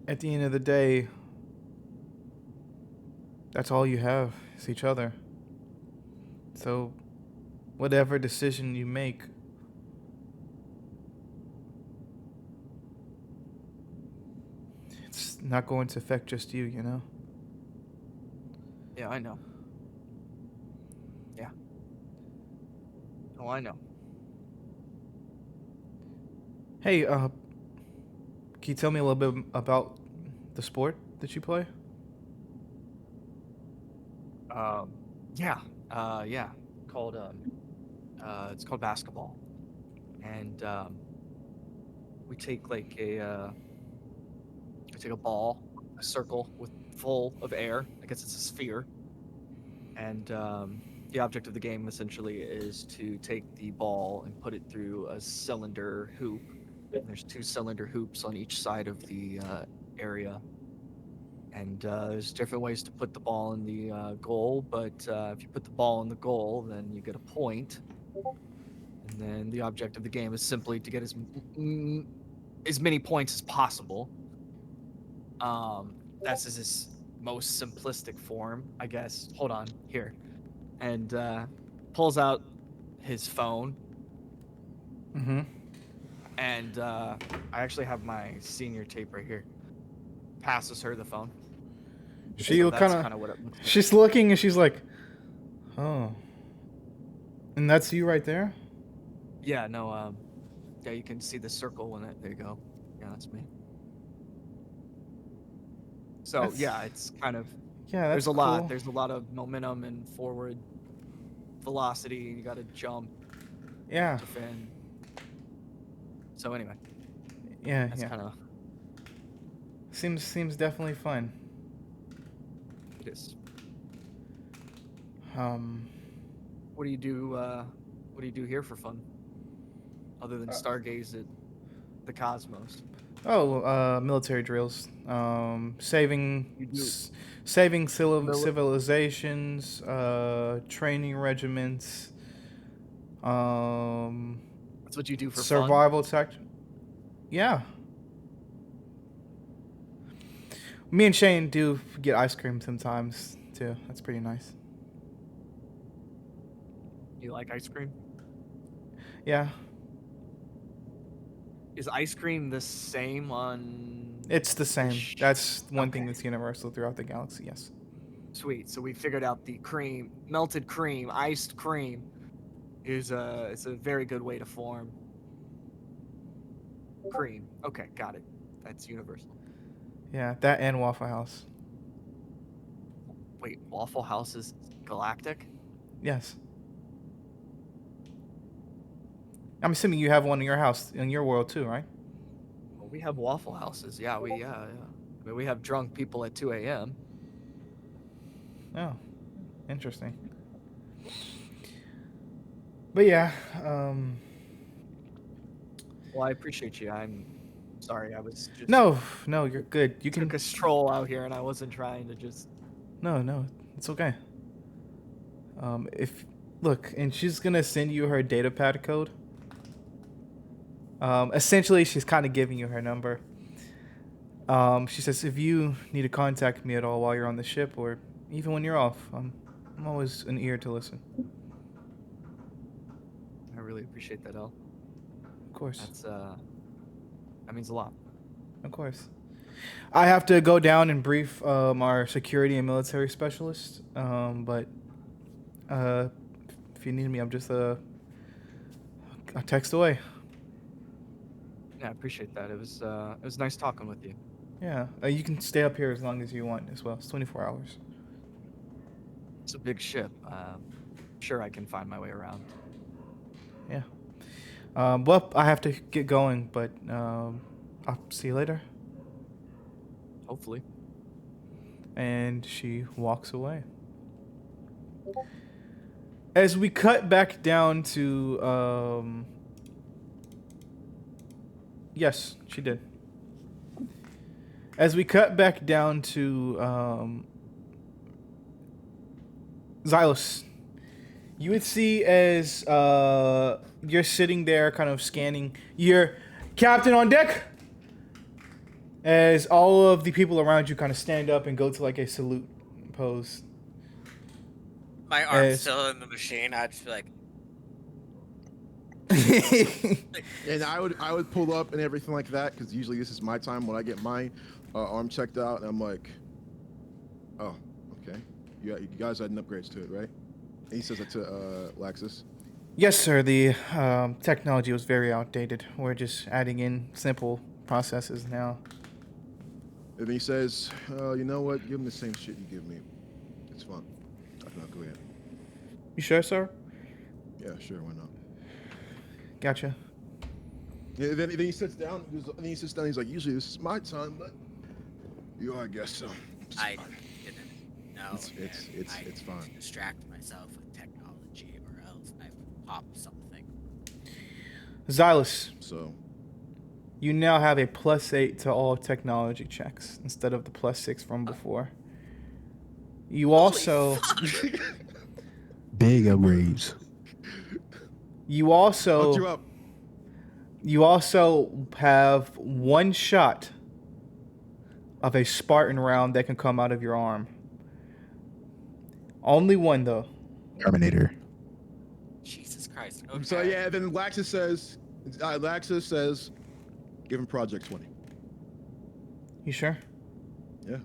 at the end of the day, that's all you have is each other. So, whatever decision you make, it's not going to affect just you, you know? Yeah, I know. Yeah. Oh, I know. Hey, can you tell me a little bit about the sport that you play? Yeah. Yeah. Called it's called basketball. And we take a ball, a circle full of air. I guess it's a sphere. And the object of the game essentially is to take the ball and put it through a cylinder hoop. And there's two cylinder hoops on each side of the area. And there's different ways to put the ball in the goal, but if you put the ball in the goal, then you get a point. And then the object of the game is simply to get as many points as possible. That's his most simplistic form, I guess. Hold on, here. And pulls out his phone. Mm-hmm. And I actually have my senior tape right here. Passes her the phone. So that's kind of what it looks like. She's looking and she's like, oh. And that's you right there? Yeah, no, yeah, you can see the circle when there you go. Yeah, that's me. So yeah, it's kind of That's there's a cool. lot. There's a lot of momentum and forward velocity. You got to jump, Yeah. defend. So anyway, Yeah, that's kind of Seems definitely fun. it is. What do you do? What do you do here for fun, other than stargaze at the cosmos? Oh, military drills. Saving You do saving mili- civilizations, training regiments, um, That's what you do for fun? survival tech. Yeah. Me and Shane do get ice cream sometimes too. That's pretty nice. You like ice cream? Yeah. Is ice cream the same on It's the same. That's one thing Okay. that's universal throughout the galaxy, yes. Sweet. So we figured out the cream, melted cream, iced cream is a very good way to form cream. Okay, got it. That's universal. Yeah, that and Waffle House. Wait, Waffle House is galactic? Yes. I'm assuming you have one in your house, in your world too, right? Well, we have Waffle Houses. Yeah. I mean, we have drunk people at 2 a.m. Oh, interesting. But yeah, Well, I appreciate you. I'm sorry. I was just no, you're good. You can took a stroll out here, and I wasn't trying to just. no, it's okay. If look, and she's gonna send you her data pad code. Essentially, she's kind of giving you her number. She says if you need to contact me at all while you're on the ship, or even when you're off, I'm always an ear to listen. I really appreciate that, El. Of course, That means a lot. of course. I have to go down and brief our security and military specialist. But if you need me, I'm just a text away. Yeah, I appreciate that. It was nice talking with you. Yeah, you can stay up here as long as you want as well. It's 24 hours. It's a big ship. Sure, I can find my way around. Yeah. Well, I have to get going, but I'll see you later. Hopefully. And she walks away. As we cut back down to yes, she did. As we cut back down to Xylus, you would see as you're sitting there kind of scanning, your captain on deck, as all of the people around you kind of stand up and go to like a salute pose. My arm's As- still in the machine. I'd just be like, And I would pull up and everything like that, because usually this is my time when I get my arm checked out, and I'm like, oh, okay. You guys adding upgrades to it, right? And he says that to Laxus. Yes, sir. The technology was very outdated. We're just adding in simple processes now. And then he says, you know what? Give him the same shit you give me. It's fun. No, go ahead. You sure, sir? Yeah, sure. Why not? Gotcha. Yeah, then he sits down. He's like, usually this is my time, but I guess so. I didn't know. It's fine. Distract myself with technology, or else I would pop something. Xylus, So, you now have a +8 to all technology checks instead of the +6 from before. You also Big upgrades. hooked you up. You also have one shot of a Spartan round that can come out of your arm. Only one though. Terminator. Jesus Christ. Okay. So yeah, then Laxus says, give him Project 20. You sure? Yeah.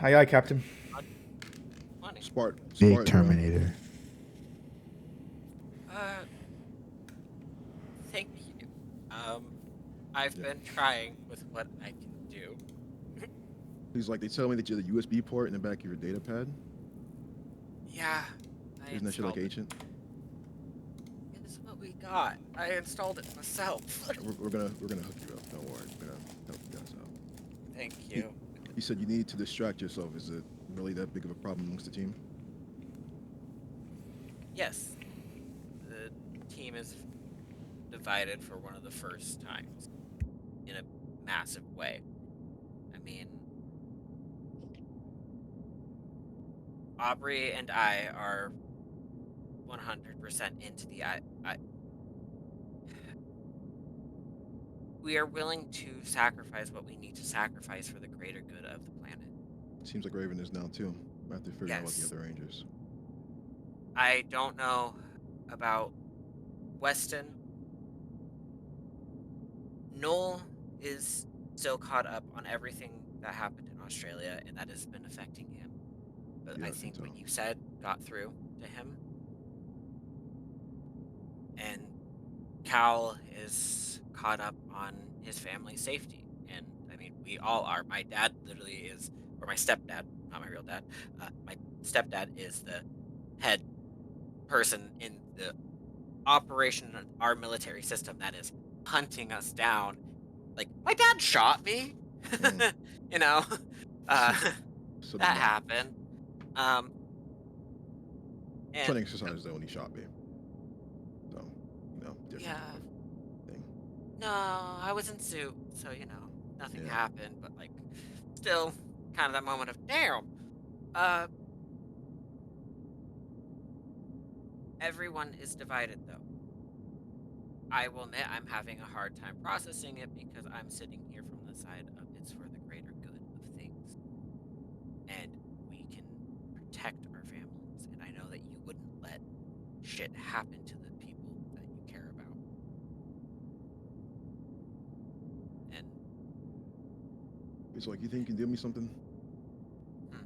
Aye, aye, Captain. Money. Big Terminator. Thank you. I've been trying with what I can do. He's like, they tell me that you're the USB port in the back of your data pad. Yeah. I Isn't that shit like installed it. ancient? It's what we got. I installed it myself. We're gonna hook you up. Don't worry. We're gonna help you guys out. Thank you. You said you need to distract yourself. Is it really that big of a problem amongst the team? Yes. The team is divided for one of the first times in a massive way. I mean, Aubrey and I are 100% into the we are willing to sacrifice what we need to sacrifice for the greater good of the planet. Seems like Raven is now too, after figuring out about the Yes. other Rangers. I don't know about Weston. Noel is still caught up on everything that happened in Australia, and that has been affecting him. But Yeah, I I can think what tell. you said got through to him. And Cal is caught up on his family's safety. And I mean, we all are. My dad literally is, or my stepdad, not my real dad, my stepdad is the head person in the operation of our military system that is hunting us down. Like, my dad shot me. Mm. you know, uh, So did that mine. happened. Um, and Funny exercise though when he shot me. So, different yeah, type of thing. no, I was in suit, so nothing Yeah. happened. But like, still, kind of that moment of damn. Uh, everyone is divided though. I will admit I'm having a hard time processing it because I'm sitting here from the side of it's for the greater good of things. And we can protect our families. And I know that you wouldn't let shit happen to the people that you care about. And He's like, you think you can do me something? hmm,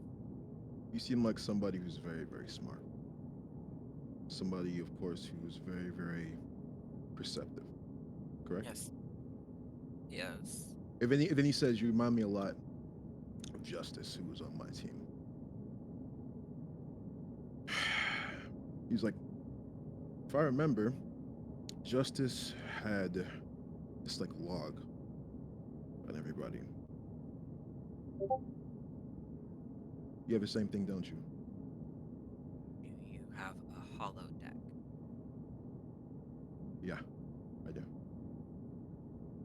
You seem like somebody who's very, very smart. Somebody, of course, who's very, very perceptive. Correct? yes, yes. If then he says, you remind me a lot of Justice, who was on my team. He's like, if I remember, Justice had this like log on everybody. You have the same thing, don't you? Do you have a hollow deck? Yeah, I do.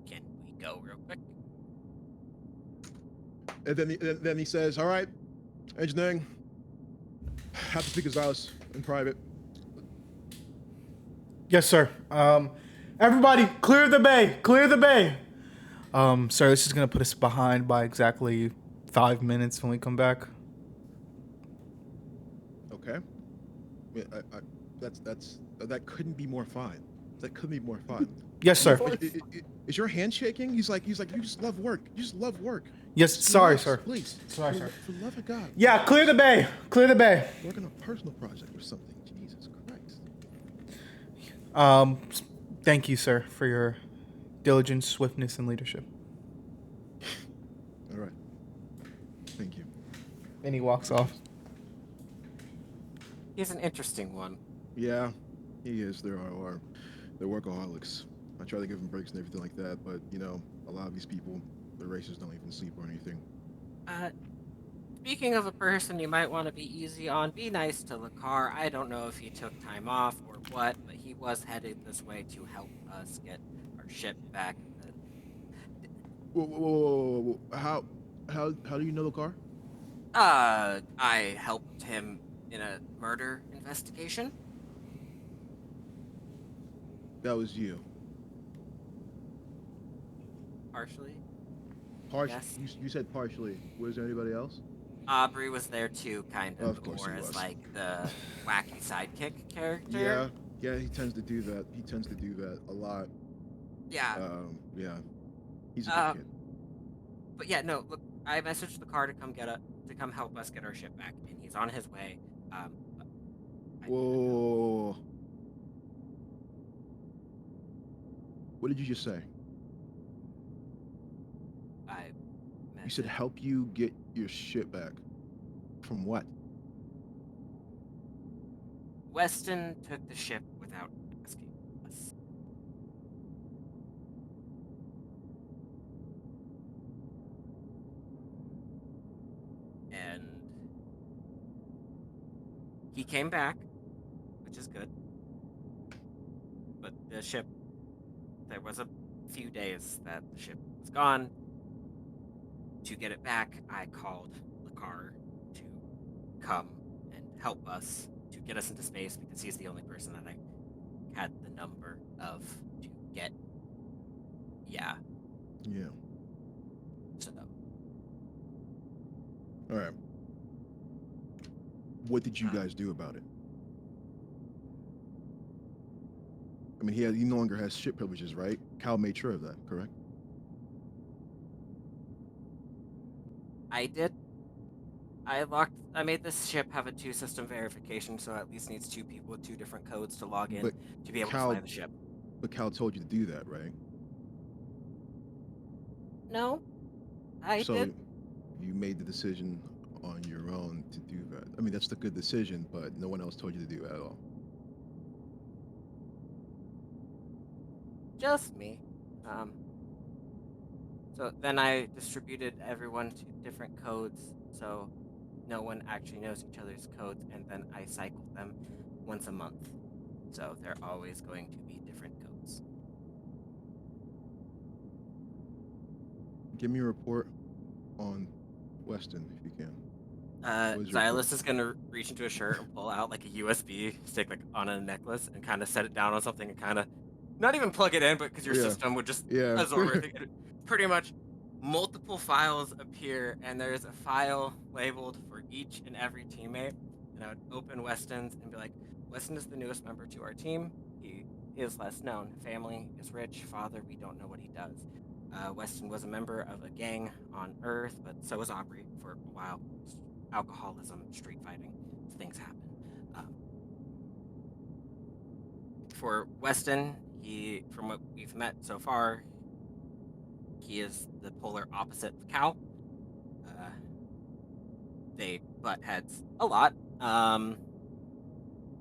Can we go real quick? And then he says, all right, engineering, have to speak to Xylus in private. Yes, sir. Everybody, clear the bay. Clear the bay. Sir, this is gonna put us behind by exactly 5 minutes when we come back. Okay. Yeah, that couldn't be more fine. That couldn't be more fun. Yes, sir. Is your hand shaking? He's like, you just love work. You just love work. Yes, Just sorry, relax, sir. Please. Sorry, sir. For the love of God. Yeah, clear the bay. Clear the bay. Work on a personal project or something. Jesus Christ. Thank you, sir, for your diligence, swiftness, and leadership. All right. Thank you. And he walks off. He's an interesting one. Yeah, he is. They're workaholics. I try to give them breaks and everything like that, but a lot of these people, the racers don't even sleep or anything. Speaking of a person you might want to be easy on, be nice to Lakar. I don't know if he took time off or what, but he was headed this way to help us get our ship back. Whoa. How do you know the car? I helped him in a murder investigation. That was you. Partially. Partially. Yes. You said partially. Was there anybody else? Aubrey was there too, kind of. Of course more he as was. like the wacky sidekick character. Yeah, he tends to do that. He tends to do that a lot. Yeah. Yeah. He's a good kid. But yeah, no, look, I messaged the car to come help us get our ship back, and he's on his way. Whoa. What did you just say? You said help you get your shit back. From what? Weston took the ship without asking us. And he came back, which is good. But the ship there was a few days that the ship was gone. To get it back, I called Lakar to come and help us to get us into space because he's the only person that I had the number of to get. Yeah. Yeah. So All right. What did you guys do about it? I mean, he no longer has ship privileges, right? Cal made sure of that, correct? I did. I made this ship have a 2-system verification, so at least needs 2 people with 2 different codes to log in But to be able to Cal, fly the ship. but Cal told you to do that, right? No, I So did. you made the decision on your own to do that. I mean, that's the good decision, but no one else told you to do it at all. Just me. So then I distributed everyone to different codes, so no one actually knows each other's codes, and then I cycled them once a month. So they're always going to be different codes. Give me a report on Weston, if you can. What is your report? Xylus is gonna reach into a shirt and pull out like a USB stick, like on a necklace, and kind of set it down on something and kind of not even plug it in, but because your Yeah. system would just Yeah. absorb everything. Pretty much, multiple files appear, and there's a file labeled for each and every teammate. And I would open Weston's and be like, "Weston is the newest member to our team. He is less known. Family is rich. Father, we don't know what he does. Weston was a member of a gang on Earth, but so was Aubrey for a while. Alcoholism, street fighting, things happen. For Weston, from what we've met so far, he is the polar opposite of Cal. They butt heads a lot.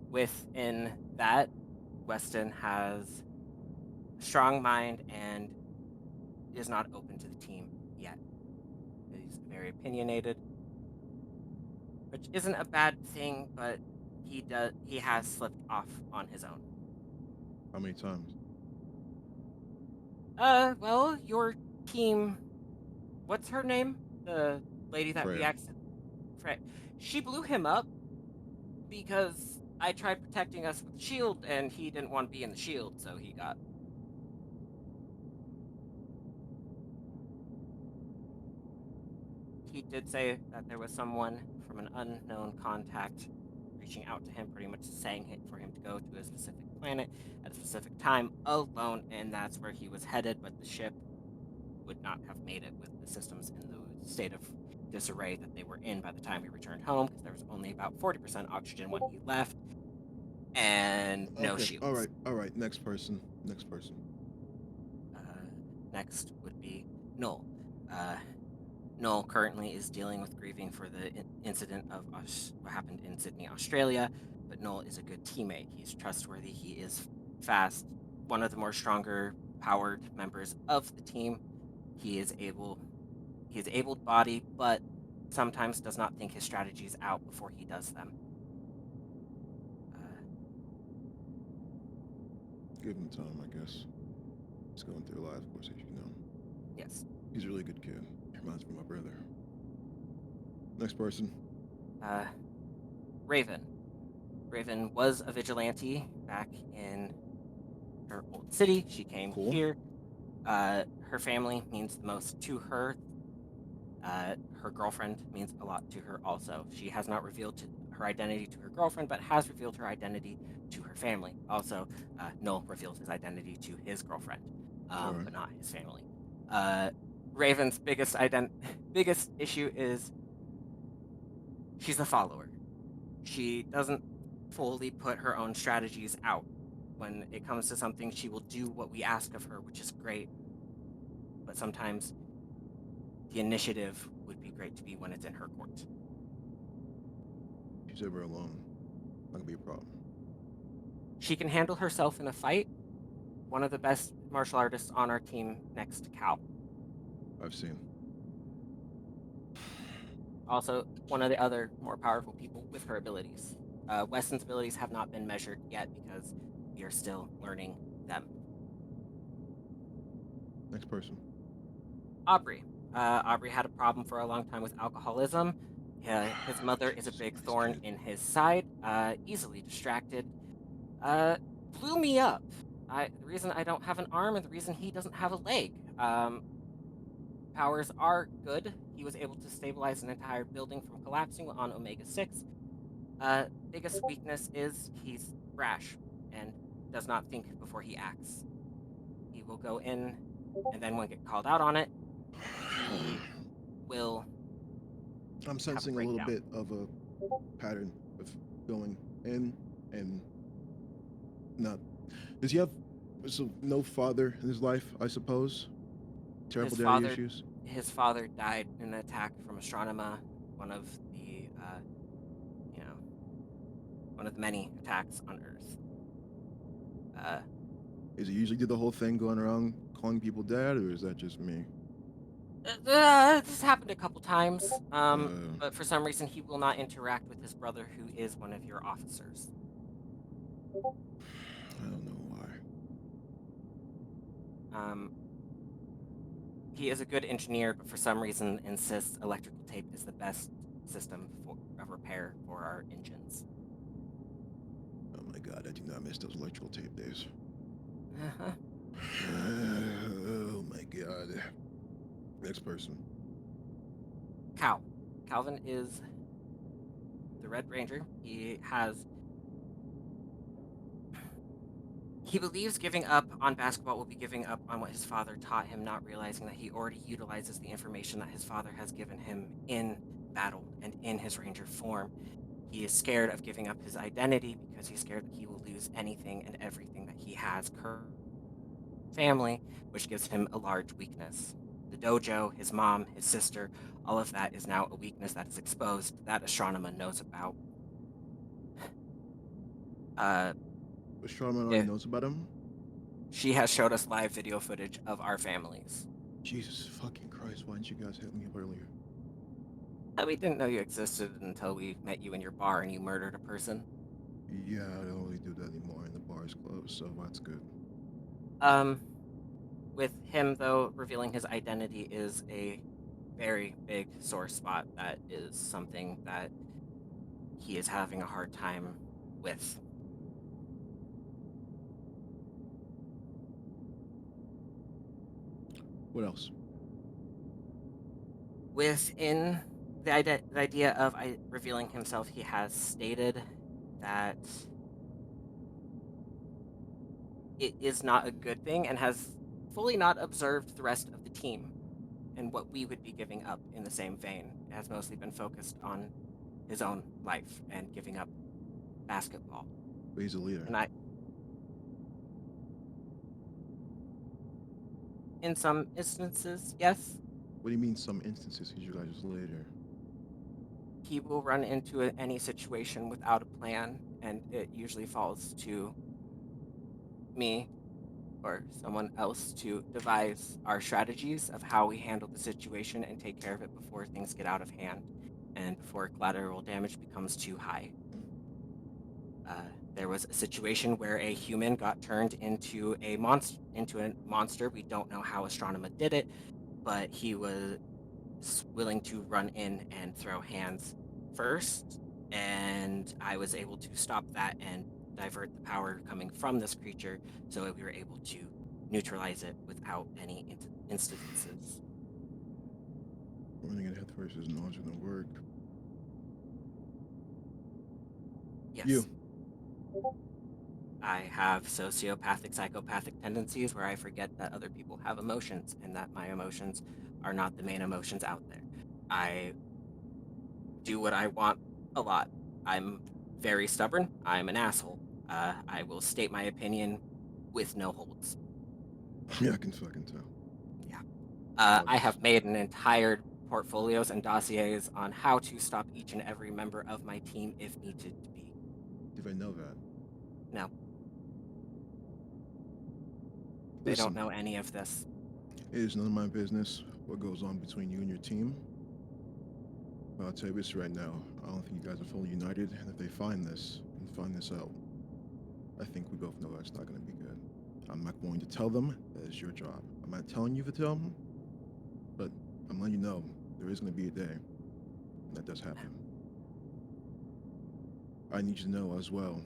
Within that, Weston has a strong mind and is not open to the team yet. He's very opinionated, which isn't a bad thing, but he has slipped off on his own. How many times? Well, your team, what's her name? The lady that we Freya. she blew him up because I tried protecting us with the shield and he didn't want to be in the shield, so he got. He did say that there was someone from an unknown contact reaching out to him, pretty much saying for him to go to a specific planet at a specific time alone, and that's where he was headed, but the ship would not have made it with the systems in the state of disarray that they were in by the time he returned home, because there was only about 40% oxygen when he left, and no shields. All right. Next person. Next would be Noel. Noel currently is dealing with grieving for the incident of what happened in Sydney, Australia, but Noel is a good teammate. He's trustworthy. He is fast. One of the more stronger, powered members of the team. He is able-bodied, but sometimes does not think his strategies out before he does them. Give him time, I guess. He's going through a lot, of course, as you know. Yes. He's a really good kid. He reminds me of my brother. Next person. Raven. Raven was a vigilante back in her old city. She came here. Her family means the most to her. Her girlfriend means a lot to her also. She has not revealed her identity to her girlfriend, but has revealed her identity to her family. Also, Noel revealed his identity to his girlfriend, but not his family. Raven's biggest issue is she's a follower. She doesn't fully put her own strategies out. When it comes to something, she will do what we ask of her, which is great. But sometimes the initiative would be great to be when it's in her court. She's ever alone. Not gonna be a problem. She can handle herself in a fight. One of the best martial artists on our team next to Cal. I've seen. Also, one of the other more powerful people with her abilities. Weston's abilities have not been measured yet because we are still learning them. Next person. Aubrey. Aubrey had a problem for a long time with alcoholism. His mother is a Jesus big Christ, thorn kid. in his side. Easily distracted. Blew me up. The reason I don't have an arm and the reason he doesn't have a leg. Powers are good. He was able to stabilize an entire building from collapsing on Omega 6. Biggest weakness is he's rash and does not think before he acts. He will go in, and then when get called out on it, he will I'm have a sensing a little breakdown. bit of a pattern of going in and not. Does he have no father in his life? I suppose. Terrible daddy issues. His father died in an attack from Astronema, one of the, one of the many attacks on Earth. Is he usually do the whole thing going around calling people dad, or is that just me? This happened a couple times, Uh, but for some reason he will not interact with his brother, who is one of your officers. I don't know why. He is a good engineer, but for some reason insists electrical tape is the best system of repair for our engines. Oh my god, I do not miss those electrical tape days. Uh-huh. Oh my god. Next person. Calvin is the Red Ranger. He believes giving up on basketball will be giving up on what his father taught him, not realizing that he already utilizes the information that his father has given him in battle and in his Ranger form. He is scared of giving up his identity because he's scared that he will lose anything and everything that he has currently. Family, which gives him a large weakness. The dojo, his mom, his sister, all of that is now a weakness that is exposed that Astronema knows about. Astronomer already knows about him? She has showed us live video footage of our families. Jesus fucking Christ, why didn't you guys hit me up earlier? We didn't know you existed until we met you in your bar and you murdered a person. Yeah, I don't really do that anymore, and the bar is closed, so that's good. With him, though, revealing his identity is a very big sore spot that is something that he is having a hard time with. What else? Within the idea of revealing himself, he has stated that it is not a good thing and has fully not observed the rest of the team and what we would be giving up in the same vein. It has mostly been focused on his own life and giving up basketball. But he's a leader. And in some instances, yes, What do you mean some instances he's your guys' leader? he will run into any situation without a plan, and it usually falls to me or someone else to devise our strategies of how we handle the situation and take care of it before things get out of hand and before collateral damage becomes too high. There was a situation where a human got turned into a monster. We don't know how Astronema did it, but he was willing to run in and throw hands first, and I was able to stop that and divert the power coming from this creature so that we were able to neutralize it without any instances. Running at head first is not gonna work. Yes. You. I have sociopathic, psychopathic tendencies where I forget that other people have emotions and that my emotions are not the main emotions out there. I do what I want a lot. I'm very stubborn. I'm an asshole. I will state my opinion with no holds. Yeah, I can fucking tell. Yeah. I Apologies. have made an entire portfolios and dossiers on how to stop each and every member of my team if needed to be. Did I know that? No. They Listen, don't know any of this. it is none of my business what goes on between you and your team. But I'll tell you this right now. I don't think you guys are fully united, and if they find this and find this out, I think we both know that's not gonna be good. I'm not going to tell them. That is your job. I'm not telling you to tell them, but I'm letting you know there is going to be a day that does happen. I need you to know as well,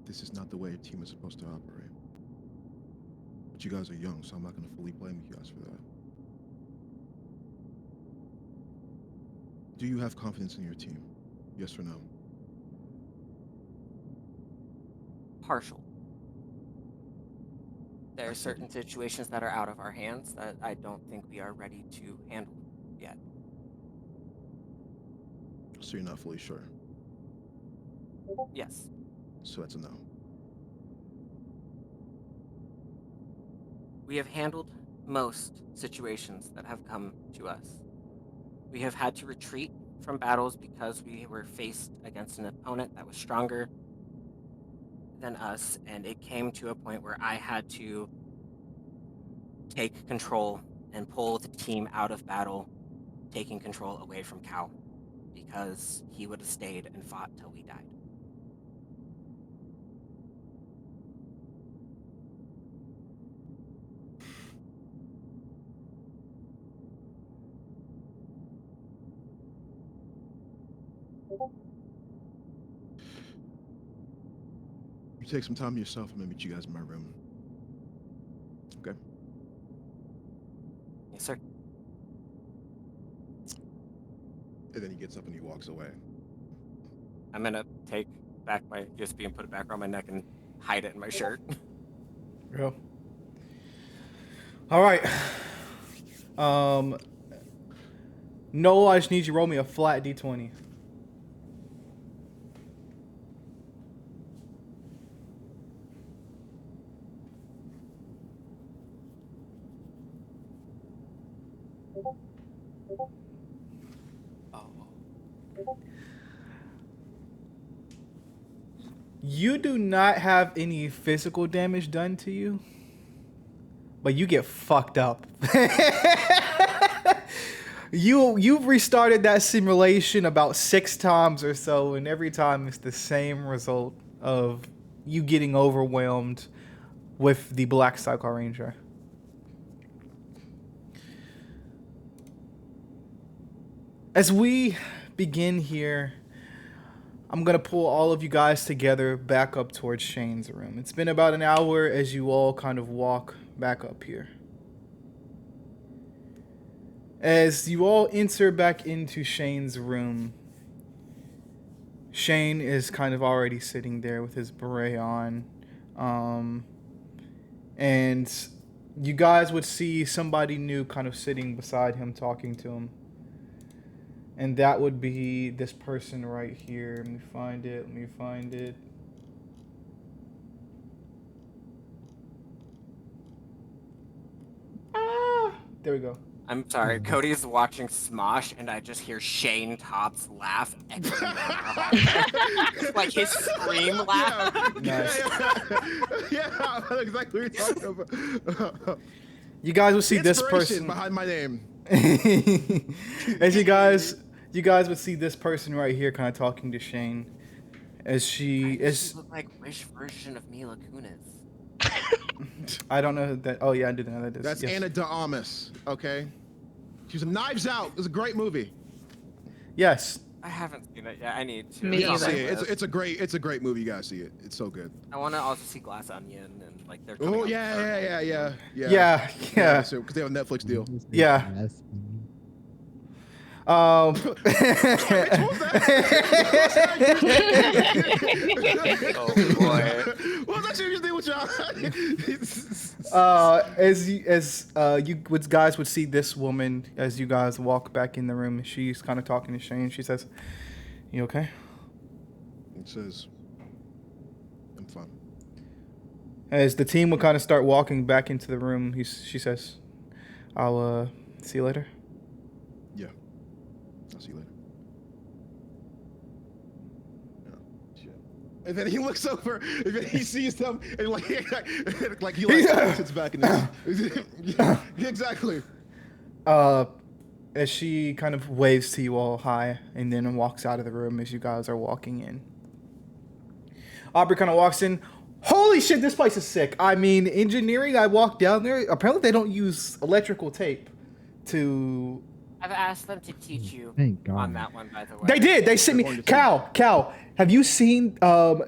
this is not the way a team is supposed to operate. But you guys are young, so I'm not going to fully blame you guys for that. Do you have confidence in your team? Yes or no? Partial. There I are said certain situations that are out of our hands that I don't think we are ready to handle yet. So you're not fully sure. Yes. So that's a no. We have handled most situations that have come to us. We have had to retreat from battles because we were faced against an opponent that was stronger than us, and it came to a point where I had to take control and pull the team out of battle, taking control away from Cal, because he would have stayed and fought till we died. You take some time to yourself. I'm gonna meet you guys in my room. Okay? Yes, sir. And then he gets up and he walks away. I'm gonna take back my USB and put it back around my neck and hide it in my shirt. Go. All right. Noel, I just need you to roll me a flat d20. You do not have any physical damage done to you, but you get fucked up. You've restarted that simulation about 6 times or so, and every time it's the same result of you getting overwhelmed with the Black Cycle Ranger. As we begin here, I'm going to pull all of you guys together back up towards Shane's room. It's been about an hour as you all kind of walk back up here. As you all enter back into Shane's room, Shane is kind of already sitting there with his beret on. And you guys would see somebody new kind of sitting beside him talking to him. And that would be this person right here. Let me find it. There we go. I'm sorry, Cody's watching Smosh, and I just hear Shane Tops laugh. Like his scream laugh. Nice. Yeah, I know exactly what you're talking about. You guys will see this Inspiration person behind my name. As you guys would see this person right here kind of talking to Shane as she look like Wish version of Mila Kunis. I don't know that. Oh yeah, I did know that. That's yes. Anna de Armas, okay? She was in Knives Out. It was a great movie. Yes. I haven't seen it yet. I need to. Me Yeah, either. see it. It's a great movie. You gotta see it. It's so good. I want to also see Glass Onion and like they're. Oh yeah. Yeah. Because they have a Netflix deal. Yeah. Oh boy. What was that you do with y'all? As you guys would see this woman as you guys walk back in the room. She's kind of talking to Shane. She says, "You okay?" It says, "I'm fine." As the team will kind of start walking back into the room, she says, "I'll see you later." Yeah. I'll see you later. Yeah. Shit. And then he looks over, and then he sees them, and like he sits back in the yeah, exactly. As she kind of waves to you all hi, and then walks out of the room as you guys are walking in. Aubrey kind of walks in. Holy shit, this place is sick. I mean, engineering, I walked down there. Apparently they don't use electrical tape to... I've asked them to teach you Thank on God. that one, by the way. They did. They sent me... Cal, have you seen...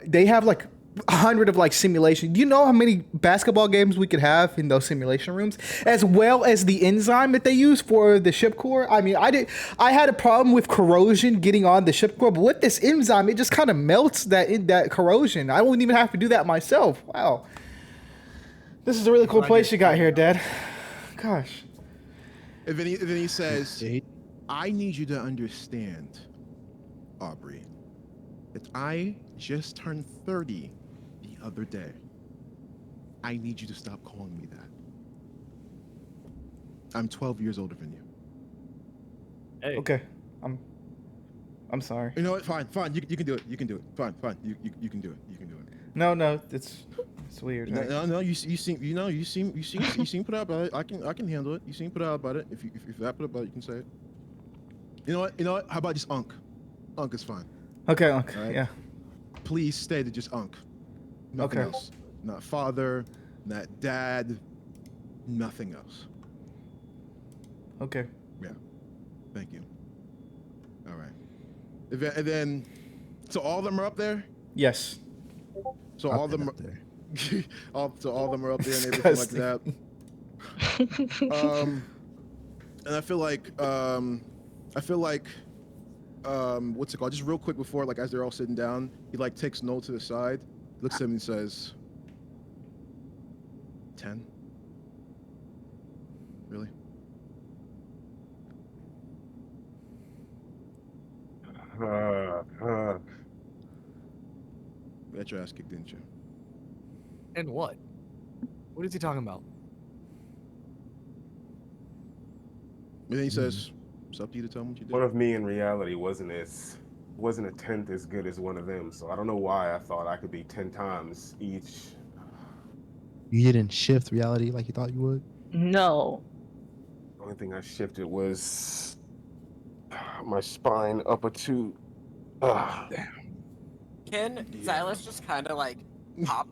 they have like 100 of like simulation. Do you know how many basketball games we could have in those simulation rooms, as well as the enzyme that they use for the ship core? I mean, I had a problem with corrosion getting on the ship core, but with this enzyme, it just kind of melts that corrosion. I wouldn't even have to do that myself. Wow, this is a really cool place you got here, Dad. Gosh. And then he says, I need you to understand, Aubrey, that I just turned 30 the other day. I need you to stop calling me that. I'm 12 years older than you. Hey. Okay, I'm sorry. You know what? Fine. You can do it. You can do it. Fine. You can do it. You can do it. No, it's weird. Right? No. You seem put out about it. I can handle it. You seem put out about it. If that put about it, you can say it. You know what? How about just Unc? Unc is fine. Okay, Unc. Right? Yeah. Please stay to just Unc. Nothing Okay. else. Not father, not dad, nothing else. Okay. Yeah. Thank you. All right. And then, so all of them are up there? Yes. So all of them up there. so all of them are up there and everything like that. And I feel like what's it called? Just real quick before, like as they're all sitting down, he like takes Noel to the side, looks at him and says, 10? Really? You got your ass kicked, didn't you? And what? What is he talking about? And then he says, it's up to you to tell him what you did. One of me in reality wasn't a tenth as good as one of them, so I don't know why I thought I could be 10 times each. You didn't shift reality like you thought you would? No. The only thing I shifted was my spine up a two. Can Xylus just kind of like pop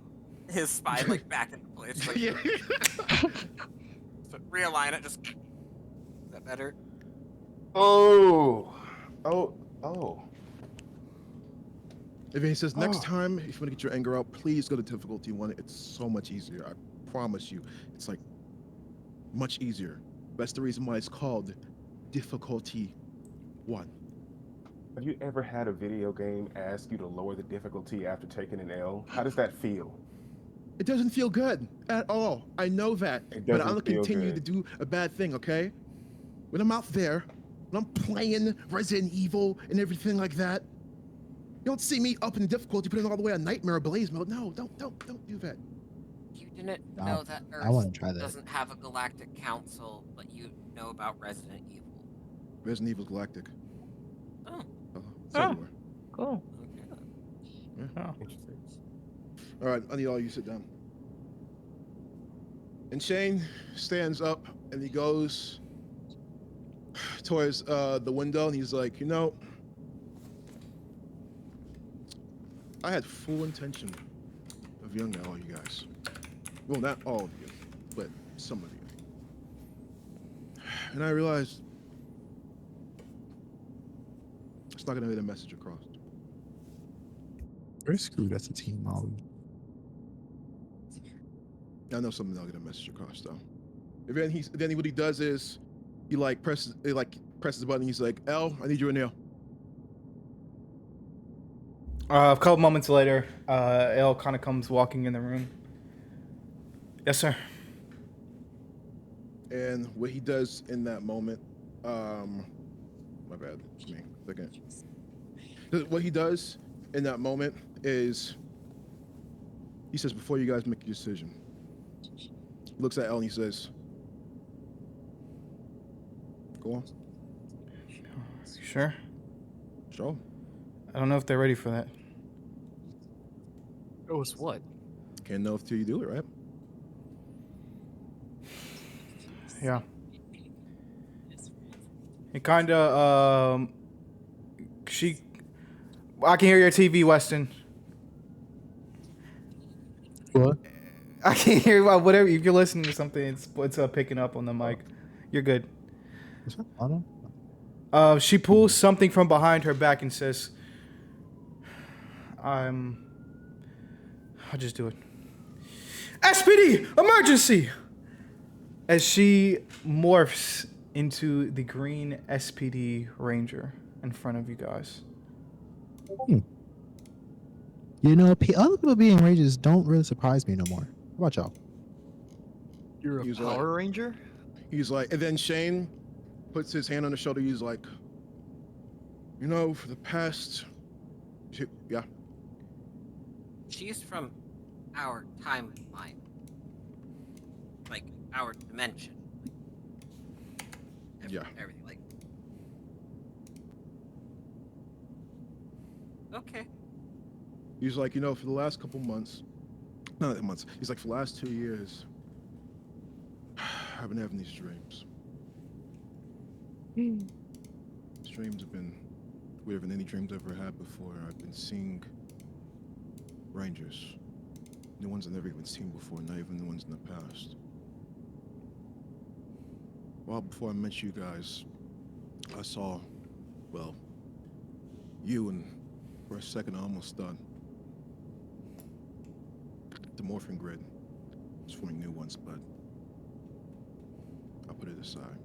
his spine like back into place? Like, Yeah. so realign it. Just is that better? Oh. And then he says, next time, if you want to get your anger out, please go to difficulty 1. It's so much easier. I promise you. It's like much easier. That's the reason why it's called difficulty 1. Have you ever had a video game ask you to lower the difficulty after taking an L? How does that feel? It doesn't feel good at all. I know that. It But doesn't I'll feel continue good. to do a bad thing, okay? When I'm out there, when I'm playing Resident Evil and everything like that, you don't see me up in difficulty, putting it all the way on Nightmare or Blaze mode. No, don't do that. You didn't No, know that I wanna Earth try that. doesn't have a galactic council, but you know about Resident Evil. Resident Evil Galactic. Oh, It's everywhere. Cool. okay. Oh. All right, I need all you sit down. And Shane stands up and he goes towards the window and he's like, you know, I had full intention of young all you guys. Well, not all of you, but some of you. And I realized it's not gonna get a message across. We're screwed as a team, Molly. I know something that'll get a message across though. And then what he does is he presses the button. He's like, L, I need you in here. A couple moments later, Elle kind of comes walking in the room. Yes, sir. And what he does in that moment, my bad, it's me. Second. What he does in that moment is he says, before you guys make your decision, he looks at Elle and he says, go on. Sure. Sure. I don't know if they're ready for that. Oh, it's what? Can't know until you do it, right? Yeah. It kind of, I can hear your TV, Weston. What? I can't hear whatever. If you're listening to something, it's picking up on the mic. You're good. Is that auto? She pulls something from behind her back and says, I'll just do it. SPD, emergency! As she morphs into the green SPD Ranger in front of you guys. You know, other people being Rangers don't really surprise me no more. How about y'all? You're a He's Power Ranger? He's like, and then Shane puts his hand on his shoulder. He's like, you know, for the past, yeah. She's from our timeline, like our dimension. Yeah. Everything like. Okay. He's like, you know, for the last couple months, not months. He's like, for the last 2 years, I've been having these dreams. These dreams have been weirder than any dreams I've ever had before. I've been seeing Rangers, new ones I've never even seen before, not even the ones in the past. Well, before I met you guys, I saw, well, you, and for a second I almost thought the morphing grid was forming new ones, but I put it aside.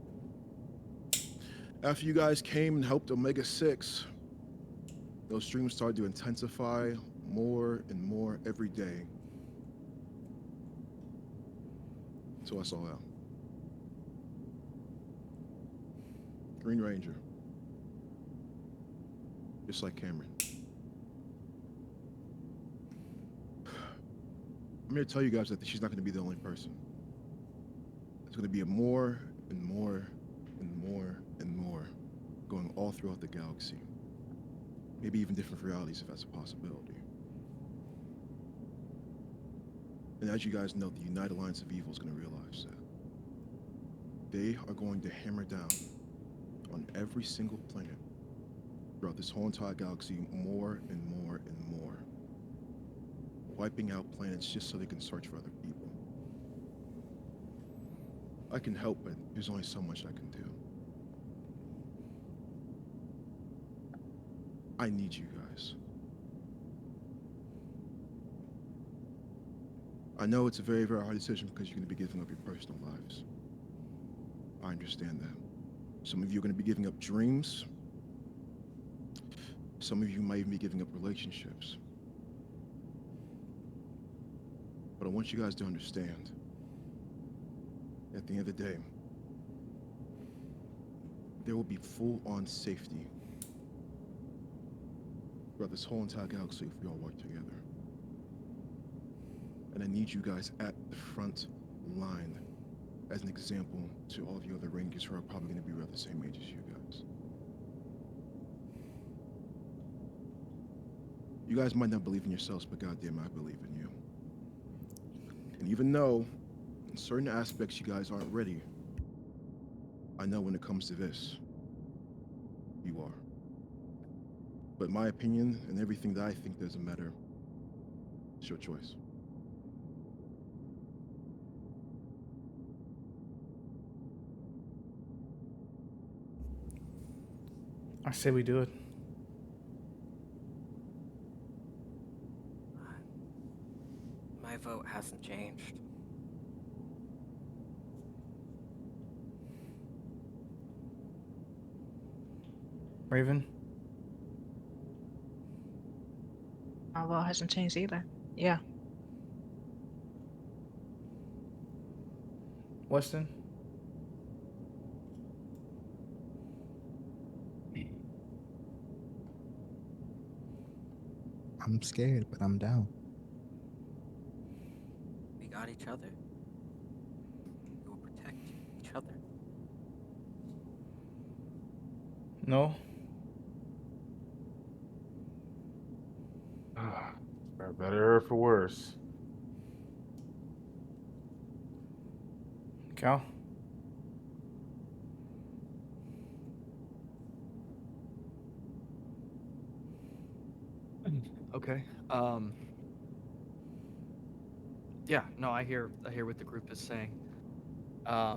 After you guys came and helped Omega 6, those dreams started to intensify more and more every day. So I saw out. Green Ranger. Just like Cameron. I'm here to tell you guys that she's not going to be the only person. There's going to be a more and more and more and more going all throughout the galaxy. Maybe even different realities if that's a possibility. And as you guys know, the United Alliance of Evil is going to realize that. They are going to hammer down on every single planet throughout this whole entire galaxy more and more and more. Wiping out planets just so they can search for other people. I can help, but there's only so much I can do. I need you guys. I know it's a very, very hard decision because you're going to be giving up your personal lives. I understand that. Some of you are going to be giving up dreams. Some of you might even be giving up relationships. But I want you guys to understand, at the end of the day, there will be full-on safety throughout this whole entire galaxy if we all work together. And I need you guys at the front line as an example to all of you other Rangers who are probably going to be around the same age as you guys. You guys might not believe in yourselves, but goddamn, I believe in you. And even though in certain aspects you guys aren't ready, I know when it comes to this, you are. But my opinion and everything that I think doesn't matter. It's your choice. I say we do it. My vote hasn't changed. Raven? My vote hasn't changed either. Yeah. Weston? I'm scared, but I'm down. We got each other. We will protect each other. No? For better or for worse. Cal? Okay. Yeah, no, I hear what the group is saying. I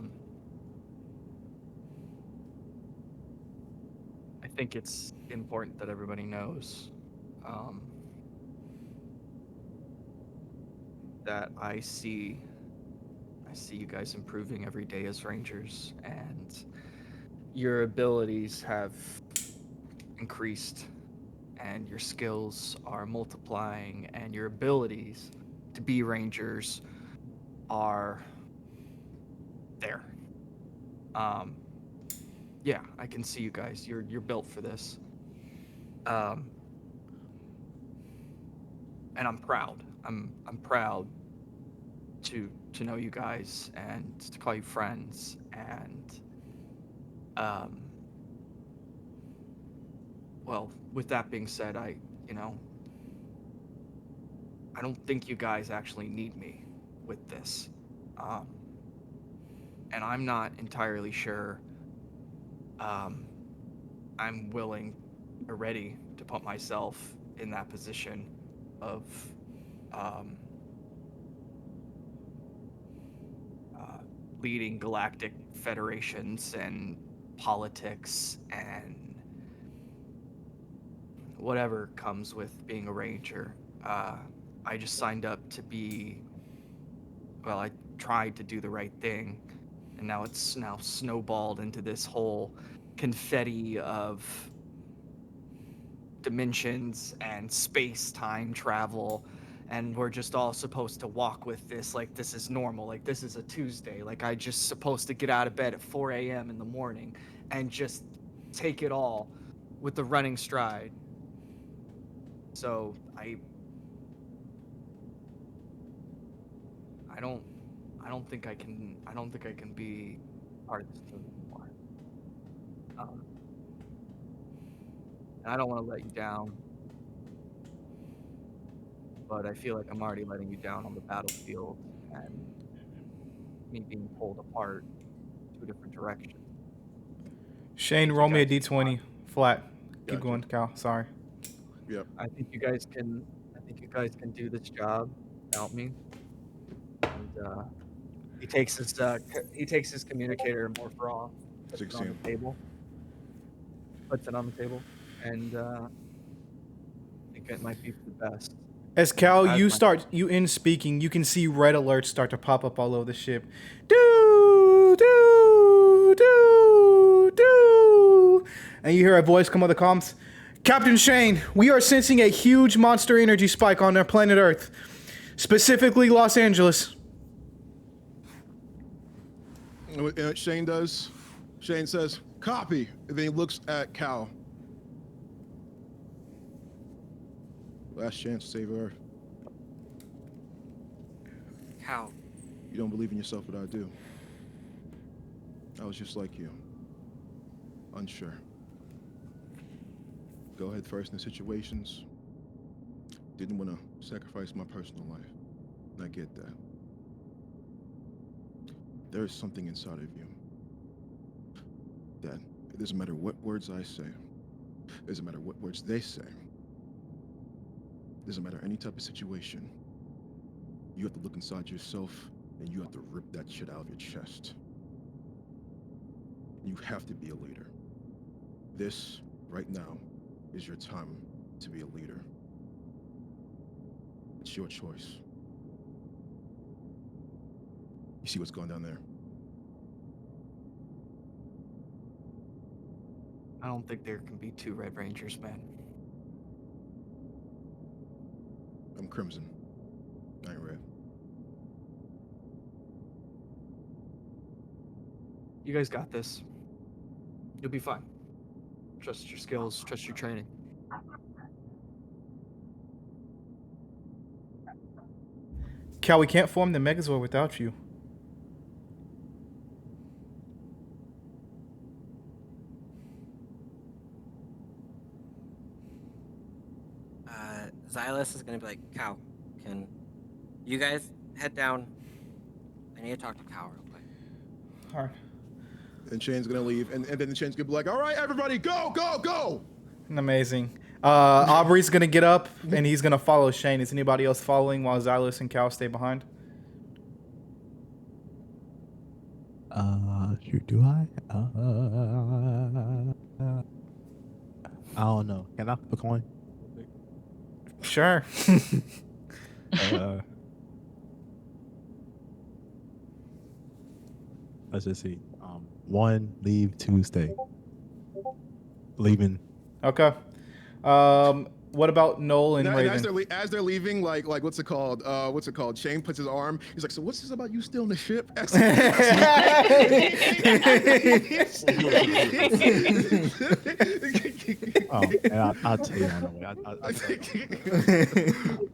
think it's important that everybody knows that I see you guys improving every day as Rangers, and your abilities have increased, and your skills are multiplying, and your abilities to be Rangers are there. Yeah, I can see you guys. You're built for this. And I'm proud. I'm proud to know you guys and to call you friends, and well, with that being said, I don't think you guys actually need me with this. And I'm not entirely sure I'm willing or ready to put myself in that position of leading galactic federations and politics and whatever comes with being a ranger. I just signed up to be, well, I tried to do the right thing, and now it's snowballed into this whole confetti of dimensions and space-time travel, and we're just all supposed to walk with this like this is normal, like this is a Tuesday, like I just supposed to get out of bed at 4 a.m. in the morning and just take it all with the running stride. So I don't think I can be part of this team anymore. And I don't want to let you down, but I feel like I'm already letting you down on the battlefield, and me being pulled apart two different directions. Shane, roll me a d20 flat. Keep Gotcha. going, Cal. Sorry. Yep. I think you guys can do this job without me. And he takes his communicator and morpher off, puts it on 16. the table. And I think it might be for the best. As Cal, As you end speaking, you can see red alerts start to pop up all over the ship. Do, do, do, do. And you hear a voice come on the comms. Captain Shane, we are sensing a huge monster energy spike on our planet Earth, specifically Los Angeles. And what Shane does, Shane says, copy. And then he looks at Cal. Last chance to save Earth. Cal, You don't believe in yourself, but I do. I was just like you. Unsure. Go ahead first in situations. Didn't want to sacrifice my personal life. And I get that. There is something inside of you that it doesn't matter what words I say, it doesn't matter what words they say, it doesn't matter any type of situation, you have to look inside yourself and you have to rip that shit out of your chest. You have to be a leader. This, right now, is your time to be a leader. It's your choice. You see what's going down there? I don't think there can be two Red Rangers, man. I'm Crimson. I ain't red. You guys got this. You'll be fine. Trust your skills, trust your training. Cal, we can't form the Megazord without you. Xylus is gonna be like, Cal, can you guys head down? I need to talk to Cal real quick. All right. And Shane's gonna leave, and then Shane's gonna be like, all right, everybody, go, go, go! Amazing. Aubrey's gonna get up and he's gonna follow Shane. Is anybody else following while Xylus and Cal stay behind? Shoot, do I? I don't know. Can I flip a coin? Real quick? Sure. Uh, let's just see. One, leave. Two, stay. Leaving. Okay. What about Noel and And Raven? as they're leaving, like what's it called? What's it called? Shane puts his arm. He's like, so what's this about you stealing the ship? Oh, and I'll tell you on the way. I'll tell you.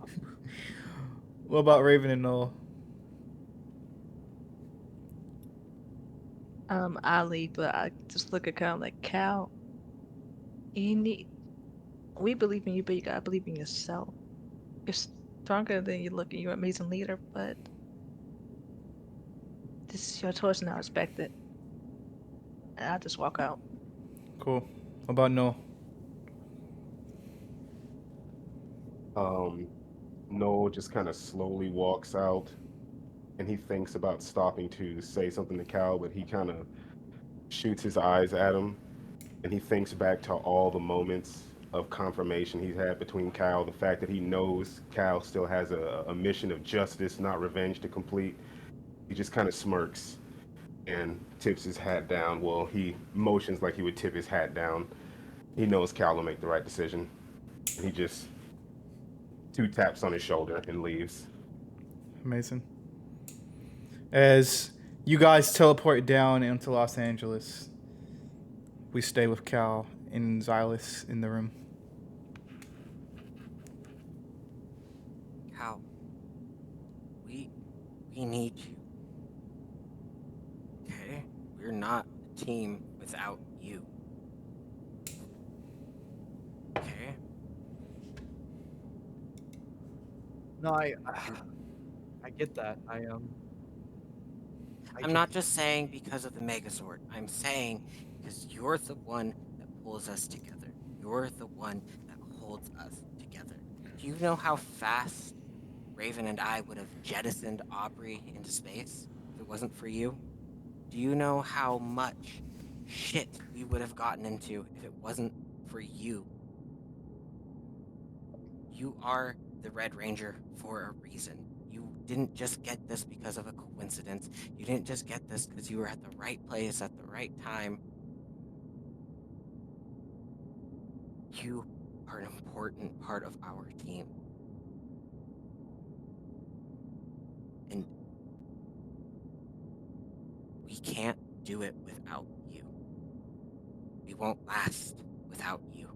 What about Raven and Noel? I leave, but I just look at Cal like, Cal, you need. We believe in you, but you gotta believe in yourself. You're stronger than you look, and you're an amazing leader, but this is your choice, and I respect it. And I just walk out. Cool. What about Noel? Noel just kind of slowly walks out, and he thinks about stopping to say something to Cal, but he kind of shoots his eyes at him, and he thinks back to all the moments of confirmation he's had between Cal, the fact that he knows Cal still has a mission of justice, not revenge, to complete. He just kind of smirks and tips his hat down. Well, he motions like he would tip his hat down. He knows Cal will make the right decision. And he just two taps on his shoulder and leaves. Amazing. As you guys teleport down into Los Angeles, we stay with Cal and Xylus in the room. Cal, we need you. Okay? We're not a team without you. Okay? No, I get that. I'm not just saying because of the Megazord. I'm saying because you're the one that pulls us together. You're the one that holds us together. Do you know how fast Raven and I would have jettisoned Aubrey into space if it wasn't for you? Do you know how much shit we would have gotten into if it wasn't for you? You are the Red Ranger for a reason. You didn't just get this because of a coincidence. You didn't just get this because you were at the right place at the right time. You are an important part of our team. And we can't do it without you. We won't last without you.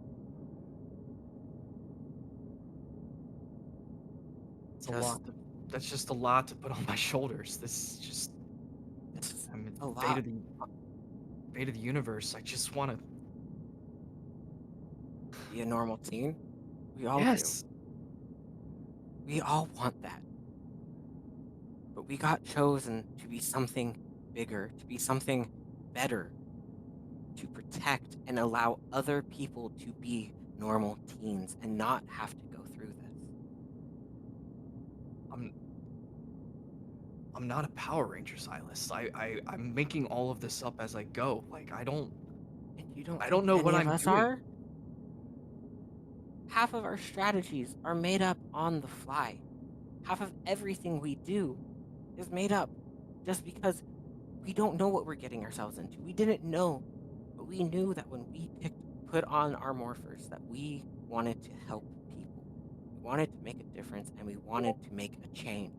It's a lot. That's just a lot to put on my shoulders. This is just. I mean, a lot. Fate of the universe. I just want to be a normal teen. We all yes. do. We all want that. But we got chosen to be something bigger, to be something better, to protect and allow other people to be normal teens and not have to go through this. I'm not a Power Ranger, Silas. I'm making all of this up as I go. Like I don't know what I'm doing. Are? Half of our strategies are made up on the fly. Half of everything we do is made up just because we don't know what we're getting ourselves into. We didn't know, but we knew that when we put on our morphers that we wanted to help people. We wanted to make a difference and we wanted to make a change.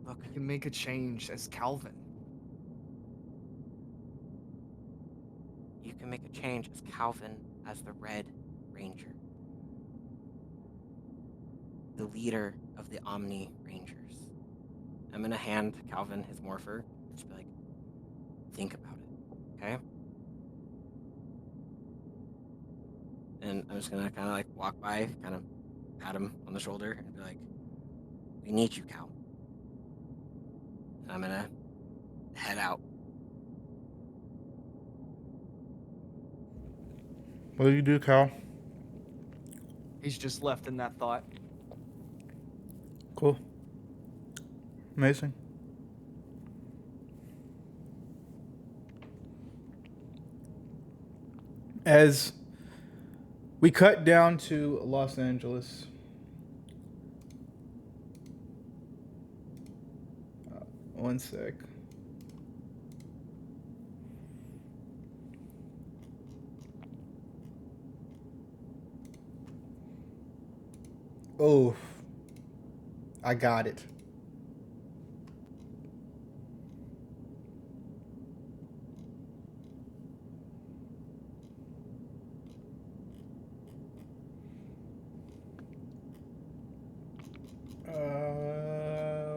Look, I can make a change as Calvin. You can make a change as Calvin, as the Red Ranger. The leader of the Omni Rangers. I'm gonna hand Calvin his morpher. Just be like, think about it, okay? And I'm just gonna kind of like walk by, kind of pat him on the shoulder, and be like, we need you, Cal. And I'm gonna head out. What do you do, Cal? He's just left in that thought. Cool. Amazing. As we cut down to Los Angeles. One sec. Oh, I got it.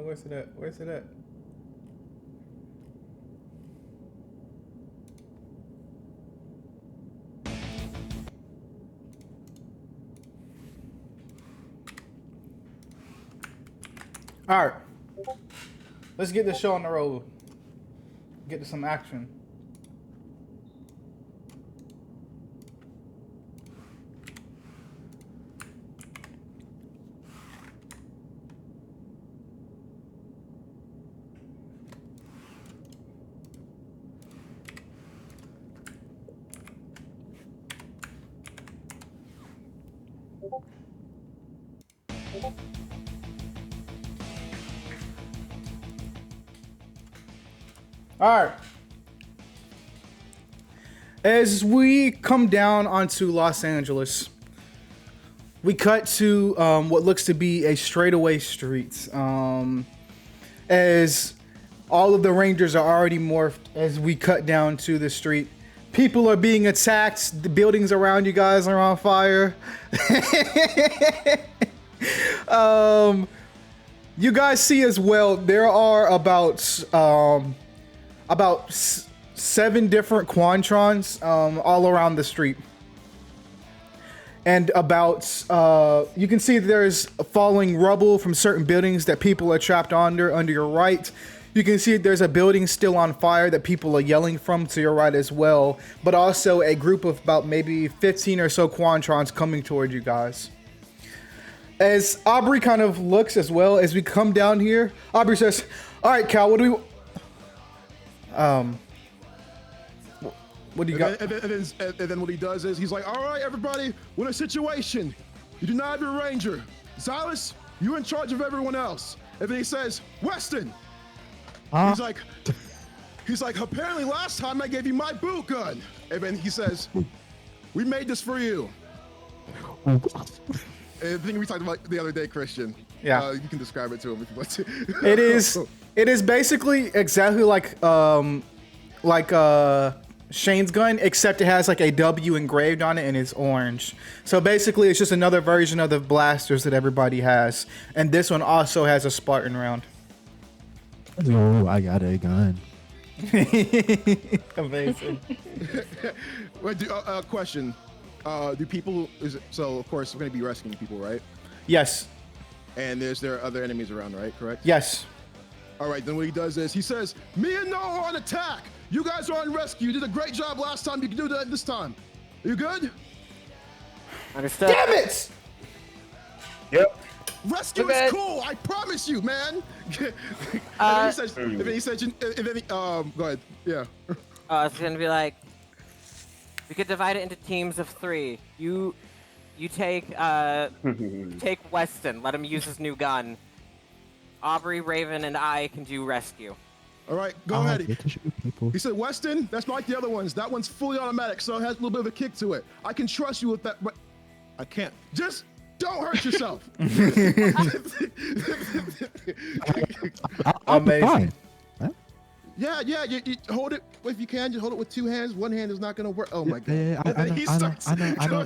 Where's it at? Where's it at? All right, let's get this show on the road. Get to some action. All right. As we come down onto Los Angeles, we cut to what looks to be a straightaway street. As all of the Rangers are already morphed, as we cut down to the street, people are being attacked. The buildings around you guys are on fire. You guys see as well, there are about 7 different Quantrons all around the street. And you can see there's falling rubble from certain buildings that people are trapped under your right. You can see there's a building still on fire that people are yelling from to your right as well. But also a group of about maybe 15 or so Quantrons coming toward you guys. As Aubrey kind of looks as well as we come down here, Aubrey says, "All right, Cal, what do we... what do you got?" And then what he does is he's like, "All right, everybody, we're in a situation. You do not have your ranger. Xylus, you're in charge of everyone else." And then he says, "Weston." He's like, "Apparently last time I gave you my boot gun." And then he says, "We made this for you." The thing we talked about the other day, Christian. Yeah. You can describe it to him if you want to. It is basically exactly like Shane's gun, except it has like a W engraved on it and it's orange. So basically it's just another version of the blasters that everybody has. And this one also has a Spartan round. Oh, I got a gun. Amazing. Wait, question. Do people, so of course we're going to be rescuing people, right? Yes. And there are other enemies around, right? Correct? Yes. All right, then what he does is he says, "Me and Noah are on attack. You guys are on rescue. You did a great job last time. You can do that this time. Are you good?" Understood. Damn it! Yep. Rescue is cool. I promise you, man. And then he says, go ahead. Yeah. It's gonna be like, we could divide it into teams of 3. You take Weston. Let him use his new gun. Aubrey, Raven, and I can do rescue. All right, go ahead. He said, "Weston, that's not like the other ones. That one's fully automatic, so it has a little bit of a kick to it. I can trust you with that, but I can't. Just don't hurt yourself." Amazing. Yeah, you hold it if you can. Just hold it with 2 hands. One hand is not gonna work. Oh my god. Yeah, I know.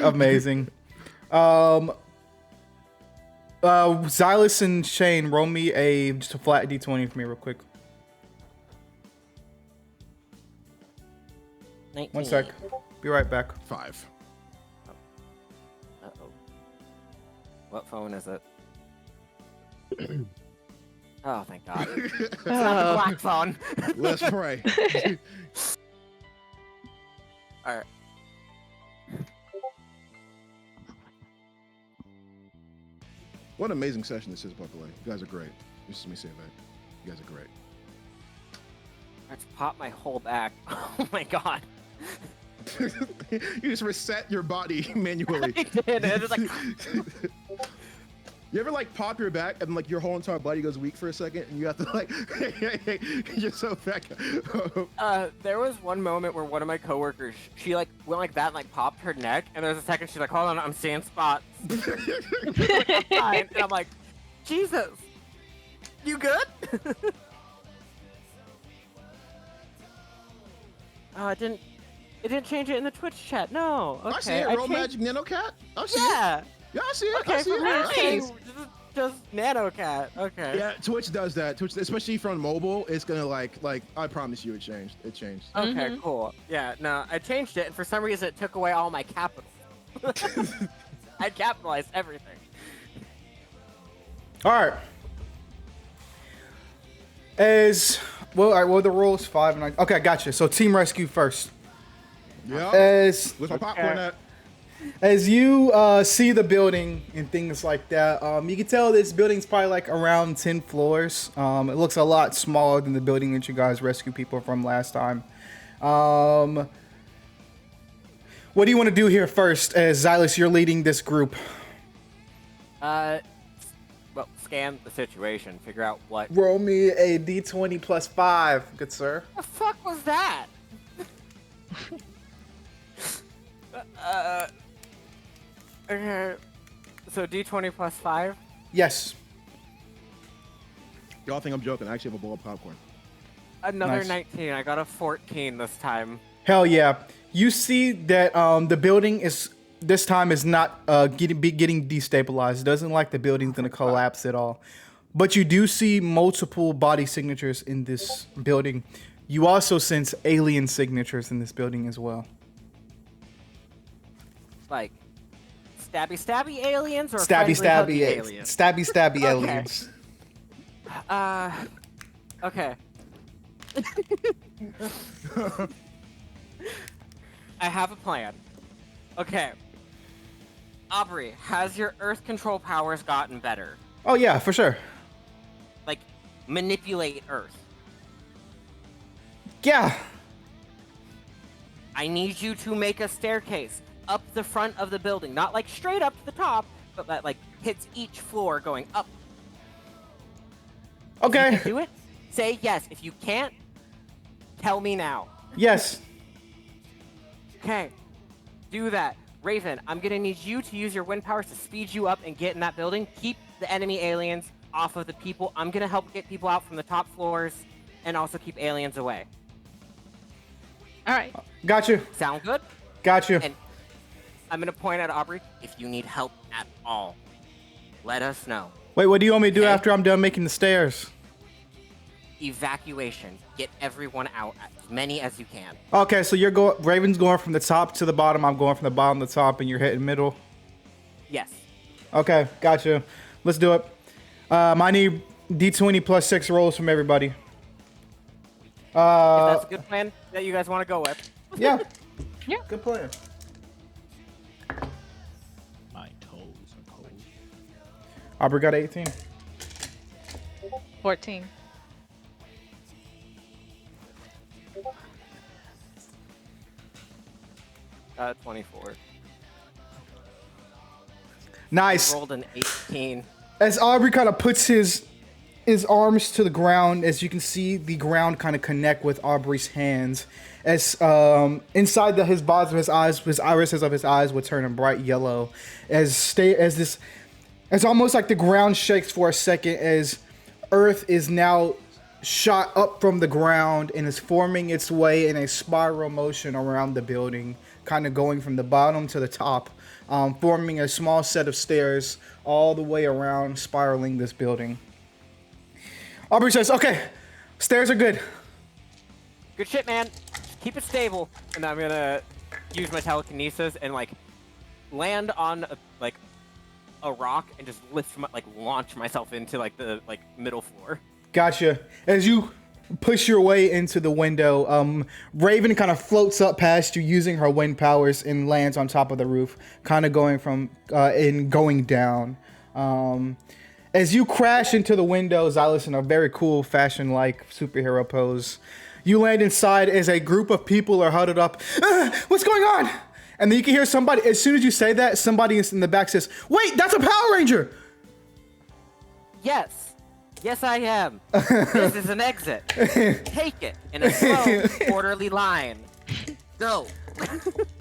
Amazing. Xylus and Shane, roll me just a flat D20 for me real quick. 19. 1 sec. Be right back. 5. Uh-oh. What phone is it? Oh, thank God. It's not the black phone. Let's pray. All right. What an amazing session this is, by the way. You guys are great. This is me saying that. You guys are great. Let's pop my whole back. Oh my god. You just reset your body manually. I did. It was like, You ever like pop your back and like your whole entire body goes weak for a second and you have to like, hey, you're so back. there was one moment where one of my coworkers, she like went like that and like popped her neck, and there's a second she's like, hold on, I'm seeing spots. And I'm like, Jesus, you good? Oh, it didn't change it in the Twitch chat. No. Okay. I see it. Roll Magic Nano Cat. I see Yeah. it. Yeah, I see it. Okay, I see for it. me, I it's see it. saying just Nano Cat. Okay. Yeah, Twitch does that. Twitch, especially from mobile, it's gonna like I promise you, it changed. It changed. Okay, cool. Yeah, no, I changed it, and for some reason, it took away all my capital. I capitalized everything. All right. All right, the rules 5 and 9. Okay, gotcha. So team rescue first. Yeah. With my popcorn at. As you see the building and things like that, you can tell this building's probably like around 10 floors. It looks a lot smaller than the building that you guys rescued people from last time. What do you want to do here first, as Xylus, you're leading this group? Well, scan the situation, figure out what. Roll me a d20 plus 5, good sir. The fuck was that? Okay. So d20 plus 5? Yes. Y'all think I'm joking? I actually have a bowl of popcorn. Another Nice. 19. I got a 14 this time. Hell yeah. You see that the building is this time is not getting destabilized. It doesn't like the building's gonna collapse at all. But you do see multiple body signatures in this building. You also sense alien signatures in this building as well. Like, stabby aliens or Stabby friendly, huggy aliens? stabby Okay. aliens. Okay. I have a plan. Okay. Aubrey, has your Earth control powers gotten better? Oh yeah, for sure. Like, manipulate Earth. Yeah. I need you to make a staircase up the front of the building. Not like straight up to the top, but that like hits each floor going up. Okay. If you can do it? Say yes. If you can't, tell me now. Yes. Okay. Do that. Raven, I'm gonna need you to use your wind powers to speed you up and get in that building. Keep the enemy aliens off of the people. I'm gonna help get people out from the top floors and also keep aliens away. All right. Got you. Sound good? Got you. And I'm gonna point out, Aubrey, if you need help at all, let us know. Wait, what do you want me to do Okay. after I'm done making the stairs? Evacuation. Get everyone out, as many as you can. Okay, so you're going. Raven's going from the top to the bottom. I'm going from the bottom to the top, and you're hitting middle. Yes. Okay, gotcha. Let's do it. I need d20 plus 6 rolls from everybody. If that's a good plan that you guys want to go with. Yeah. Yeah. Good plan. My toes are cold. Aubrey got 18. 14. 24. Nice. Rolled an 18. As Aubrey kind of puts his arms to the ground, as you can see the ground kind of connect with Aubrey's hands. As inside his bottom of his eyes, his irises of his eyes would turn a bright yellow. It's almost like the ground shakes for a second as Earth is now shot up from the ground and is forming its way in a spiral motion around the building, kind of going from the bottom to the top, forming a small set of stairs all the way around, spiraling this building. Aubrey says, okay, stairs are good. Good shit, man. Keep it stable. And I'm gonna use my telekinesis and like land on a rock and just launch myself into like the middle floor. Gotcha. As you push your way into the window, Raven kind of floats up past you using her wind powers and lands on top of the roof, kind of going from and going down. As you crash into the window, Xylus, in a very cool fashion-like superhero pose, you land inside as a group of people are huddled up. What's going on? And then you can hear somebody, as soon as you say that, somebody in the back says, wait, that's a Power Ranger! Yes. Yes, I am. This is an exit. Take it in a slow, orderly line. Go.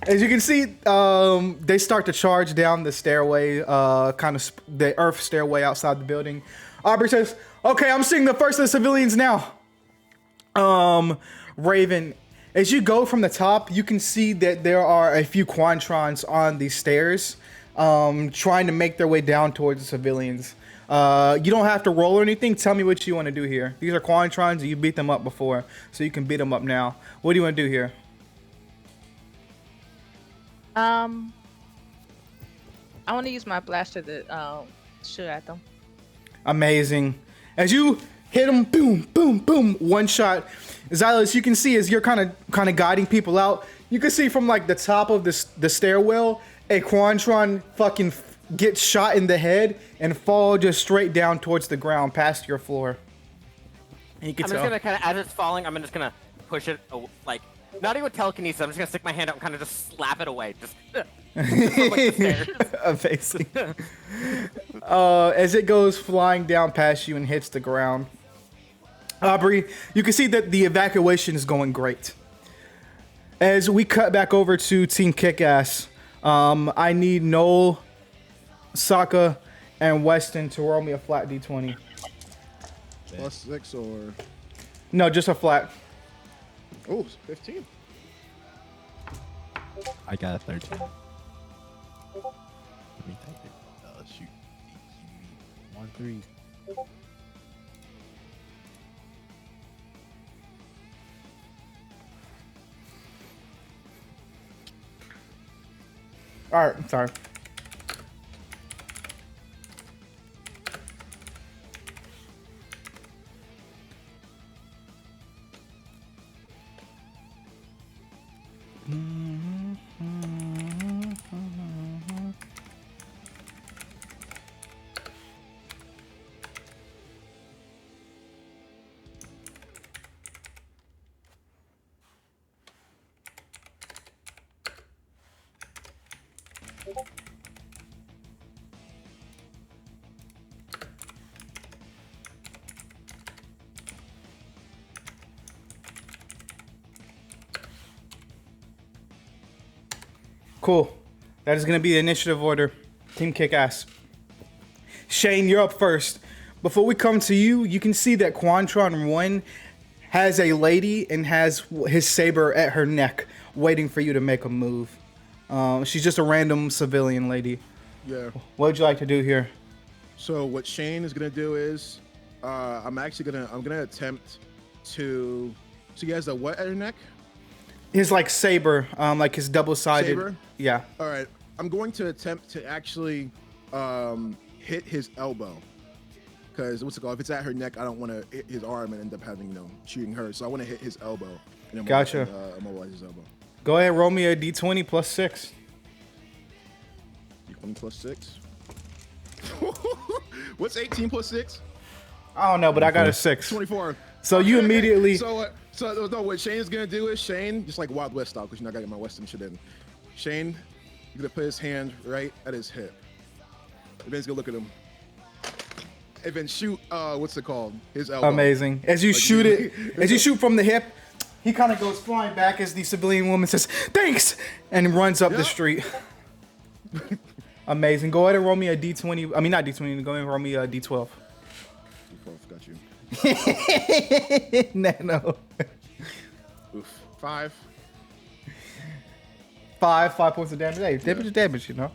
As you can see, they start to charge down the stairway, the earth stairway outside the building. Aubrey says, okay, I'm seeing the first of the civilians now. Raven, as you go from the top, you can see that there are a few Quantrons on the stairs, trying to make their way down towards the civilians. You don't have to roll or anything. Tell me what you want to do here. These are Quantrons. You beat them up before, so you can beat them up now. What do you want to do here? I want to use my blaster to shoot at them. Amazing. As you hit them, boom, boom, boom, one shot. Xylus, you can see as you're kind of guiding people out, you can see from like the top of the stairwell, a Quantron fucking gets shot in the head and fall just straight down towards the ground past your floor. And you can I'm tell. just gonna kind of, as it's falling, I'm just gonna push it, like, not even with telekinesis. I'm just gonna stick my hand out and kind of just slap it away, just from, like, the stairs. Amazing. As it goes flying down past you and hits the ground, Aubrey, you can see that the evacuation is going great. As we cut back over to Team Kickass, I need Noel, Sokka, and Weston to roll me a flat d20. +6 or? No, just a flat. Oh, 15. I got a 13. Let me take it. Shoot. 1, 3. All right, I'm sorry. Cool. That is going to be the initiative order. Team Kickass. Shane, you're up first. Before we come to you, you can see that Quantron 1 has a lady and has his saber at her neck, waiting for you to make a move. She's just a random civilian lady. Yeah. What would you like to do here? So what Shane is gonna do is, I'm gonna attempt to. So he has a what at her neck? His like saber, like his double-sided. Saber? Yeah. All right. I'm going to attempt to actually hit his elbow. Because what's it called? If it's at her neck, I don't want to hit his arm and end up having, shooting her. So I want to hit his elbow. And then Gotcha. Immobilize his elbow. Go ahead, roll me a d20 plus 6. D20 plus 6. What's 18 plus 6? I don't know, but I got a 6. 24. So you immediately. So no, what Shane's gonna do is just like Wild West style, because you're not gonna get my Western shit in. Shane, you're gonna put his hand right at his hip. And then he's gonna look at him. And then shoot, what's it called? His elbow. Amazing. As you shoot it, as you shoot from the hip, he kind of goes flying back as the civilian woman says, "Thanks," and runs up the street. Amazing. Go ahead and roll me a d20. I mean, not d20. Go ahead and roll me a d12. D12, got you. Nano. Oof. 5. 5 points of damage. Hey, damage is damage, you know.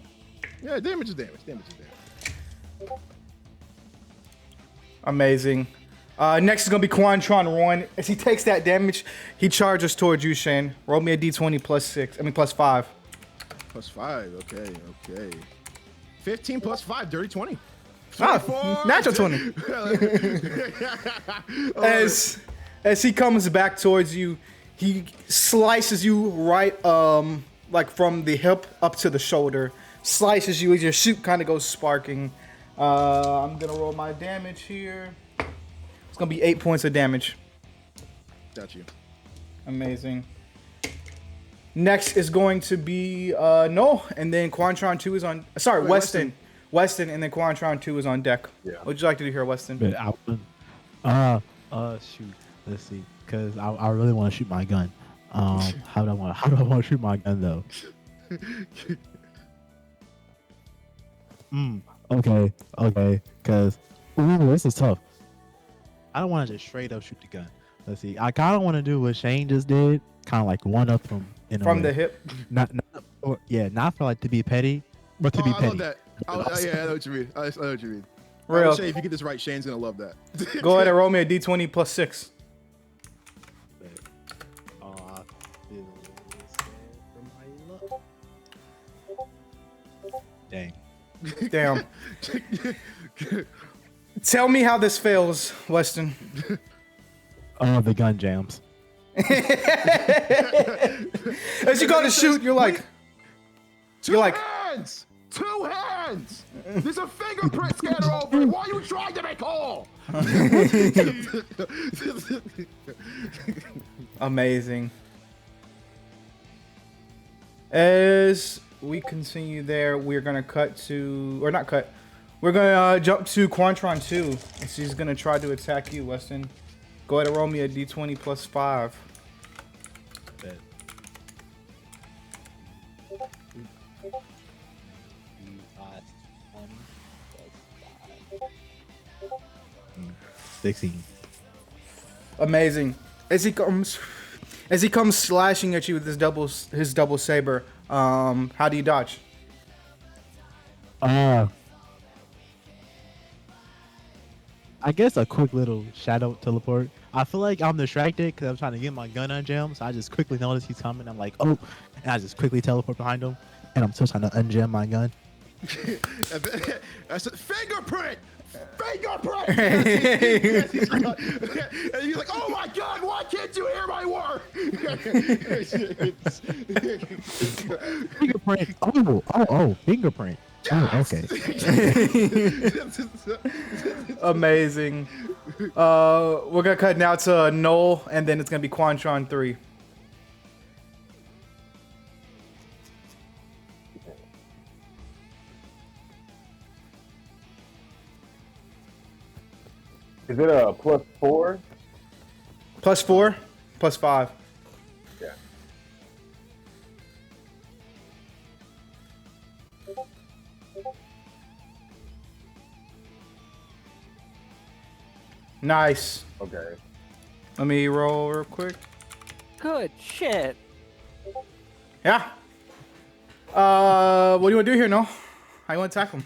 Yeah, damage is damage. Damage is damage. Amazing. Next is gonna be Quantron 1. As he takes that damage, he charges towards you, Shane. Roll me a d20 plus 6. I mean, plus 5. Plus 5. Okay. 15 plus 5. Dirty 20. Ah, natural 20. As he comes back towards you, he slices you right, like from the hip up to the shoulder. Slices you as your shoot kind of goes sparking. I'm gonna roll my damage here. It's gonna be 8 points of damage. Got you. Amazing. Next is going to be Noel, and then Quantron 2 is on. Sorry, Wait, Weston. Weston, and then Quantron 2 is on deck. Yeah. What'd you like to do here, Weston? But shoot. Let's see, cause I really want to shoot my gun. How do I want to shoot my gun though? Okay, cause this is tough. I don't want to just straight up shoot the gun. Let's see. I kind of want to do what Shane just did, kind of like one up from From the hip. Not for like to be petty, but to be I petty. love that. Yeah, I know what you mean. I know what you mean. Real. Shane, if you get this right, Shane's gonna love that. Go ahead and roll me a d20 plus 6. I feel sad for my luck. Dang. Damn. Tell me how this fails, Weston. Oh, the gun jams. As you go to shoot, you're like, Two hands! Two hands! There's a fingerprint scanner over it. Why are you trying to make all? amazing. As we continue there, we're gonna cut to, or not cut. We're gonna jump to Quantron 2, and she's gonna try to attack you, Weston. Go ahead and roll me a d20 plus 5. Bet. 16. Amazing. As he comes slashing at you with his double saber, how do you dodge? I guess a quick little shadow teleport. I feel like I'm distracted because I'm trying to get my gun unjammed, so I just quickly notice he's coming. I'm like, oh, and I just quickly teleport behind him, and I'm still trying to unjam my gun. That's a fingerprint! Fingerprint! And he's like, oh my god, why can't you hear my work? Fingerprint. Oh, fingerprint. Yes! Oh, okay. Amazing. We're gonna cut now to Noel, and then it's gonna be Quantron 3. Is it a +4? Plus 4, plus 5. Yeah. Nice. Okay. Let me roll real quick. Good shit. Yeah. What do you want to do here, Noel? How you want to attack him?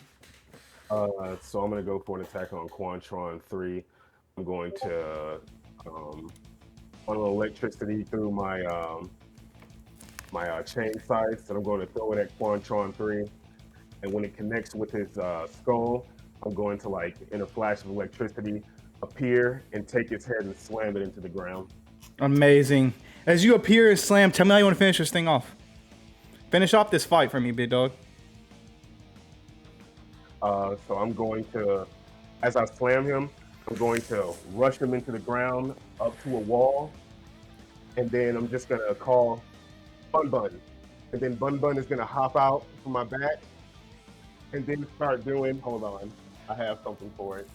So I'm gonna go for an attack on Quantron 3. I'm going to funnel electricity through my chain sights, and I'm going to throw it at Quantron 3. And when it connects with his skull, I'm going to, like, in a flash of electricity, appear and take its head and slam it into the ground. Amazing. As you appear and slam, tell me how you want to finish this thing off. Finish off this fight for me, big dog. So I'm going to, as I slam him, I'm going to rush him into the ground up to a wall, and then I'm just gonna call Bun Bun, and then Bun Bun is gonna hop out from my back, and then start doing. Hold on, I have something for it.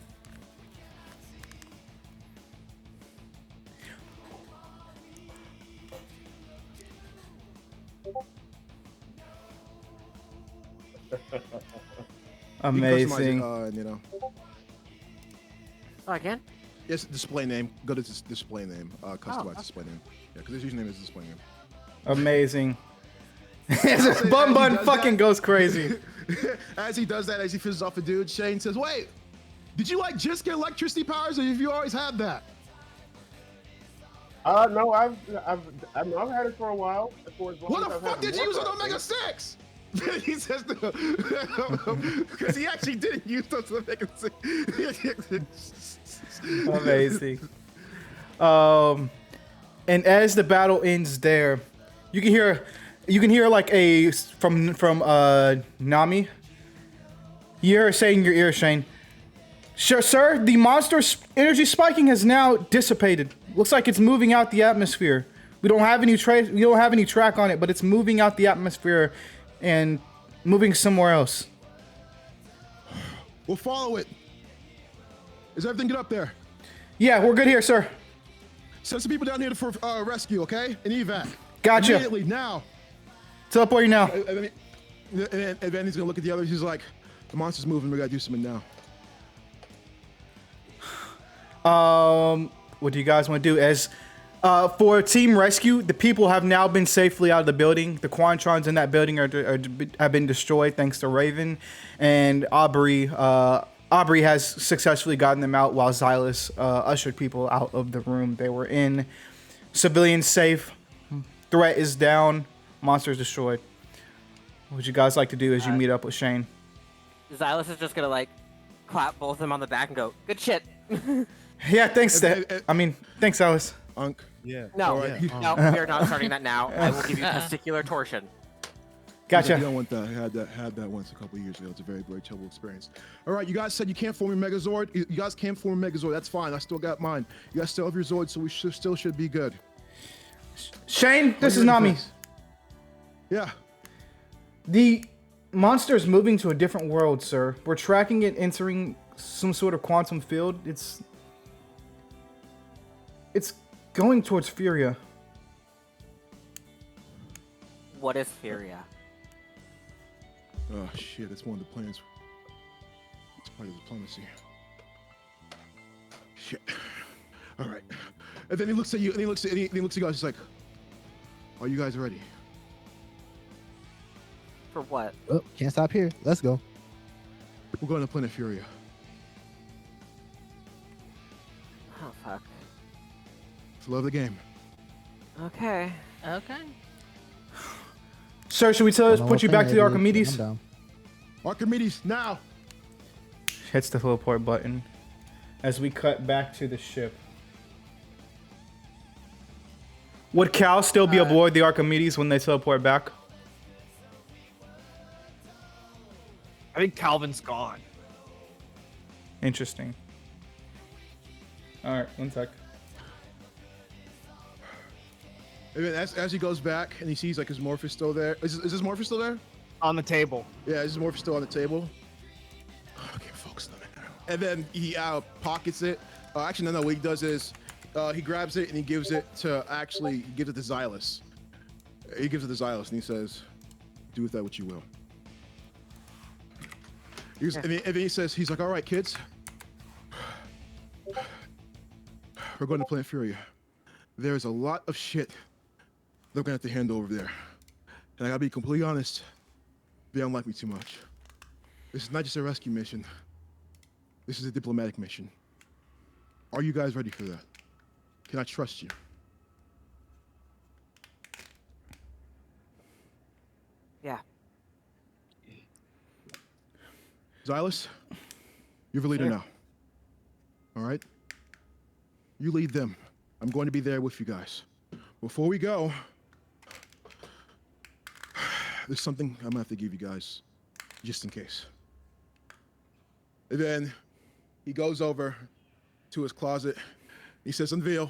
Amazing. You know. Oh, again? Yes, display name. Go to display name. Customize display name. Yeah, because his username is display name. Amazing. Bun Bun fucking goes crazy. As he does that, as he fizzes off a dude, Shane says, "Wait, did you like just get electricity powers, or have you always had that?" No, I've had it for a while. What the fuck did you use on Omega 6? He says because he actually didn't use those Omega 6. Amazing. And as the battle ends there, you can hear like a from Nami. You hear her say in your ear, Shane. Sure, sir, the monster's energy spiking has now dissipated. Looks like it's moving out the atmosphere. We don't have any track on it, but it's moving out the atmosphere and moving somewhere else. We'll follow it. Is everything good up there? Yeah, we're good here, sir. Send some people down here for rescue, okay? An evac. Gotcha. Immediately, now. Teleporting now. And then he's gonna look at the others. He's like, the monster's moving. We gotta do something now. What do you guys want to do? As for team rescue, the people have now been safely out of the building. The Quantrons in that building have been destroyed thanks to Raven, and Aubrey. Aubrey has successfully gotten them out while Xylus ushered people out of the room they were in. Civilians safe. Threat is down. Monsters destroyed. What would you guys like to do as you meet up with Shane? Xylus is just gonna like clap both of them on the back and go, "Good shit." Yeah, thanks. Thanks, Alice. Unc. Yeah. No, Alright. no, we are not starting that now. I will give you testicular torsion. Gotcha. You don't want that. I had that once a couple of years ago. It's a very, very trouble experience. All right, you guys said you can't form your Megazord. You guys can't form a Megazord. That's fine. I still got mine. You guys still have your Zords, so we still should be good. Shane, this is Nami. Yeah. The monster is moving to a different world, sir. We're tracking it entering some sort of quantum field. It's going towards Furia. What is Furia? Oh shit, that's one of the plans. It's part of diplomacy. Shit. All right. And then he looks at you, and he looks at you guys. He's like, "Are you guys ready?" For what? Oh, can't stop here. Let's go. We're going to Planet Furia. Oh fuck. It's the love of the game. Okay. Okay. Sir, should we put you back to the I'm Archimedes? down. Archimedes, now! Hits the teleport button as we cut back to the ship. Would Cal still be aboard the Archimedes when they teleport back? I think Calvin's gone. Interesting. All right, one sec. And then as he goes back and he sees like his Morpheus still there. Is his Morpheus still there? On the table. Yeah, his Morpheus still on the table. I can't focus on it now. And then he pockets it. Actually, no. What he does is he grabs it and he gives it to Xylus. He gives it to Xylus and he says, "Do with that what you will." And then he says, he's like, "All right, kids. We're going to Planet Furia. There's a lot of shit they're gonna have to hand over there. And I gotta be completely honest, they don't like me too much. This is not just a rescue mission. This is a diplomatic mission. Are you guys ready for that? Can I trust you?" Yeah. Xylus, you're the leader now. All right? You lead them. I'm going to be there with you guys. Before we go, there's something I'm gonna have to give you guys, just in case. And then he goes over to his closet. He says, "Unveil."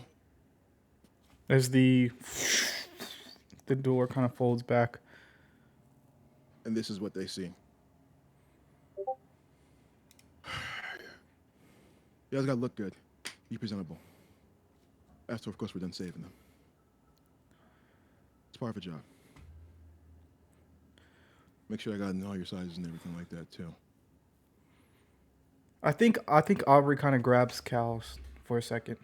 As the door kind of folds back. And this is what they see. You guys gotta look good. Be presentable. After, of course, we're done saving them. It's part of a job. Make sure I got in all your sizes and everything like that, too. I think Aubrey kind of grabs Cal's for a second.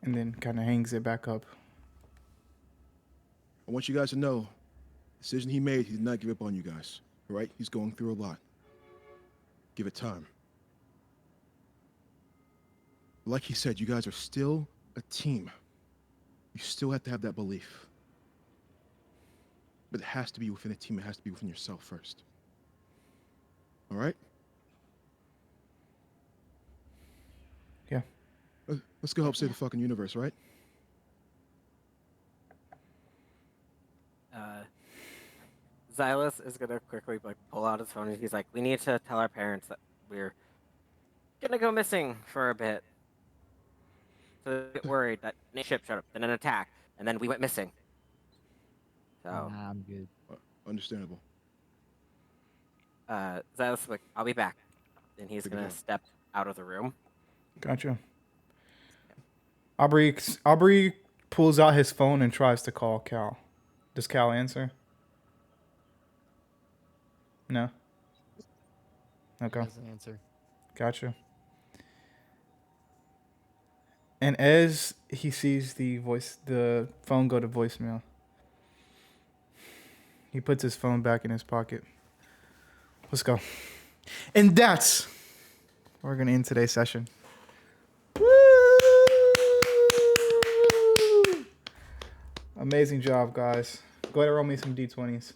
And then kind of hangs it back up. I want you guys to know, the decision he made, he did not give up on you guys. All right? He's going through a lot. Give it time. Like he said, you guys are still a team. You still have to have that belief. But it has to be within a team. It has to be within yourself first. All right? Yeah. Let's go help save the fucking universe, right? Xylus is gonna quickly like pull out his phone and he's like, "We need to tell our parents that we're gonna go missing for a bit." So they get worried that a ship showed up, then an attack, and then we went missing. So Nah, I'm good. Understandable. Xylus is like, "I'll be back," and he's Good to gonna go. step out of the room. Gotcha. Aubrey pulls out his phone and tries to call Cal. Does Cal answer? No. Okay. Doesn't answer. Gotcha. And as he sees the phone go to voicemail, he puts his phone back in his pocket. Let's go. And that's where we're gonna end today's session. Woo! Amazing job, guys. Go ahead and roll me some d20s.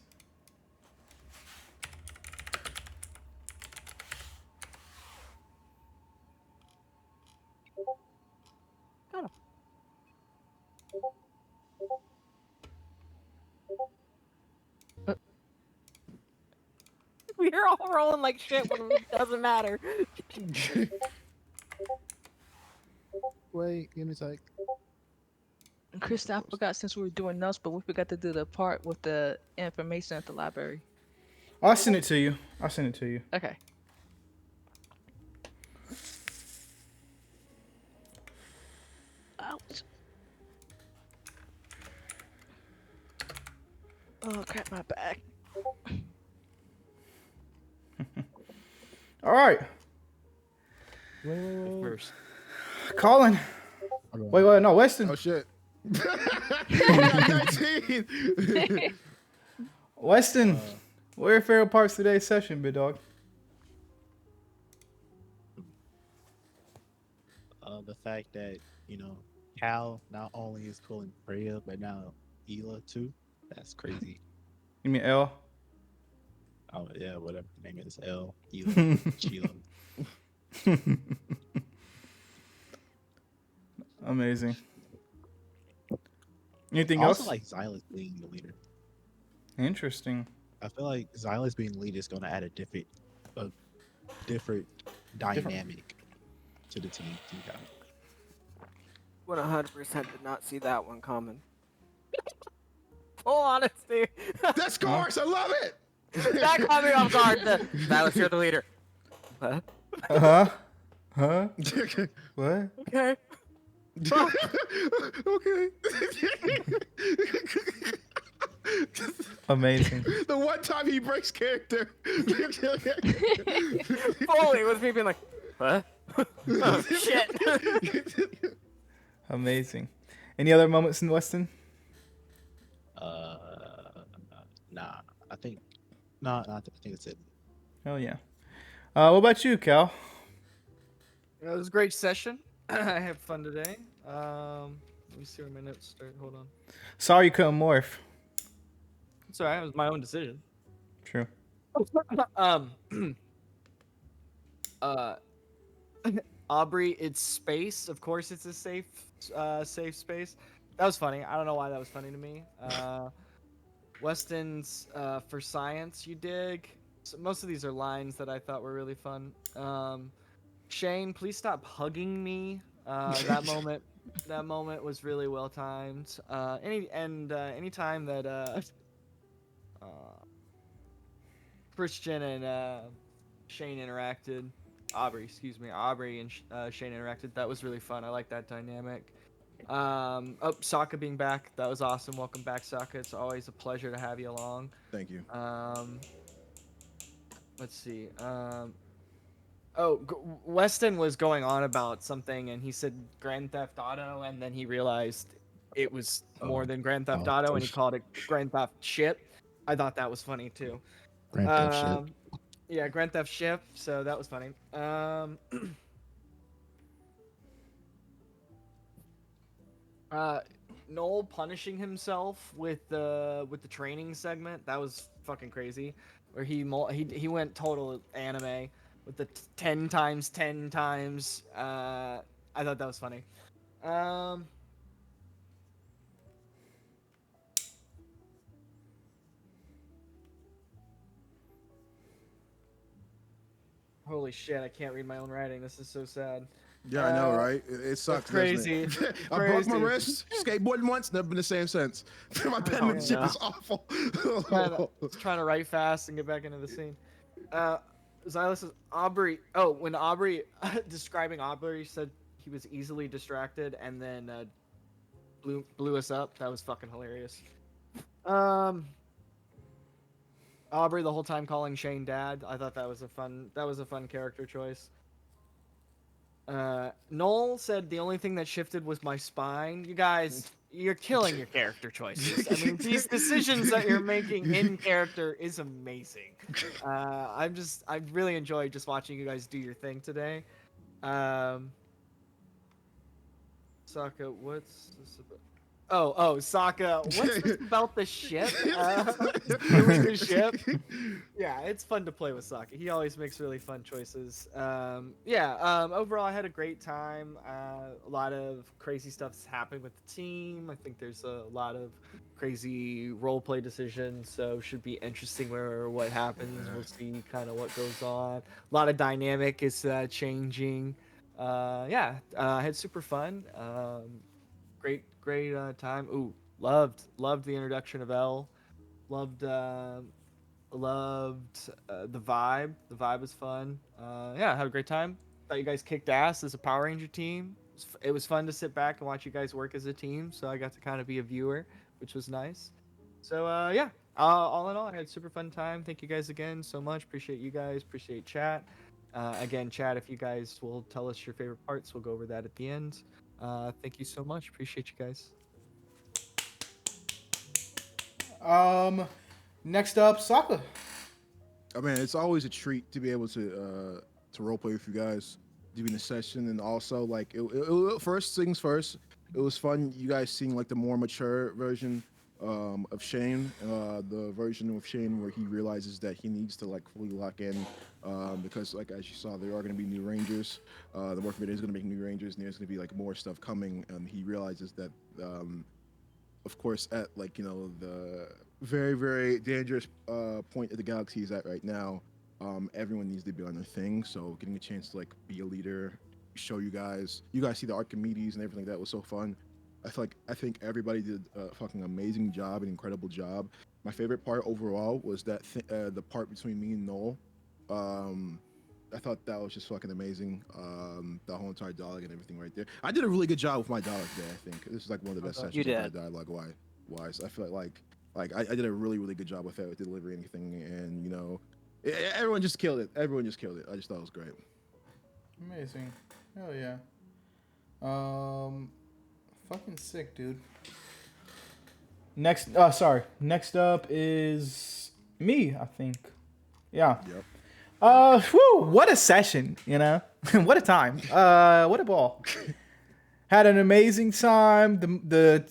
We're all rolling like shit when it doesn't matter. Wait, give me a sec. Krista, I forgot since we were doing notes, but we forgot to do the part with the information at the library. I'll send it to you. Okay. Ouch. Oh crap, my back. All right. First. Colin. Wait, no, Weston. Oh shit. I got 19. Weston, what are your favorite parts of today's session, big dog? The fact that, Cal not only is calling Freya, but now Hila too. That's crazy. You mean L? Oh yeah, whatever her name is, L, Hila, Sheila. Amazing. Anything I also else? like Xylus being the leader. Interesting. I feel like Xylus being the leader is going to add a different dynamic to the team. 100% did not see that one coming. Full honesty. That's course. I love it. That caught me off guard. Xylus, you're the leader. What? Huh? What? Okay. Okay. Amazing. The one time he breaks character. Fully was me being like, what? Oh, shit. Amazing. Any other moments in Weston? Nah, I think I think it's it. Hell yeah. What about you, Cal? It was a great session. I had fun today. Let me see where my notes start. Hold on. Sorry you couldn't morph. It's alright. It was my own decision. True. Aubrey, it's space. Of course, it's a safe space. That was funny. I don't know why that was funny to me. Weston's for science, you dig. So most of these are lines that I thought were really fun. Shane, please stop hugging me. That moment was really well timed. Anytime that Christian and Shane interacted, Aubrey and Shane interacted. That was really fun. I like that dynamic. Sokka being back, that was awesome. Welcome back, Sokka. It's always a pleasure to have you along. Thank you. Let's see. Weston was going on about something, and he said Grand Theft Auto, and then he realized it was more than Grand Theft Auto, and he called it Grand Theft Ship. I thought that was funny too. Grand Theft Ship. Yeah, Grand Theft Ship. So that was funny. Noel punishing himself with the training segment, that was fucking crazy. Where he went total anime with the 10 times 10 times. I thought that was funny. Holy shit! I can't read my own writing. This is so sad. Yeah, I know, right? It sucks, crazy. doesn't it? It's I broke my crazy. wrist, skateboarding once, never been the same since. My penmanship no. is awful. trying to write fast and get back into the scene. Xylus is Aubrey. Oh, when Aubrey describing Aubrey said he was easily distracted and then blew us up. That was fucking hilarious. Aubrey the whole time calling Shane dad. I thought that was a fun character choice. Noel said the only thing that shifted was my spine. You guys, you're killing your character choices. I mean, these decisions that you're making in character is amazing. I really enjoyed just watching you guys do your thing today. Sokka, what's this about? Oh, Sokka, what's this about the ship? Doing the ship? Yeah, it's fun to play with Sokka. He always makes really fun choices. Overall, I had a great time. A lot of crazy stuff's happened with the team. I think there's a lot of crazy roleplay decisions, so should be interesting what happens. We'll see kind of what goes on. A lot of dynamic is changing. I had super fun. Great time. Ooh, loved the introduction of Elle. Loved the vibe. The vibe was fun. Had a great time. Thought you guys kicked ass as a Power Ranger team. It was fun to sit back and watch you guys work as a team. So I got to kind of be a viewer, which was nice. So all in all, I had a super fun time. Thank you guys again so much. Appreciate you guys. Appreciate chat. Again, chat, if you guys will tell us your favorite parts, we'll go over that at the end. Thank you so much. Appreciate you guys. Next up, Sokka. Oh man, it's always a treat to be able to roleplay with you guys, doing the session, and also like first things first. It was fun, you guys seeing like the more mature version of Shane, the version of Shane where he realizes that he needs to like fully lock in, because like as you saw, there are going to be new Rangers. The Morphin Grenade is going to make new Rangers, and there's going to be like more stuff coming. He realizes that, of course, at like the very very dangerous point that the galaxy is at right now, everyone needs to be on their thing. So getting a chance to like be a leader, show you guys see the Archimedes and everything like that was so fun. I think everybody did a fucking amazing job, an incredible job. My favorite part overall was that the part between me and Noel. I thought that was just fucking amazing. The whole entire dialogue and everything right there. I did a really good job with my dialogue today. I think this is like one of the best sessions of my dialogue wise. I feel like I did a really good job with that, with delivering anything, and everyone just killed it. Everyone just killed it. I just thought it was great. Amazing. Hell yeah. Fucking sick, dude. Next up is me, I think. Yeah. Yep. What a session, what a time. What a ball. Had an amazing time. The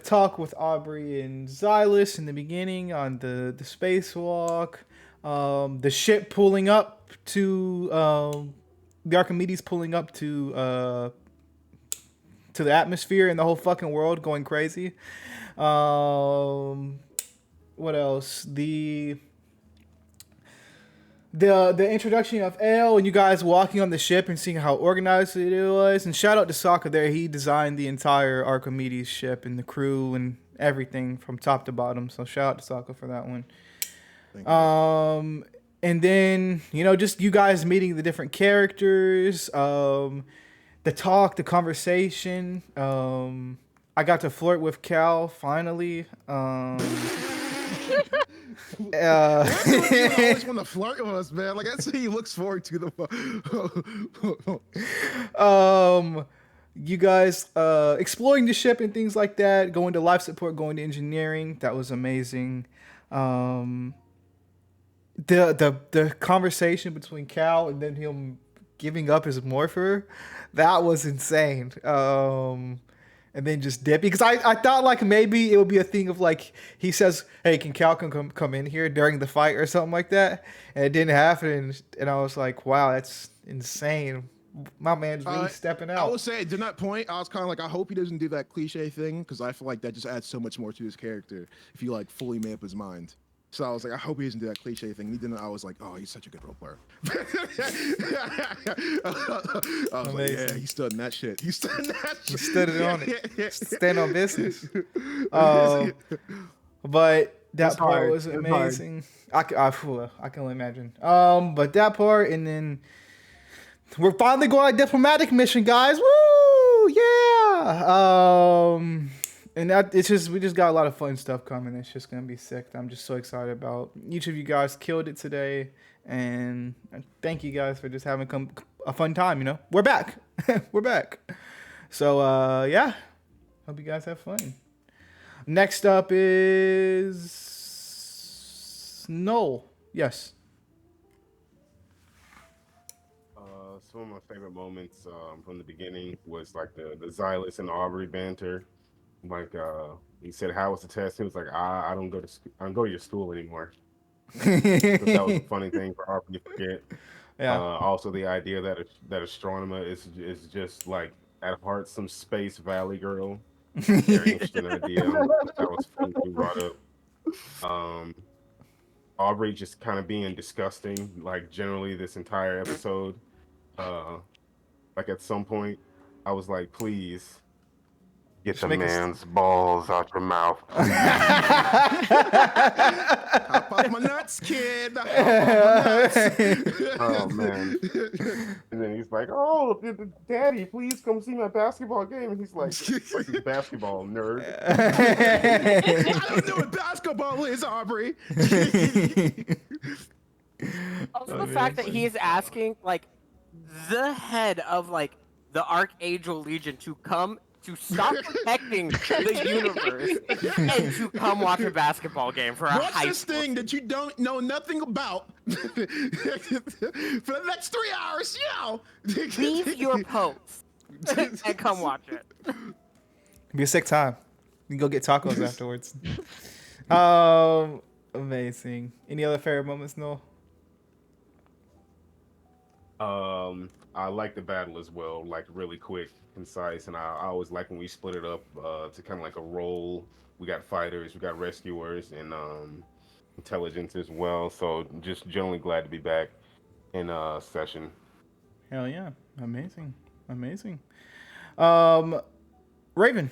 talk with Aubrey and Xylus in the beginning on the spacewalk. The ship pulling up to the Archimedes pulling up to the atmosphere and the whole fucking world going crazy. What else? The introduction of Elle and you guys walking on the ship and seeing how organized it was. And shout out to Sokka there. He designed the entire Archimedes ship and the crew and everything from top to bottom. So shout out to Sokka for that one. Thank you. And then, just you guys meeting the different characters. The talk, the conversation. I got to flirt with Cal finally. You always want to flirt with us, man. Like that's what he looks forward to. You guys exploring the ship and things like that. Going to life support, going to engineering. That was amazing. The conversation between Cal and then him giving up his morpher, that was insane. And then just dipping, because I thought like maybe it would be a thing of like he says, hey, can Cal come in here during the fight or something like that, and it didn't happen, and I was like, wow, that's insane. My man's really stepping out. I would say, to that point, I was kind of like, I hope he doesn't do that cliche thing, because I feel like that just adds so much more to his character if you like fully made up his mind. So I was like, I hope he doesn't do that cliche thing. He didn't. I was like, oh, he's such a good role player. I was like, yeah, Amazing. he stood in that shit. He stood in that shit. He stood it on it. Stand on business. But that was part hard. was It was hard. amazing. I can only imagine. But that part, and then we're finally going on a diplomatic mission, guys. Woo! Yeah. And that it's just we just got a lot of fun stuff coming. It's just gonna be sick. I'm just so excited about. Each of you guys killed it today, and thank you guys for just having a fun time. You know, we're back. We're back. So yeah, hope you guys have fun. Next up is Noel. Yes. Some of my favorite moments from the beginning was like the Xylus and Aubrey banter. Like he said, "How was the test?" He was like, "I don't go to I don't go to your school anymore." That was a funny thing for Aubrey to forget. Yeah. Also, the idea that astronomer is just like at heart some space valley girl. Very interesting idea. That was funny to be brought up. Aubrey just kind of being disgusting, like generally this entire episode. Like at some point, I was like, please get the man's balls out your mouth. Hop off my nuts, kid. Hop off my nuts. Oh man! And then he's like, "Oh, Daddy, please come see my basketball game." And he's like, "What's this basketball, nerd?" I don't know what basketball is, Aubrey. Also, the fact that he's asking like the head of like the Archangel Legion to come to stop protecting the universe and to come watch a basketball game for a What's high this school. thing that you don't know nothing about for the next 3 hours? Yo, Leave your post and come watch it. Be a sick time. You can go get tacos afterwards. Amazing. Any other favorite moments, Noel? I like the battle as well, like really quick, concise, and I always like when we split it up to kind of like a role. We got fighters, we got rescuers, and intelligence as well. So just generally glad to be back in session. Hell yeah. Amazing. Amazing. Raven.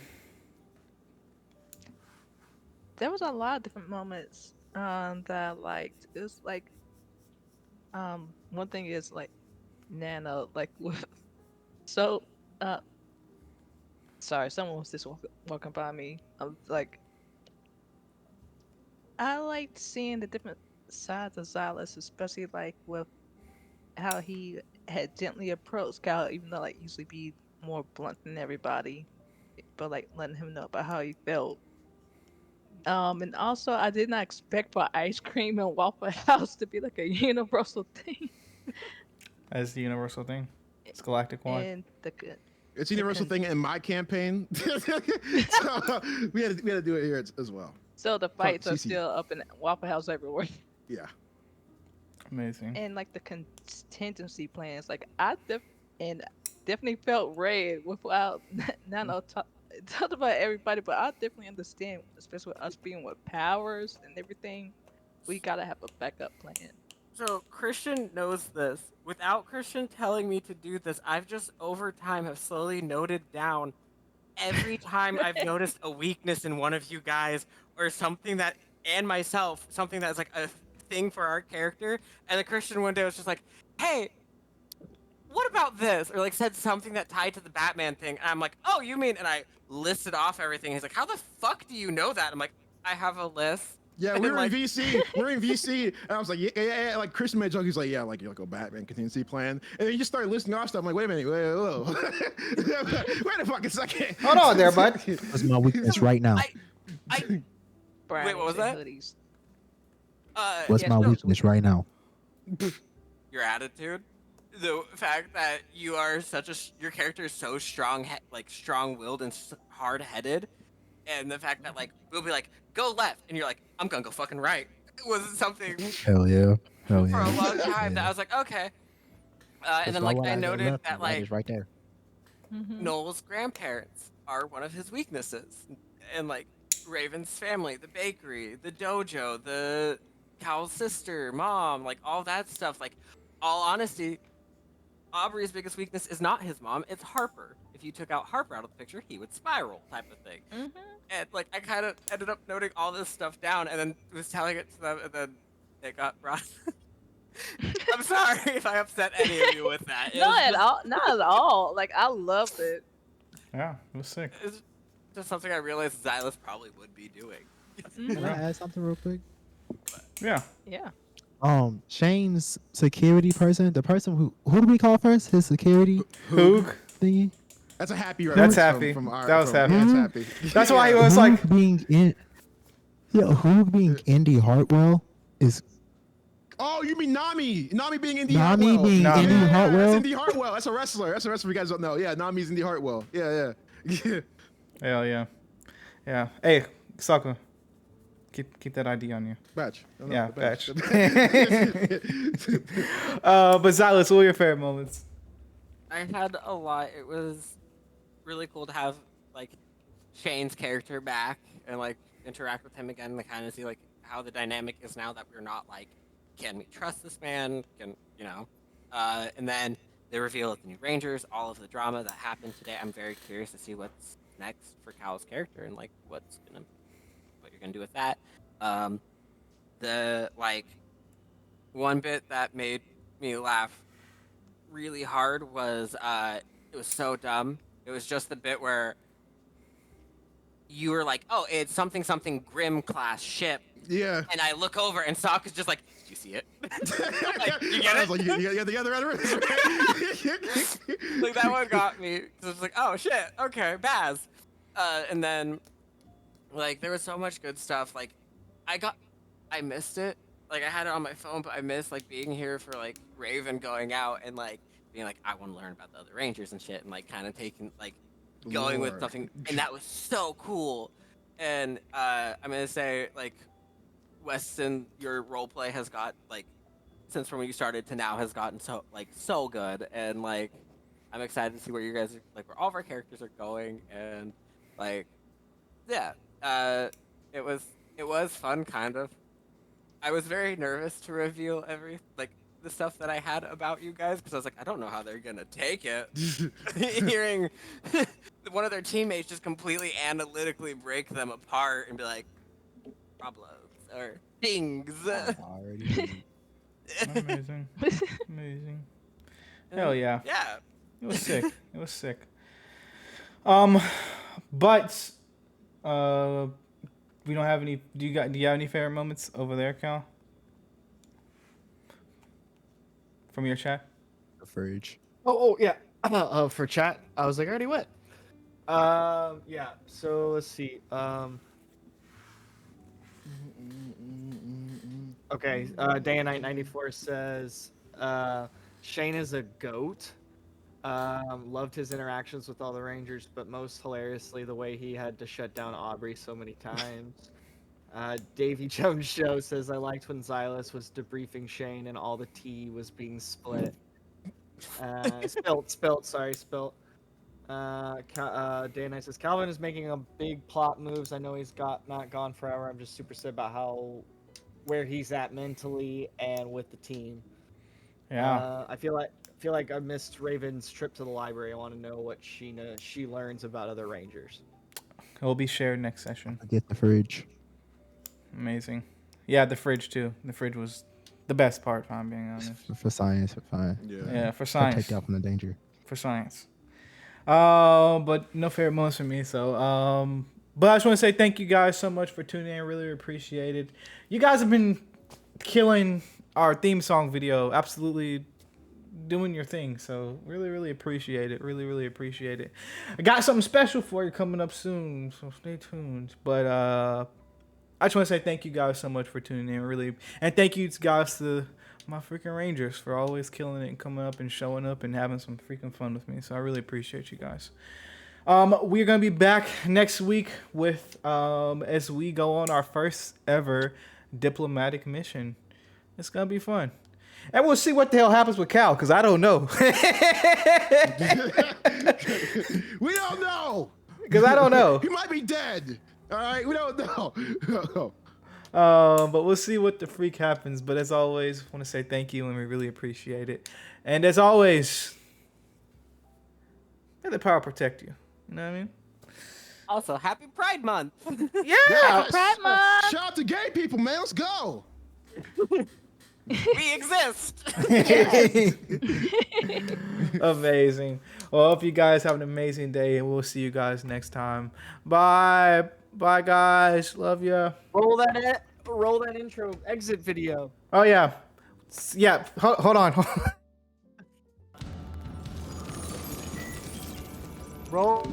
There was a lot of different moments that I liked. It was like one thing is like Nana like with so sorry, someone was just walking by me. I'm like I liked seeing the different sides of Xylus, especially like with how he had gently approached Cal, even though like usually be more blunt than everybody, but like letting him know about how he felt. And also I did not expect for ice cream and Waffle House to be like a universal thing. As the universal thing. It's galactic wine. And it's a universal thing in my campaign. So we had to do it here as well. So the fights are CC. still up in Waffle House everywhere. Yeah. Amazing. And like the contingency plans, like definitely felt red without not talked about everybody, but I definitely understand, especially with us being with powers and everything, we gotta have a backup plan. So Christian knows this. Without Christian telling me to do this, I've just over time have slowly noted down every time I've noticed a weakness in one of you guys or something that, and myself, something that's like a thing for our character. And the Christian one day was just like, hey, what about this? Or like said something that tied to the Batman thing. And I'm like, oh, you mean, and I listed off everything. He's like, how the fuck do you know that? I'm like, I have a list. Yeah, And we were like- in VC. We're in VC, and I was like, yeah. Like Christian made a joke. He's like, yeah, like you're like a Batman contingency plan, and then you just started listing off stuff. I'm like, wait a minute, whoa. Wait a fucking second. Hold on there, bud. That's my weakness right now. I Brownies what was and that? Hoodies. What's yeah, my no. weakness right now? Your attitude, the fact that you are your character is so strong, like strong-willed and hard headed, and the fact that like we'll be like go left and you're like I'm gonna go fucking right. It was something Hell yeah. Hell for a yeah. long time that I was like okay. And then like I noted that like right there. Mhm. Noel's grandparents are one of his weaknesses, and like Raven's family, the bakery, the dojo, the Cal's sister, mom, like all that stuff. Like, all honesty, Aubrey's biggest weakness is not his mom, it's Harper. If you took out Harper out of the picture, he would spiral, type of thing. And like, I kind of ended up noting all this stuff down, and then was telling it to them, and then it got brought. I'm sorry if I upset any of you with that. Not at all. Like, I loved it. Yeah, it was sick. It's just something I realized Xylus probably would be doing. Can I add something real quick? Yeah. Yeah. Shane's security person, the person who do we call first? His security Hoog. thingy. That's a happy. That's happy. That was happy. That's happy. That's why he was like, Hoog being Indy Hartwell is. Oh, you mean Nami? Nami being Indy Nami Hartwell. being Nami. Indy Hartwell. That's Indy Hartwell. That's a wrestler. That's a wrestler. You guys don't know. Yeah, Nami's Indy Hartwell. Yeah. hell yeah. Yeah. Hey, Sokka. Keep that ID on you. Batch. Oh, no, Yeah, the batch. But Xylus, what were your favorite moments? I had a lot. It was really cool to have like Shane's character back and like interact with him again and kind of see like how the dynamic is now that we're not like, can we trust this man? And then the reveal of the new Rangers, all of the drama that happened today. I'm very curious to see what's next for Cal's character and like what you're gonna do with that. The like one bit that made me laugh really hard was it was so dumb. It was just the bit where you were like, oh, it's something Grim class ship. Yeah. And I look over and Sokka's just like, did you see it? Like, you get I it? was like, you got the other Like, that one got me. Cause it's like, oh shit, okay, Baz. And then, like, there was so much good stuff. Like, I missed it. Like, I had it on my phone, but I missed, like, being here for, like, Raven going out and, like, being like, I want to learn about the other Rangers and shit, and, like, kind of taking, like, going with something. And that was so cool. And I'm going to say, like, Weston, your roleplay has got, like, since from when you started to now has gotten so good. And, like, I'm excited to see where you guys are, like, where all of our characters are going. And, like, yeah, it was fun, kind of. I was very nervous to reveal the stuff that I had about you guys, because I was like, I don't know how they're gonna take it. Hearing one of their teammates just completely analytically break them apart and be like, problems or things. Amazing. Amazing. Hell yeah. Yeah. It was sick. It was sick. But we don't have any. Do you have any favorite moments over there, Cal? From your chat? The fridge. Oh yeah. For chat, I was like, I already went. Yeah. So let's see. Okay. Day and Night 94 says, Shane is a goat. Loved his interactions with all the Rangers, but most hilariously the way he had to shut down Aubrey so many times. Davy Jones Show says, I liked when Xylus was debriefing Shane and all the tea was being split. Spilt. Day and Night says, Calvin is making a big plot moves. I know he's not gone forever. I'm just super sad about where he's at mentally and with the team. Yeah. I feel like I missed Raven's trip to the library. I want to know what she learns about other Rangers. It will be shared next session. I get the fridge. Amazing. Yeah, the fridge too. The fridge was the best part, if I'm being honest. For science, fine. Yeah, for science. Take out from the danger. For science. But no favorite moments for me. So, but I just want to say thank you guys so much for tuning in. I really appreciate it. You guys have been killing our theme song video. Absolutely doing your thing. So really appreciate it. Really appreciate it. I got something special for you coming up soon. So stay tuned. But I just want to say thank you guys so much for tuning in. Really, and thank you guys to my freaking Rangers for always killing it and coming up and showing up and having some freaking fun with me. So I really appreciate you guys. We're going to be back next week with as we go on our first ever diplomatic mission. It's going to be fun. And we'll see what the hell happens with Cal, because I don't know. We don't know. Because I don't know. He might be dead. All right, we don't know. But we'll see what the freak happens. But as always, I want to say thank you, and we really appreciate it. And as always, may the power protect you. You know what I mean? Also, happy Pride Month. Yeah. Pride Month! Shout out to gay people, man. Let's go. We exist. Amazing. Well, I hope you guys have an amazing day, and we'll see you guys next time. Bye. Bye, guys. Love ya. Roll that intro exit video. Oh, yeah. Yeah. Hold on. Roll.